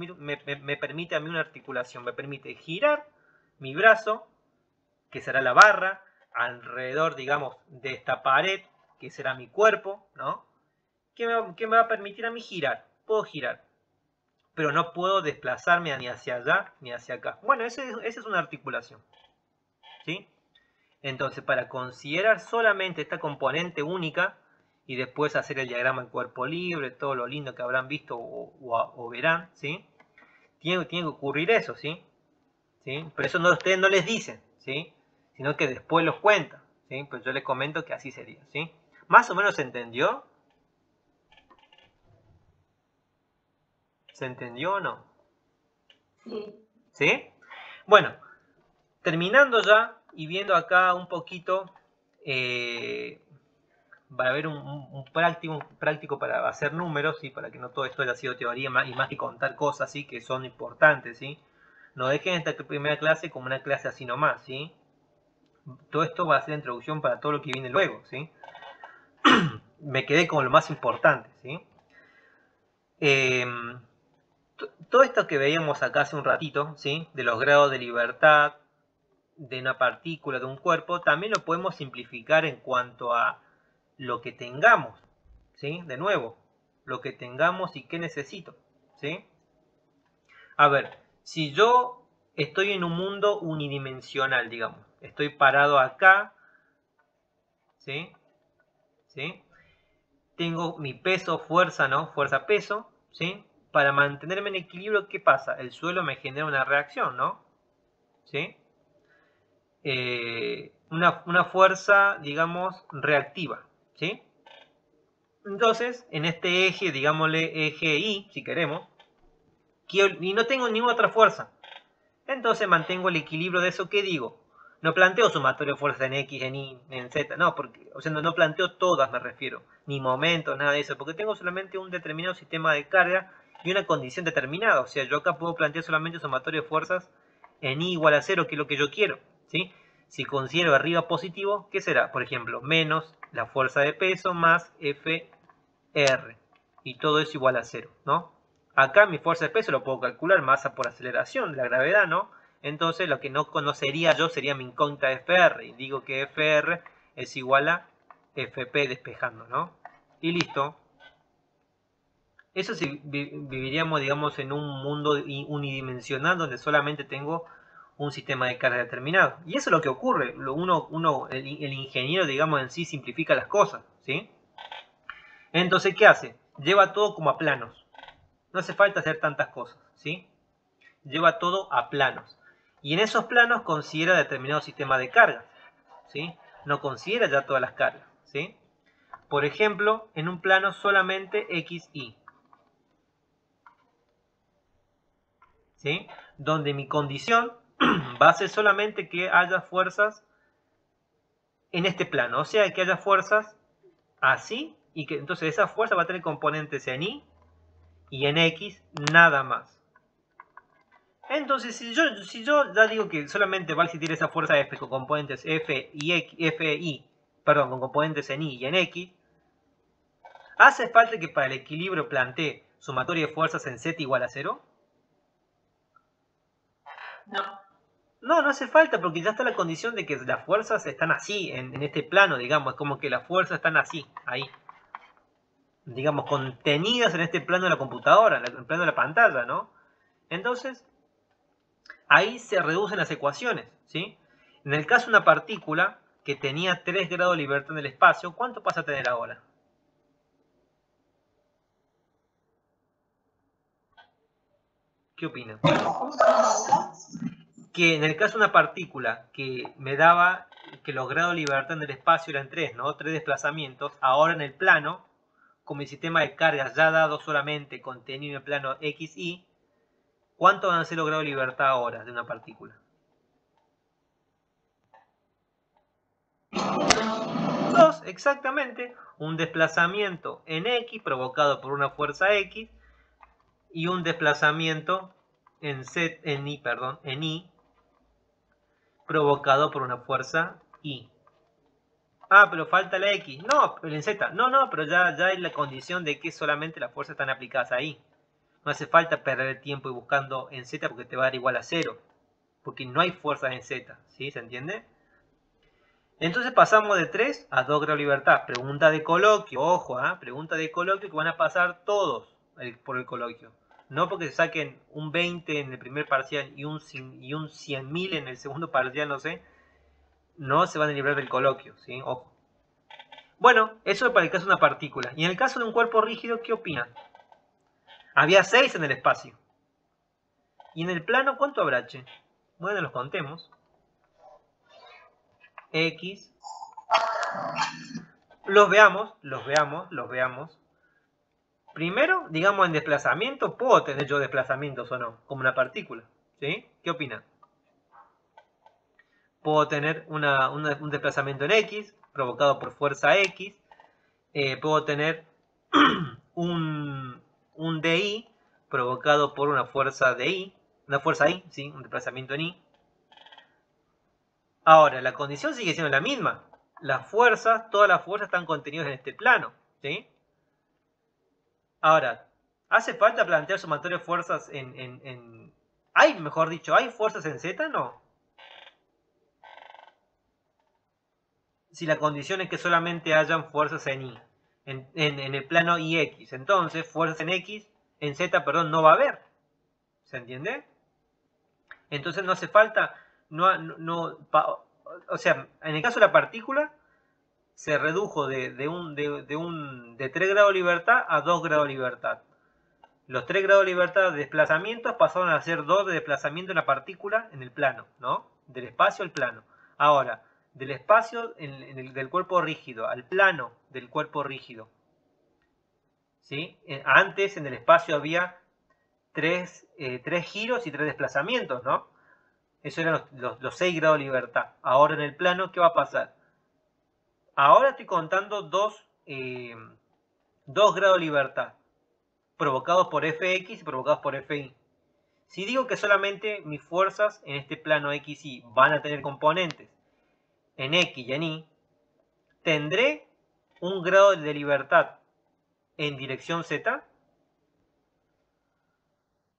permite a mí una articulación. Me permite girar mi brazo, que será la barra, alrededor, digamos, de esta pared, que será mi cuerpo, ¿no? ¿Qué me va a permitir a mí girar? Puedo girar, pero no puedo desplazarme ni hacia allá ni hacia acá. Bueno, esa es una articulación, ¿sí? Entonces, para considerar solamente esta componente única y después hacer el diagrama del cuerpo libre, todo lo lindo que habrán visto o verán, ¿sí? Tiene que ocurrir eso, ¿sí? Pero eso ustedes no les dicen, ¿sí? Sino que después los cuentan, ¿sí? Pues yo les comento que así sería, ¿sí? ¿Más o menos se entendió? ¿Se entendió o no? Sí. ¿Sí? Bueno, terminando ya y viendo acá un poquito, va a haber un práctico para hacer números, ¿sí? Para que no todo esto haya sido teoría y más que contar cosas, ¿sí? Que son importantes, ¿sí? No dejen esta primera clase como una clase así nomás, ¿sí? Todo esto va a ser introducción para todo lo que viene luego, ¿sí? Me quedé con lo más importante, ¿sí? Todo esto que veíamos acá hace un ratito, ¿sí? De los grados de libertad de una partícula, de un cuerpo, también lo podemos simplificar en cuanto a lo que tengamos, ¿sí? De nuevo, lo que tengamos y qué necesito, ¿sí? A ver, si yo estoy en un mundo unidimensional, digamos, estoy parado acá, ¿sí? ¿Sí? Tengo mi peso, fuerza, ¿no? Fuerza, peso, ¿sí? Para mantenerme en equilibrio, ¿qué pasa? El suelo me genera una reacción, ¿no? ¿Sí? Una fuerza, digamos, reactiva, ¿sí? Entonces, en este eje, digámosle eje Y, si queremos, y no tengo ninguna otra fuerza, entonces mantengo el equilibrio de eso. ¿Qué digo? No planteo sumatorio de fuerzas en X, en Y, en Z, no, porque, o sea, no planteo todas, me refiero, ni momentos, nada de eso, porque tengo solamente un determinado sistema de carga y una condición determinada. O sea, yo acá puedo plantear solamente sumatorio de fuerzas en Y igual a 0, que es lo que yo quiero, ¿sí? Si considero arriba positivo, ¿qué será? Por ejemplo, menos la fuerza de peso más FR, y todo es igual a 0, ¿no? Acá mi fuerza de peso lo puedo calcular, masa por aceleración de la gravedad, ¿no? Entonces lo que no conocería yo sería mi incógnita FR, y digo que FR es igual a FP despejando, ¿no? Y listo. Eso si viviríamos, digamos, en un mundo unidimensional donde solamente tengo un sistema de carga determinado. Y eso es lo que ocurre. El ingeniero, digamos, en sí simplifica las cosas, ¿sí? Entonces, ¿qué hace? Lleva todo como a planos. No hace falta hacer tantas cosas, ¿sí? Lleva todo a planos. Y en esos planos considera determinado sistema de cargas, ¿sí? No considera ya todas las cargas, ¿sí? Por ejemplo, en un plano solamente XY, ¿sí? Donde mi condición va a ser solamente que haya fuerzas en este plano. O sea, que haya fuerzas así, y que entonces esa fuerza va a tener componentes en Y y en X, nada más. Entonces, si yo ya digo que solamente va a existir esa fuerza F con componentes con componentes en Y y en X, ¿hace falta que para el equilibrio plantee sumatoria de fuerzas en Z igual a 0? No. No, no hace falta, porque ya está la condición de que las fuerzas están así, en este plano, digamos. Es como que las fuerzas están así, ahí. Digamos, contenidas en este plano de la computadora, en el plano de la pantalla, ¿no? Entonces, ahí se reducen las ecuaciones, ¿sí? En el caso de una partícula que tenía 3 grados de libertad en el espacio, ¿cuánto pasa a tener ahora? ¿Qué opinan? Que en el caso de una partícula que me daba que los grados de libertad en el espacio eran 3, ¿no? 3 desplazamientos, ahora en el plano, con mi sistema de cargas ya dado solamente contenido en el plano XY, ¿cuánto van a ser los grados de libertad ahora de una partícula? 2, exactamente. Un desplazamiento en X provocado por una fuerza X y un desplazamiento en Y provocado por una fuerza Y. Ah, pero falta la X. No, pero en Z. No, pero ya hay la condición de que solamente las fuerzas están aplicadas ahí. No hace falta perder tiempo y buscando en Z porque te va a dar igual a 0. Porque no hay fuerzas en Z. ¿Sí? ¿Se entiende? Entonces pasamos de 3 a 2 grados de libertad. Pregunta de coloquio. Ojo, pregunta de coloquio que van a pasar todos por el coloquio. No porque se saquen un 20 en el primer parcial y un 100.000 en el segundo parcial, no sé. No se van a librar del coloquio, ¿sí? Ojo. Bueno, eso es para el caso de una partícula. Y en el caso de un cuerpo rígido, ¿qué opinan? Había 6 en el espacio. ¿Y en el plano cuánto habrá, che? Bueno, los contemos. X. Los veamos. Primero, digamos en desplazamiento, ¿puedo tener yo desplazamientos o no? Como una partícula, ¿sí? ¿Qué opinan? Puedo tener un desplazamiento en X, provocado por fuerza X. Puedo tener un DI, provocado por una fuerza Y, ¿sí? Un desplazamiento en Y. Ahora, la condición sigue siendo la misma. Todas las fuerzas están contenidas en este plano, ¿sí? Ahora, ¿hace falta plantear sumatorio de fuerzas ¿hay fuerzas en Z? No. Si la condición es que solamente hayan fuerzas en Y. en el plano IX. Entonces, fuerzas en Z, perdón, no va a haber. ¿Se entiende? Entonces no hace falta, o sea, en el caso de la partícula, se redujo de 3 grados de libertad a 2 grados de libertad. Los 3 grados de libertad de desplazamiento pasaron a ser 2 de desplazamiento en la partícula en el plano, ¿no? Del espacio al plano. Ahora, del espacio del cuerpo rígido al plano del cuerpo rígido. ¿Sí? Antes en el espacio había 3 giros y 3 desplazamientos, ¿no? Eso eran los 6 grados de libertad. Ahora en el plano, ¿qué va a pasar? Ahora estoy contando 2 grados de libertad, provocados por Fx y provocados por Fi. Si digo que solamente mis fuerzas en este plano XY van a tener componentes en X y en Y, ¿tendré un grado de libertad en dirección Z?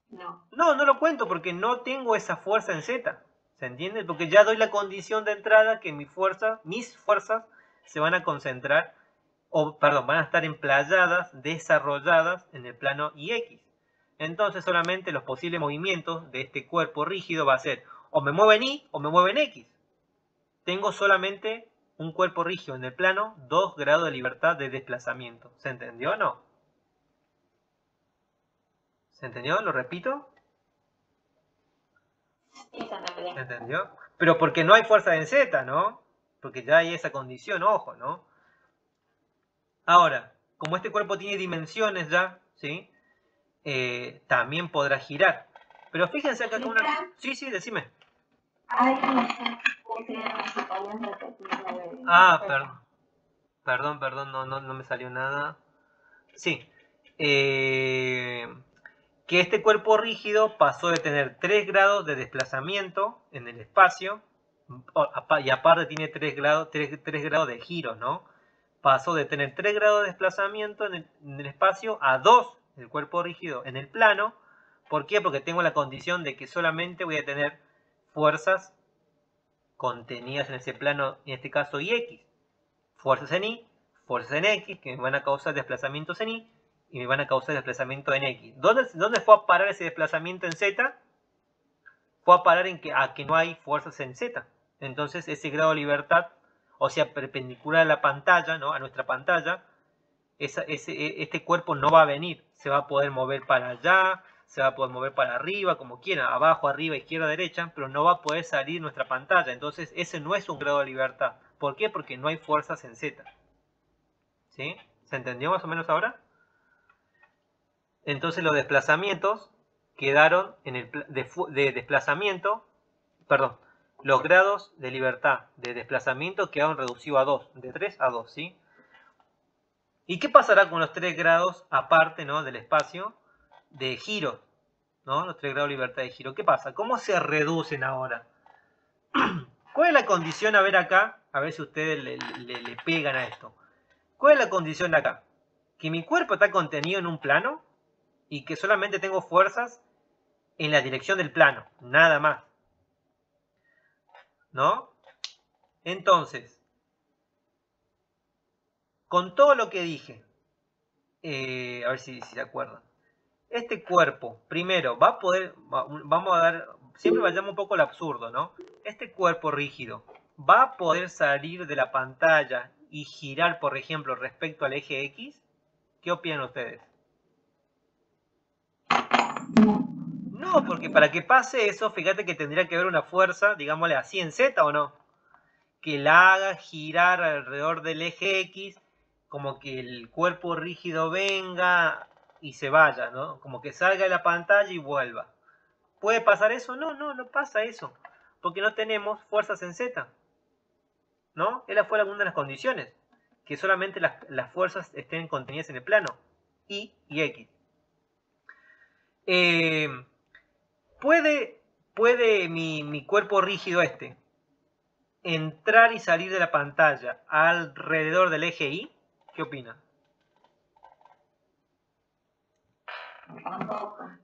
No. No, no lo cuento porque no tengo esa fuerza en Z. ¿Se entiende? Porque ya doy la condición de entrada que mis fuerzas se van a concentrar, van a estar emplayadas, desarrolladas en el plano IX. Entonces solamente los posibles movimientos de este cuerpo rígido va a ser o me muevo en Y o me muevo en X. Tengo solamente un cuerpo rígido en el plano, 2 grados de libertad de desplazamiento. ¿Se entendió o no? ¿Se entendió? ¿Lo repito? Sí, se entendió. ¿Se entendió? Pero porque no hay fuerza en Z, ¿no? Porque ya hay esa condición, ojo, ¿no? Ahora, como este cuerpo tiene dimensiones ya, ¿sí? También podrá girar. Pero fíjense acá con una... Sí, sí, decime. Hay una que se pueden repetir. Ah, perdón, no me salió nada. Sí. Que este cuerpo rígido pasó de tener 3 grados de desplazamiento en el espacio, y aparte tiene 3 grados de giro, ¿no? Pasó de tener 3 grados de desplazamiento en el espacio a 2 del cuerpo rígido en el plano. ¿Por qué? Porque tengo la condición de que solamente voy a tener fuerzas contenidas en ese plano, en este caso IX. Fuerzas en Y, fuerzas en X, que me van a causar desplazamientos en Y, y me van a causar desplazamiento en X. ¿Dónde fue a parar ese desplazamiento en Z? Fue a parar a que no hay fuerzas en Z. Entonces ese grado de libertad, o sea, perpendicular a la pantalla, ¿no? A nuestra pantalla, este cuerpo no va a venir. Se va a poder mover para allá, se va a poder mover para arriba, como quiera, abajo, arriba, izquierda, derecha, pero no va a poder salir de nuestra pantalla. Entonces ese no es un grado de libertad. ¿Por qué? Porque no hay fuerzas en Z. ¿Sí? ¿Se entendió más o menos ahora? Entonces los desplazamientos quedaron de desplazamiento, perdón, los grados de libertad de desplazamiento quedaron reducidos a 2, de 3 a 2, ¿sí? ¿Y qué pasará con los 3 grados aparte, ¿no? Del espacio de giro, ¿no? Los 3 grados de libertad de giro. ¿Qué pasa? ¿Cómo se reducen ahora? ¿Cuál es la condición? A ver acá, a ver si ustedes le pegan a esto. ¿Cuál es la condición de acá? Que mi cuerpo está contenido en un plano y que solamente tengo fuerzas en la dirección del plano, nada más. ¿No? Entonces, con todo lo que dije, a ver si se acuerdan. Este cuerpo, primero, va a poder, vamos a dar, siempre vayamos un poco al absurdo, ¿no? Este cuerpo rígido va a poder salir de la pantalla y girar, por ejemplo, respecto al eje X. ¿Qué opinan ustedes? No, porque para que pase eso, fíjate que tendría que haber una fuerza, digámosle así, en Z, ¿o no? Que la haga girar alrededor del eje X, como que el cuerpo rígido venga y se vaya, ¿no? Como que salga de la pantalla y vuelva. ¿Puede pasar eso? No, no pasa eso, porque no tenemos fuerzas en Z, ¿no? Esa fue alguna de las condiciones, que solamente las fuerzas estén contenidas en el plano, Y y X. ¿Puede mi cuerpo rígido entrar y salir de la pantalla alrededor del eje Y? ¿Qué opina?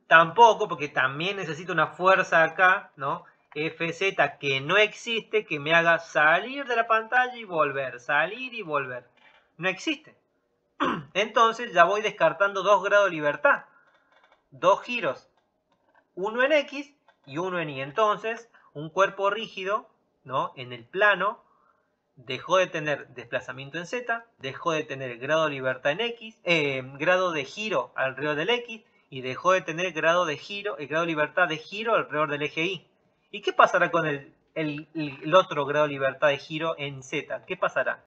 Tampoco, porque también necesito una fuerza acá, ¿no? Fz que no existe, que me haga salir de la pantalla y volver, salir y volver. No existe. Entonces ya voy descartando 2 grados de libertad. 2 giros. Uno en X y uno en Y. Entonces, un cuerpo rígido, ¿no?, en el plano dejó de tener desplazamiento en Z, dejó de tener grado de libertad en X, grado de giro alrededor del X, y dejó de tener grado de libertad de giro alrededor del eje Y. ¿Y qué pasará con el otro grado de libertad de giro en Z? ¿Qué pasará?